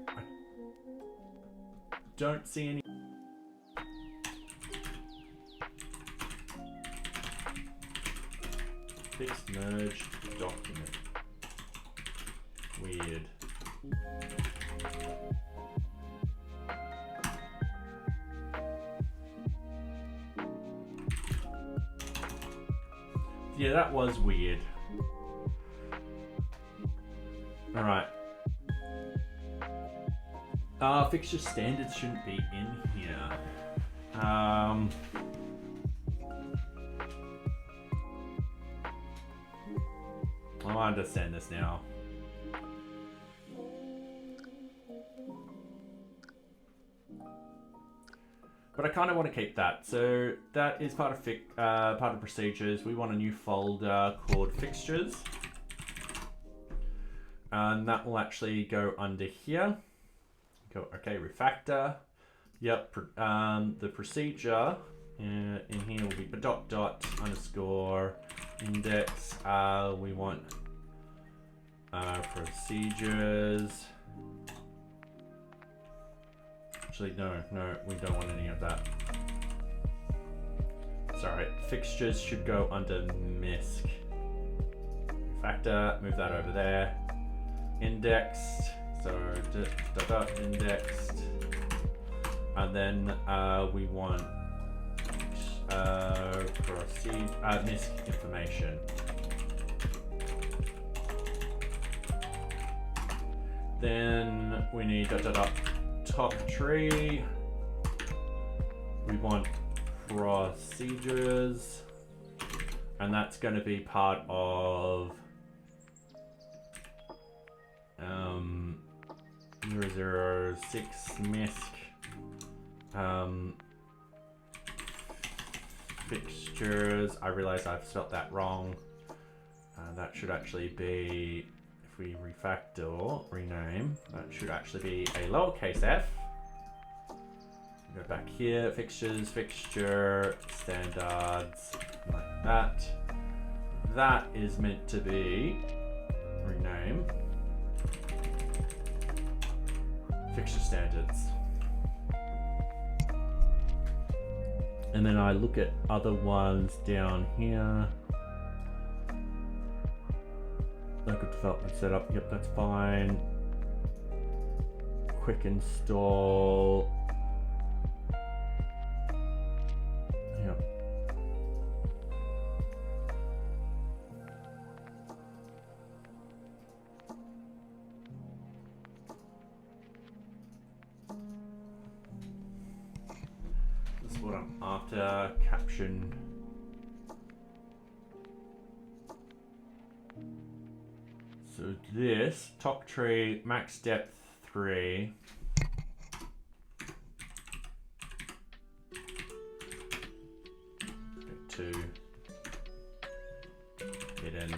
I don't see any. Fixed merge document. Weird. Yeah, that was weird. Alright. Fixture standards shouldn't be in here. I understand this now. But I kind of want to keep that. So that is part of procedures. We want a new folder called fixtures. And that will actually go under here. Go, okay, refactor. Yep, the procedure in here will be dot underscore index. We want procedures. Actually, no, we don't want any of that. Sorry, fixtures should go under MISC. Factor, move that over there. Indexed, so dot indexed. And then we want MISC information. Then we need top tree. We want procedures, and that's going to be part of 006 MISC fixtures. I realize I've spelled that wrong. That should actually be, if we refactor or rename, that should actually be a lowercase f. Go back here, fixtures, fixture, standards, like that. That is meant to be, rename, fixture standards. And then I look at other ones down here. Local development setup, yep, that's fine. Quick install. Yep. come after caption. So this top tree, max depth 3. 2. Hidden.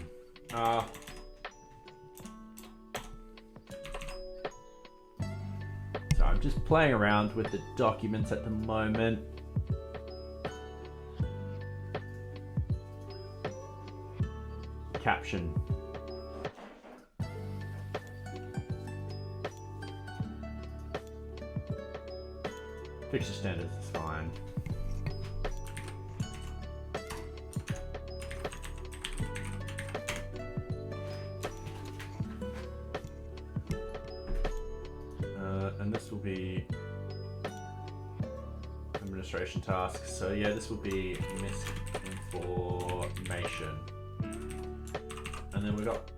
So I'm just playing around with the documents at the moment. Caption. Fixture standards is fine. And this will be administration tasks. So yeah, this will be misinformation. And then we got,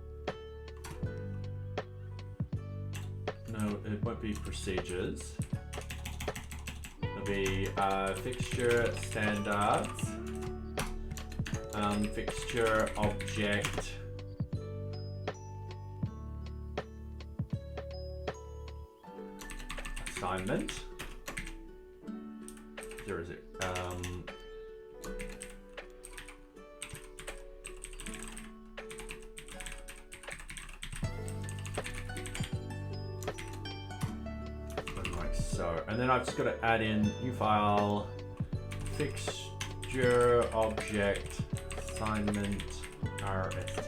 no, it won't be procedures. It'll be fixture standards, fixture object, assignment. There is it. Like so, and then I've just got to add in new file, fixture object assignment RST.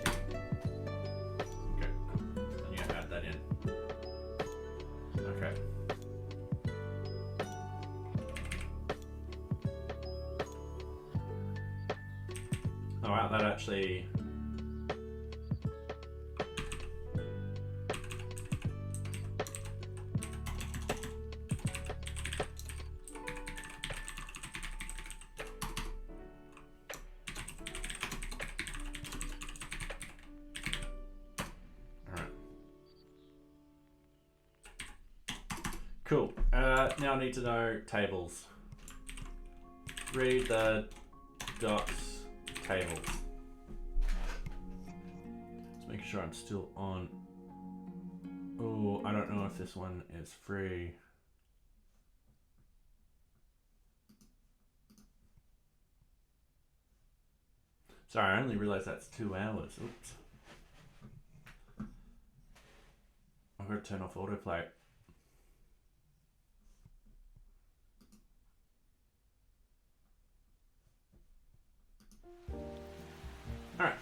Okay, cool. And you add that in. Okay. Oh wow, that actually. Cool. Now I need to know tables. Read the docs tables. Just making sure I'm still on. Oh, I don't know if this one is free. Sorry, I only realized that's 2 hours. Oops. I've got to turn off autoplay. Alright.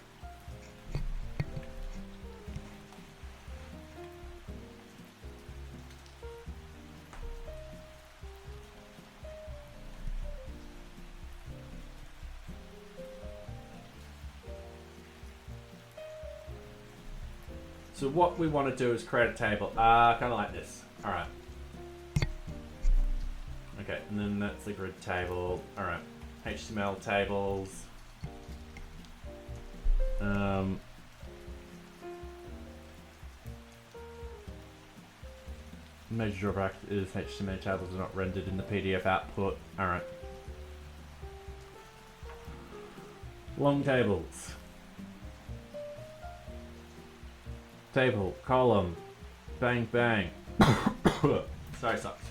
So what we want to do is create a table, kind of like this. Alright. Okay, and then that's the grid table. Alright. HTML tables. Major drawback is HTML tables are not rendered in the PDF output. Alright. Long tables. Table, column, bang, bang. Sorry, sucks.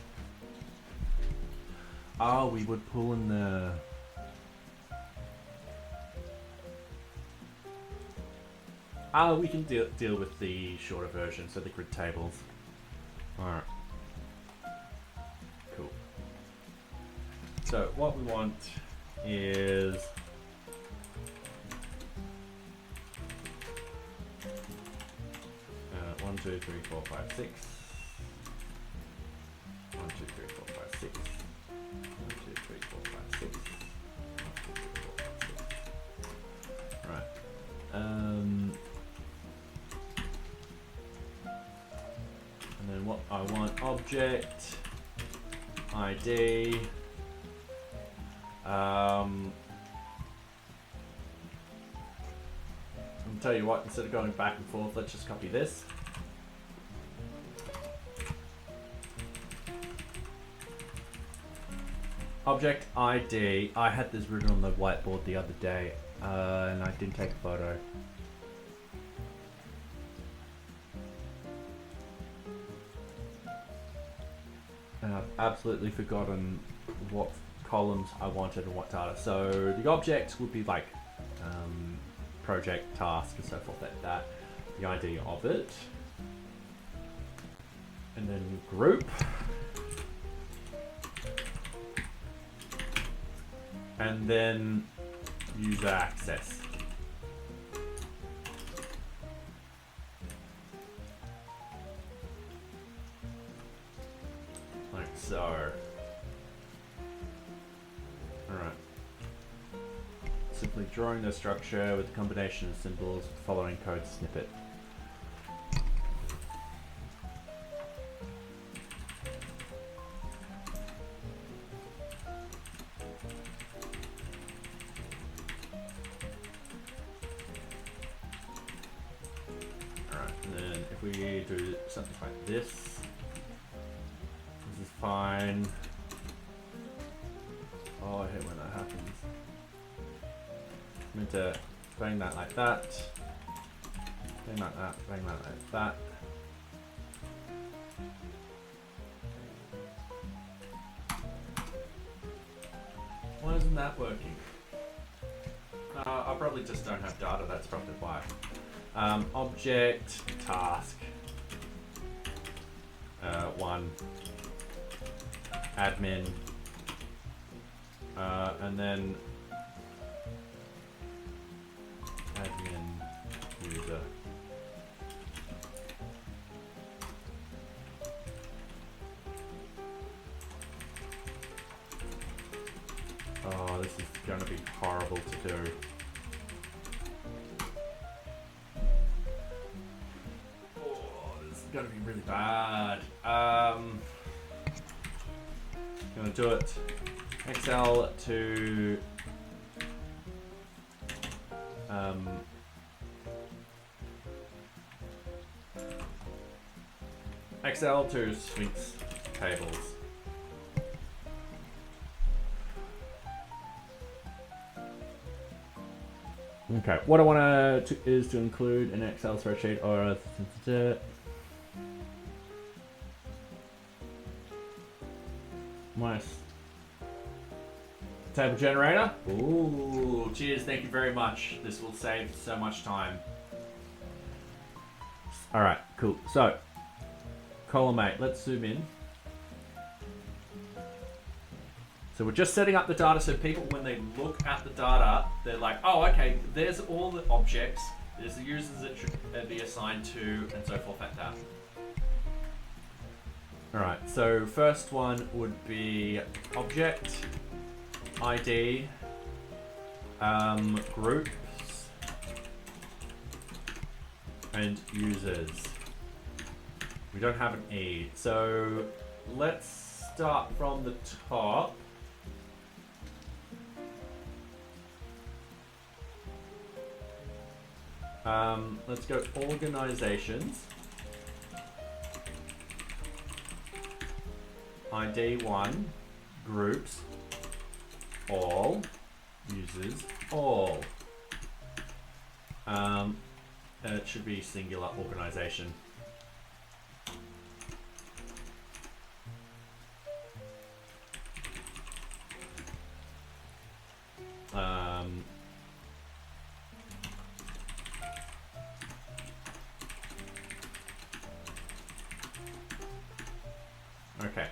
Oh, we would pull in the... we can deal with the shorter version, so the grid tables. Alright. Cool. So what we want is... 1, 2, 3, 4, 5, 6. 1, 2, 3, 4, 5, 6. 1, 2, 3, 4, 5, 6. 1, 2, 3, 4, 5, 6. Right. And then what I want, object, ID. I'll tell you what, instead of going back and forth, let's just copy this. object ID. I had this written on the whiteboard the other day, and I didn't take a photo. And I've absolutely forgotten what columns I wanted and what data. So the objects would be like project, task, and so forth like that. The ID of it. And then group. And then user access. Like so. Alright. Simply drawing the structure with a combination of symbols with the following code snippet. We do something like this. This is fine. Oh, I hate when that happens. I'm going to bang that like that. Bang that, bang that like that. Why isn't that working? I probably just don't have data, that's probably why. Object, task, 1, admin, and then admin user. Oh, this is going to be horrible to do. Gonna be really bad. Gonna do it. Excel to Excel to Sphinx tables. Okay, what I want to is to include an Excel spreadsheet or nice. Table generator. Ooh, cheers, thank you very much. This will save so much time. Alright, cool. So, column 8, let's zoom in. So we're just setting up the data so people, when they look at the data, they're like, oh, okay, there's all the objects, there's the users that should be assigned to, and so forth like that. Alright, so first one would be object, ID, groups, and users. We don't have an E, so let's start from the top. Let's go organizations. ID 1, groups, all, users, all. And it should be singular organization. Okay.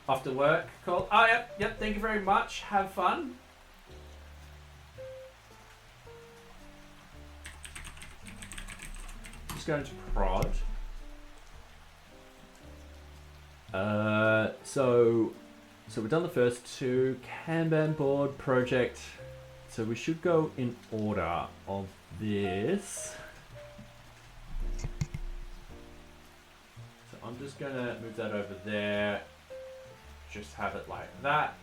After work, call. Oh, yep, thank you very much. Have fun. Just going to prod. So we've done the first two. Kanban board project. So we should go in order of this. So I'm just gonna move that over there. Just have it like that.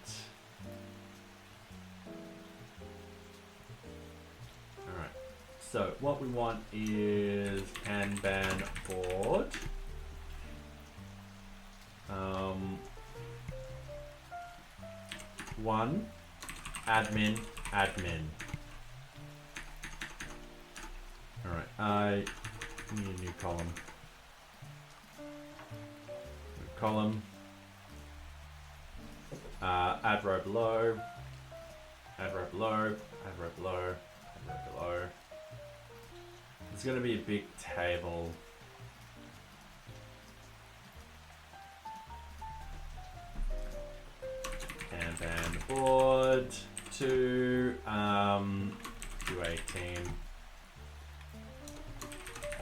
Alright, so what we want is Kanban board. one, admin, admin. All right, I need a new column. New column. Add row below. Add row below. Add row below. Add row below. There's going to be a big table. And then board to QA team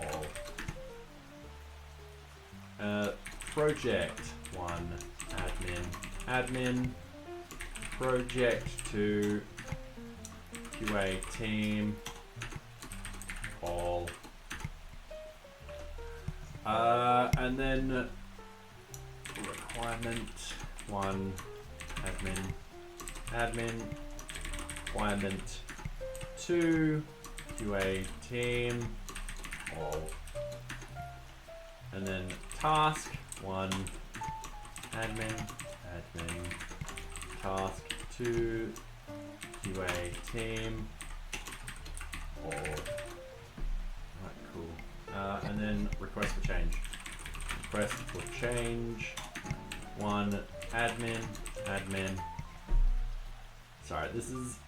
all. Project one admin project to QA team all. And then requirement one admin requirement two QA team all. And then task one admin task two QA team all. Alright, cool. And then request for change. Request for change one admin. Sorry, this is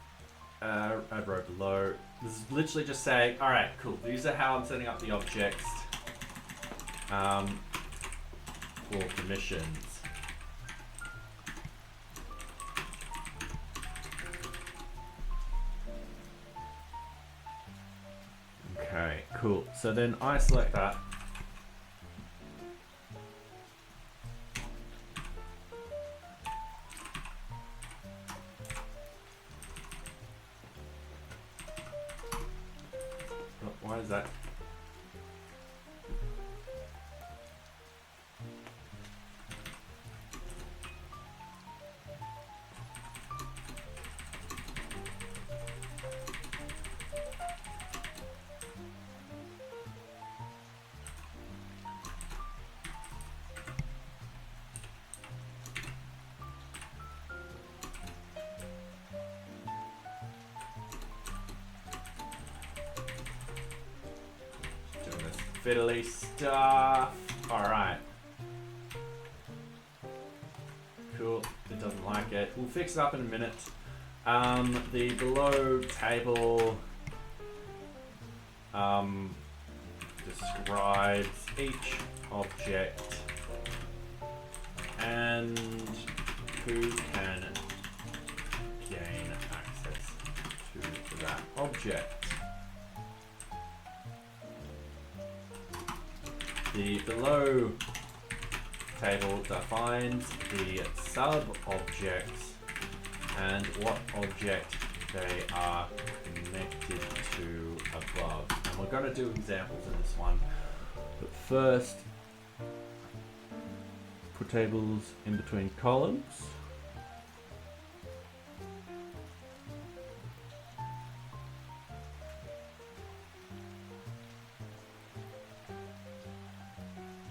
add row below. This is literally just saying, all right, cool. These are how I'm setting up the objects for permissions. Okay, cool. So then I select that. Why is that? Fiddly stuff. Alright. Cool. It doesn't like it. We'll fix it up in a minute. The below table describes each object and who can gain access to that object. The below table defines the sub-objects and what object they are connected to above. And we're going to do examples in this one. But first, put tables in between columns.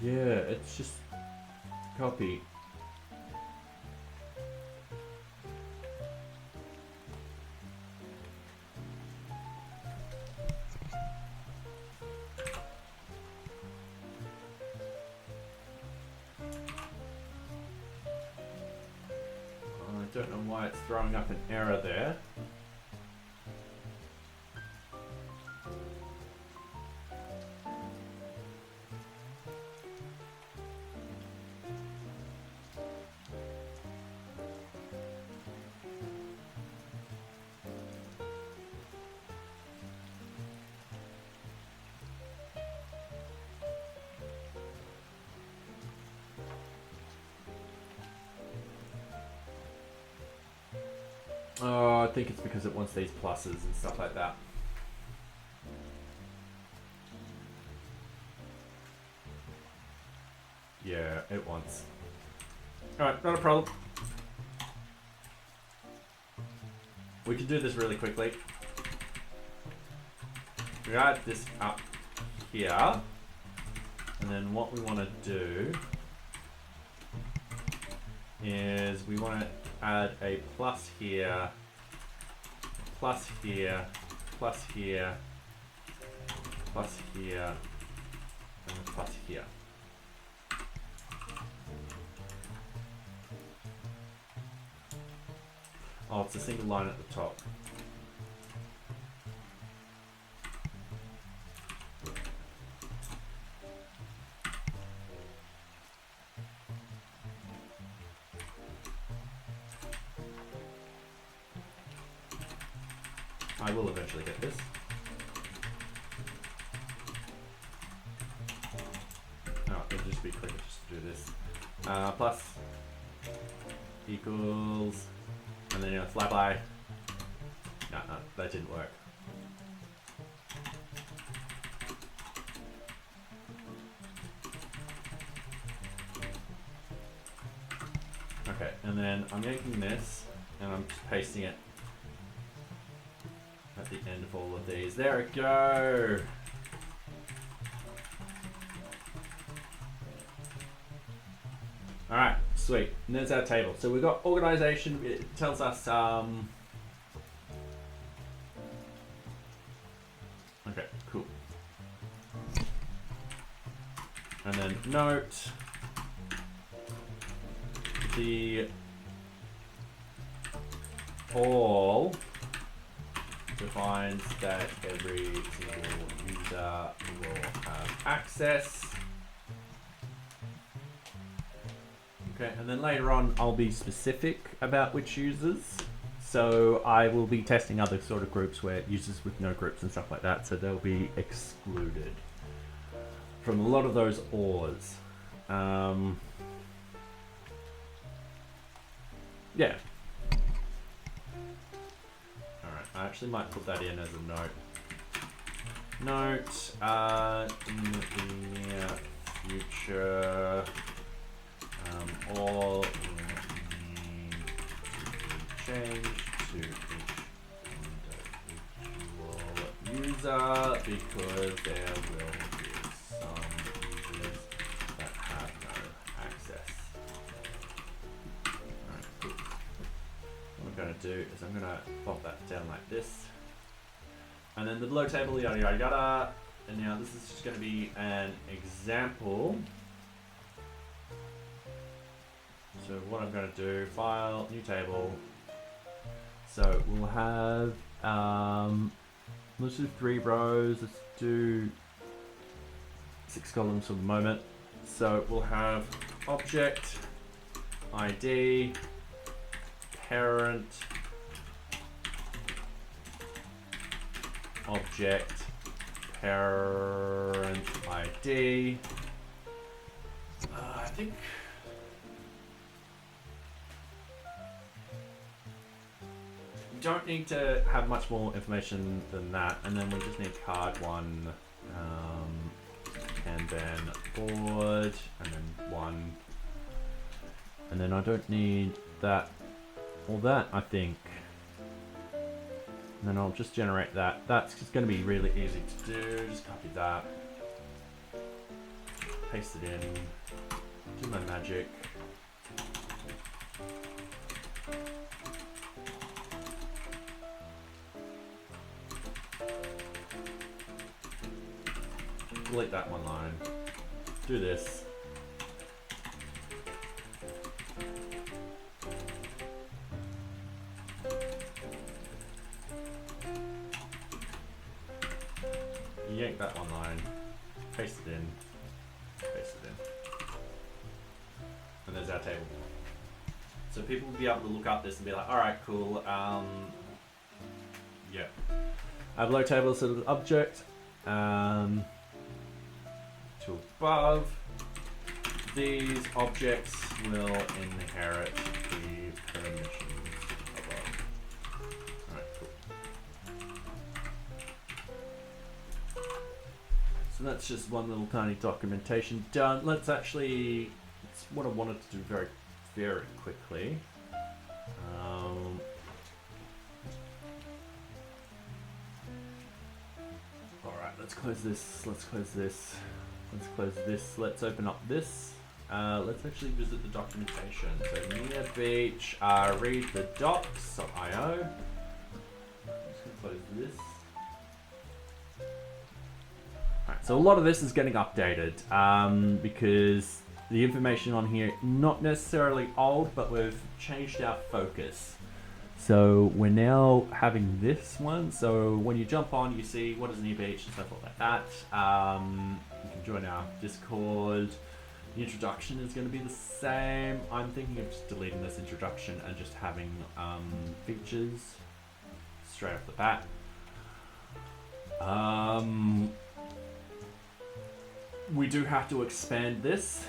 Yeah, it's just copy. I don't know why it's throwing up an error there. Oh, I think it's because it wants these pluses and stuff like that. Yeah, it wants. Alright, not a problem. We can do this really quickly. We add this up here. And then what we want to do is we want to add a plus here, plus here, plus here, plus here, and a plus here. Oh, it's a single line at the top. I will eventually get this. Oh, it'll just be quicker just to do this. Plus equals, and then flyby. No, that didn't work. Okay, and then I'm making this, and I'm just pasting it at the end of all of these. There we go. All right, sweet. And there's our table. So we've got organization. It tells us. Okay, cool. And then note the all defines that every single user will have access. Okay, and then later on I'll be specific about which users. So I will be testing other sort of groups where users with no groups and stuff like that, so they'll be excluded from a lot of those ORs. Yeah. Alright, I actually might put that in as a note. Note, in the near future, all will need to be changed to each individual user because there will be some users that have no access. Alright, cool. What I'm going to do is I'm going to pop that down like this. And then the below table, yada yada yada. And now this is just going to be an example. So what I'm going to do, file, new table. So we'll have, let's do 3 rows, let's do 6 columns for the moment. So we'll have object, ID, parent, object, parent, ID. I think don't need to have much more information than that, and then we just need card 1, and then board, and then 1, and then I don't need that or that, I think, and then I'll just generate that. That's just going to be really easy to do. Just copy that, paste it in, do my magic. Delete that one line. Do this. Yank that one line. Paste it in. Paste it in. And there's our table. So people will be able to look up this and be like, alright, cool. Yeah. I have low table sort of object. To above, these objects will inherit the permissions above. Alright, cool. So that's just one little tiny documentation done. Let's actually, it's what I wanted to do very, very quickly. Alright, let's close this, let's close this. Let's close this. Let's open up this. let's actually visit the documentation. So NearBeach, read the docs.io. I'm just gonna close this. Alright, so a lot of this is getting updated because the information on here, not necessarily old, but we've changed our focus. So we're now having this one. So when you jump on, you see what is NearBeach and stuff like that. You can join our Discord. The introduction is going to be the same. I'm thinking of just deleting this introduction and just having features straight off the bat. We do have to expand this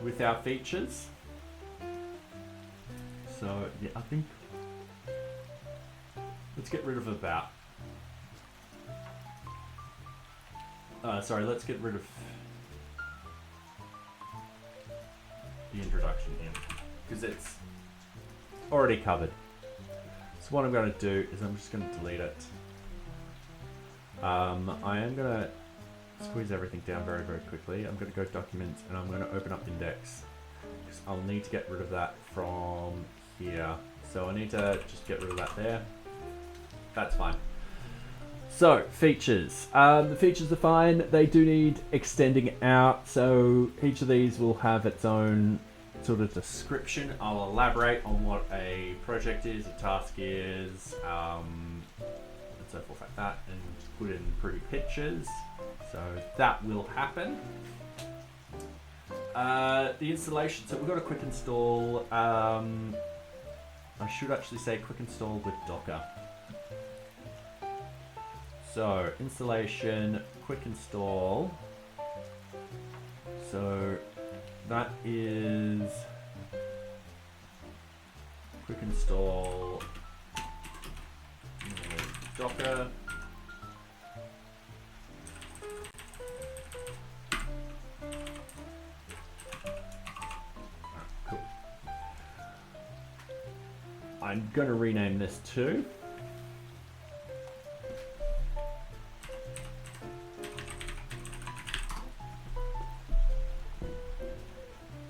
with our features. So yeah, I think let's get rid of about. Sorry, let's get rid of the introduction here because it's already covered. So what I'm going to do is I'm just going to delete it. I am going to squeeze everything down very, very quickly. I'm going to go documents and I'm going to open up index because I'll need to get rid of that from here. So I need to just get rid of that there. That's fine. So features. The features are fine. They do need extending out. So each of these will have its own sort of description. I'll elaborate on what a project is, a task is, and so forth like that, and put in pretty pictures. So that will happen. The installation, so we've got a quick install. I should actually say quick install with Docker. So installation, quick install. So that is quick install Docker. Cool. I'm going to rename this too.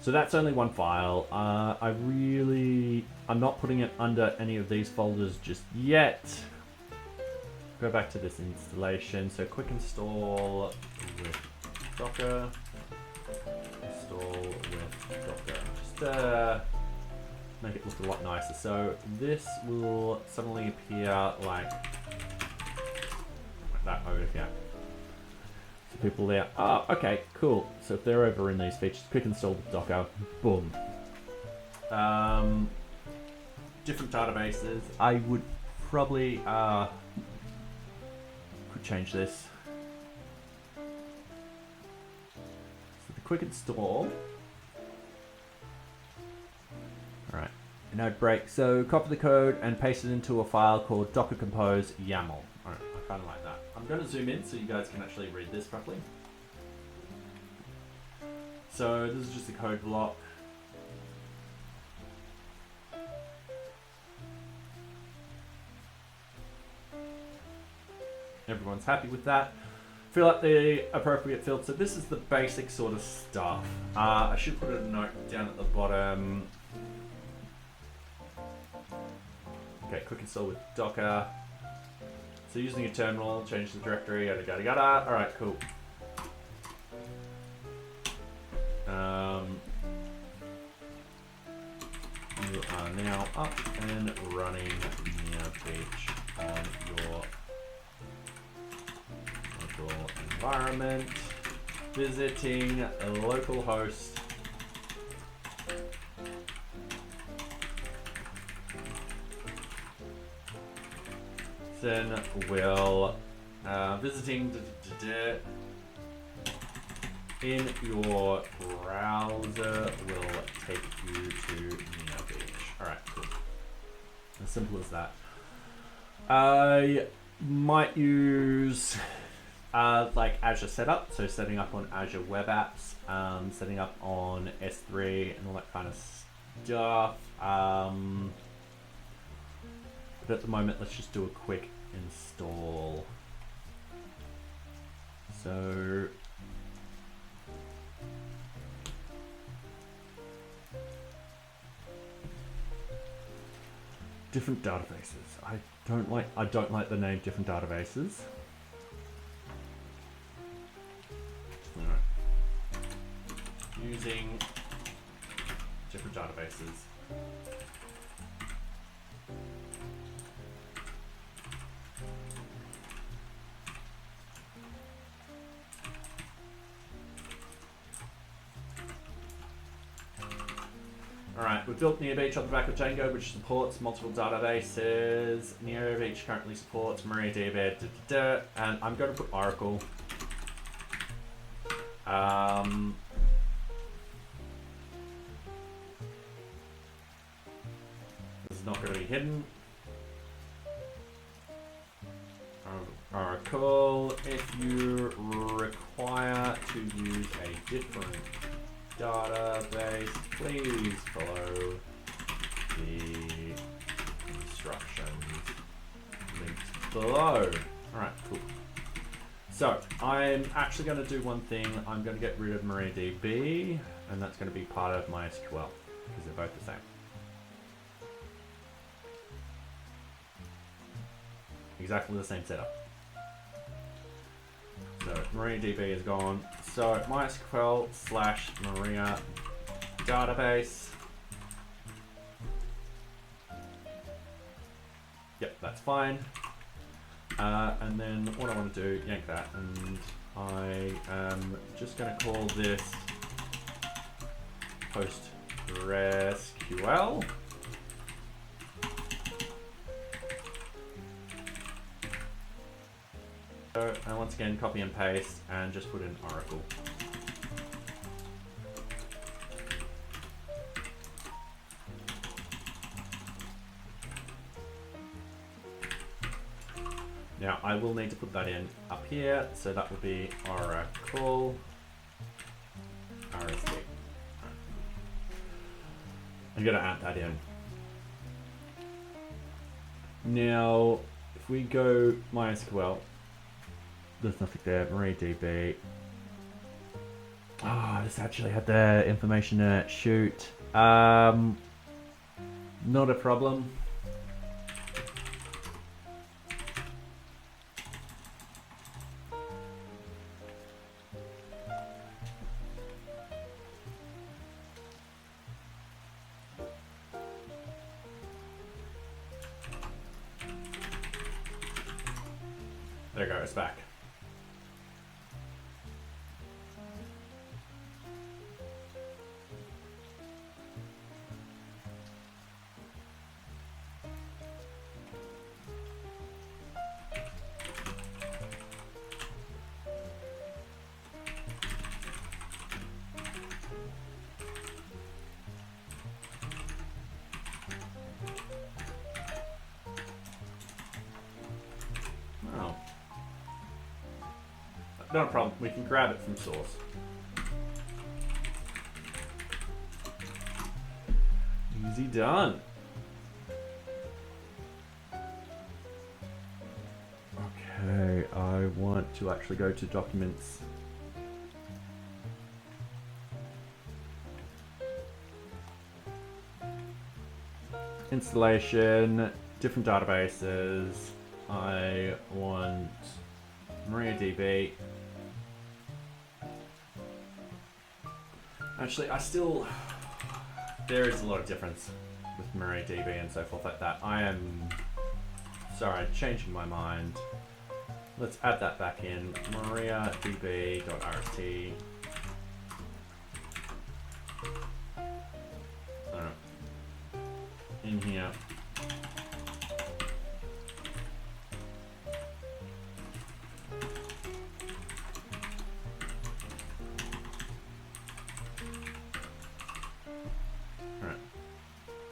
So that's only one file. I'm not putting it under any of these folders just yet. Go back to this installation. So quick install with Docker. Install with Docker. Just make it look a lot nicer. So this will suddenly appear like that over here. People there. Oh, okay, cool. So if they're over in these features, quick install with Docker, boom. Different databases. I would probably could change this. So the quick install. All right. Node break. So copy the code and paste it into a file called Docker Compose YAML. All right. I kind of like that. I'm going to zoom in so you guys can actually read this properly. So this is just a code block. Everyone's happy with that. Fill out the appropriate field. So this is the basic sort of stuff. I should put a note down at the bottom. Okay, quick install with Docker. So using a terminal, change the directory, yada yada yada. Alright, cool. You are now up and running NearBeach on your local environment, visiting a local host. Then we'll visiting in your browser will take you to NearBeach. Alright, cool. As simple as that. I might use like Azure setup, so setting up on Azure Web Apps, setting up on S3 and all that kind of stuff. But at the moment, let's just do a quick install. So Different databases. I don't like the name different databases. Alright. Using different databases. Alright, we've built NearBeach on the back of Django, which supports multiple databases. NearBeach currently supports MariaDB, and I'm going to put Oracle. This is not going to be hidden. Oracle, if you require to use a different database, please follow the instructions linked below. Alright, cool. So, I'm actually going to do one thing. I'm going to get rid of MariaDB, and that's going to be part of MySQL, because they're both the same. Exactly the same setup. So MariaDB is gone. So MySQL / Maria database. Yep, that's fine. And then what I want to do, yank that, and I am just going to call this PostgreSQL. And once again, copy and paste, and just put in Oracle. Now, I will need to put that in up here, so that will be Oracle RSD. I'm going to add that in. Now, if we go MySQL, there's nothing there. MariaDB. Oh, this actually had the information in it. Shoot. Not a problem. There we go, it's back. No problem, we can grab it from source. Easy done. Okay, I want to actually go to documents. Installation, different databases. I want MariaDB. Actually, there is a lot of difference with MariaDB and so forth like that. I am, sorry, changing my mind. Let's add that back in, mariadb.rst. In here.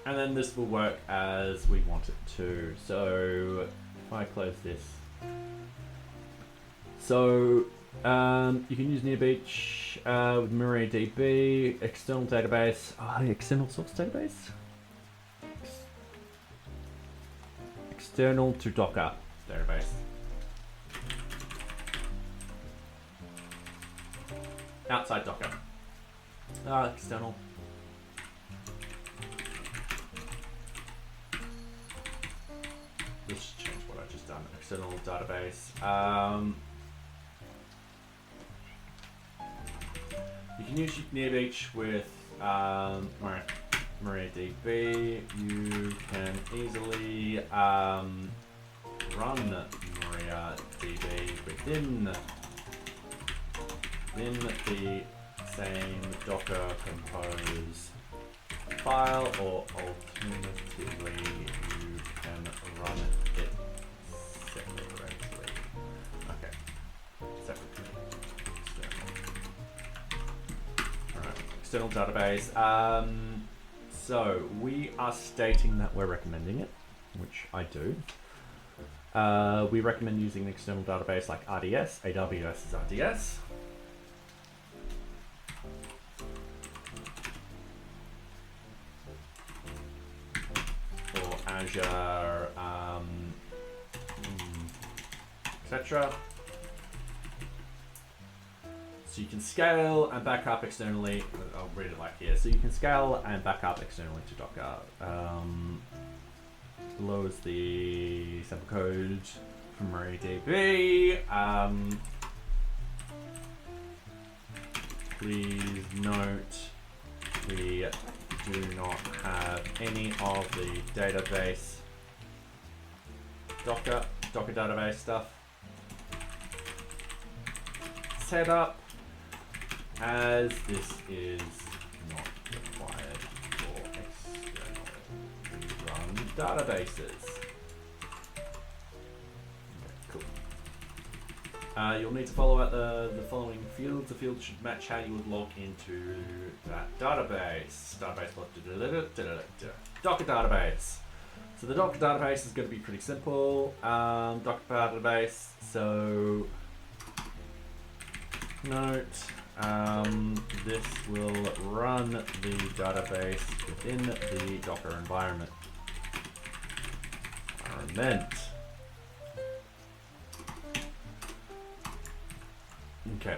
And then this will work as we want it to. So if I close this. So you can use NearBeach with MariaDB, external database. The external source database? External to Docker database. Outside Docker. External. external database. You can use NearBeach with MariaDB. You can easily run MariaDB within the same Docker Compose file, or alternatively you can run it separately. Okay, separately. Alright, external database. So we are stating that we're recommending it, which I do. We recommend using an external database like RDS. AWS is RDS. Or Azure, etc. So you can scale and back up externally. I'll read it like here. So you can scale and back up externally to Docker. Below is the sample code from MariaDB. Please note we do not have any of the database Docker database stuff set up, as this is not required for external run databases. Okay, cool. You'll need to follow out the following fields. The fields should match how you would log into that database. Docker database. So the Docker database is going to be pretty simple. Docker database. So note, this will run the database within the Docker environment. Okay,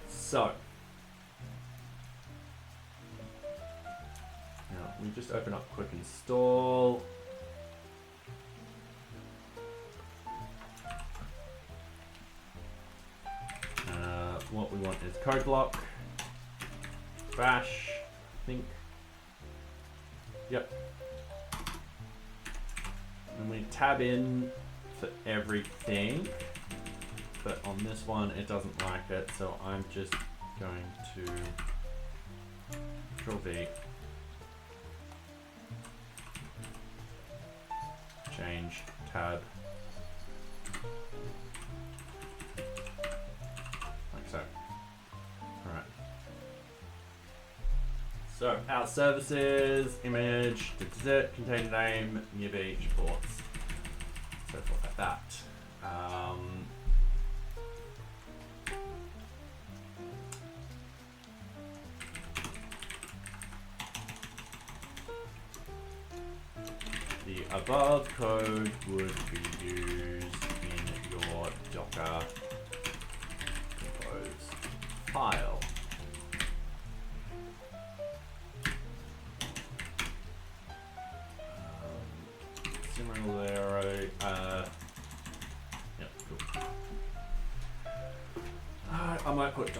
so now we just open up quick install. What we want is code block, bash, I think. Yep. And we tab in for everything, but on this one it doesn't like it, so I'm just going to Control V, change tab. So, alright. So, our services, image, container name, NearBeach, ports, so forth like that. The above code would be used in your Docker file. Similarly, yep, cool. I might put ...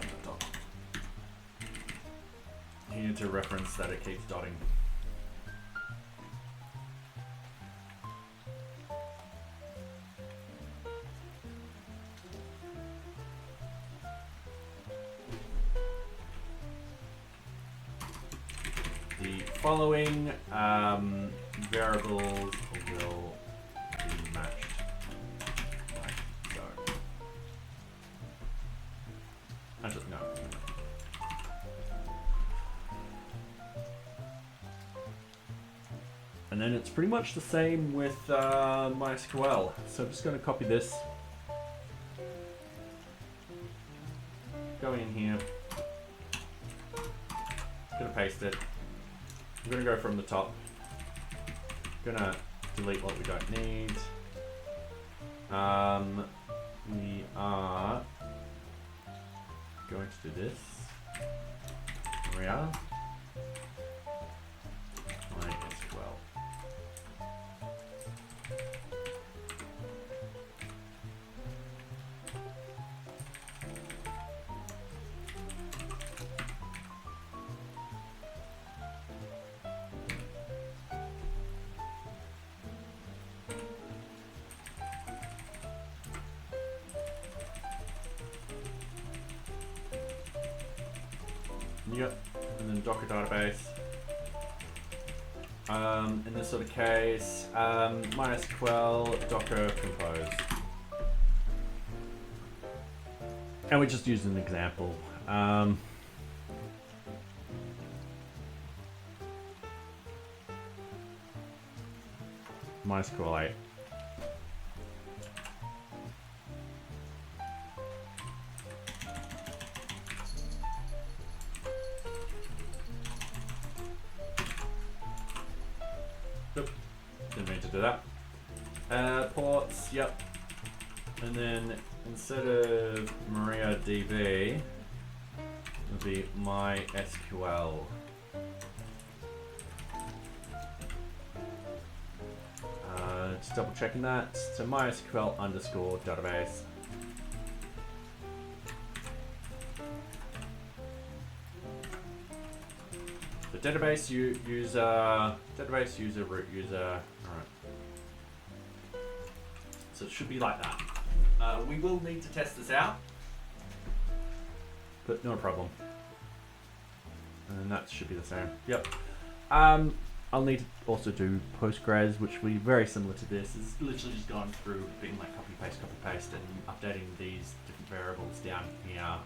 here to reference that it keeps dotting. Following variables will be matched like so. Actually, no. And then it's pretty much the same with MySQL. So I'm just going to copy this. Go in here. Gonna paste it. I'm going to go from the top. Going to delete what we don't need. We are going to do this. Here we are. MySQL. Yep. And then Docker database. In this sort of case, MySQL, Docker compose. And we just use an example. MySQL 8. Oop, didn't mean to do that. Ports, yep. And then instead of MariaDB, it'll be MySQL. Just double checking that. So MySQL underscore database. The database user, root user. Alright. So it should be like that. We will need to test this out, but not a problem. And that should be the same. Yep. I'll need to also do Postgres, which will be very similar to this. It's literally just going through being like copy paste, and updating these different variables down here.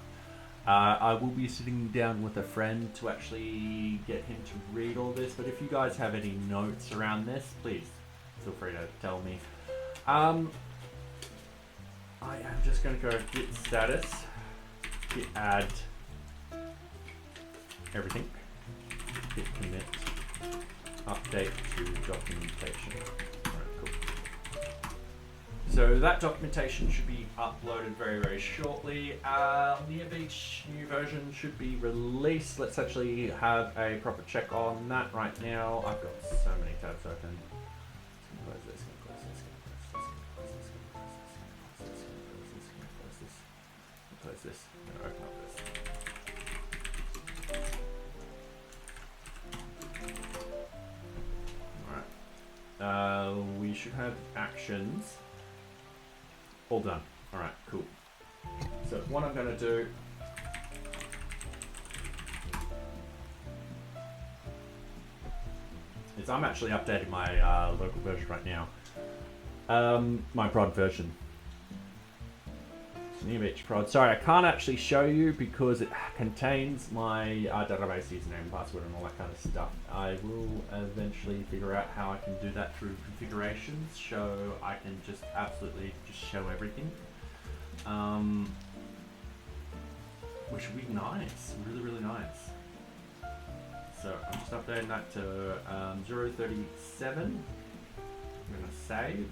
I will be sitting down with a friend to actually get him to read all this, but if you guys have any notes around this, please feel free to tell me. I am just going to go git status, git add everything, git commit, update to documentation. Alright, cool. So that documentation should be uploaded very, very shortly. NearBeach new version should be released. Let's actually have a proper check on that right now. I've got so many tabs open. Close this, close this, close this. I'm going to open up this. Alright. We should have actions. All done. Alright, cool. So what I'm going to do is I'm actually updating my local version right now. My prod version. NearBeach prod. Sorry, I can't actually show you because it contains my database username and password and all that kind of stuff. I will eventually figure out how I can do that through configurations, so I can just absolutely just show everything. Which would be nice, really, really nice. So I'm just updating that to 037. I'm gonna save.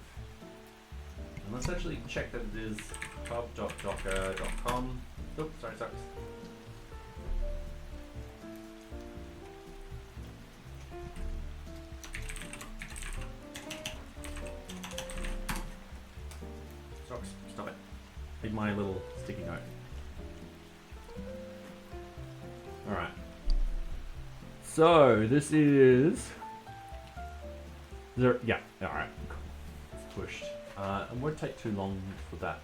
And let's actually check that it is pub.docker.com. Oops, sorry, sucks. Socks, stop it. Leave my little sticky note. Alright. So, this is... yeah, alright, cool. It's pushed. It won't take too long for that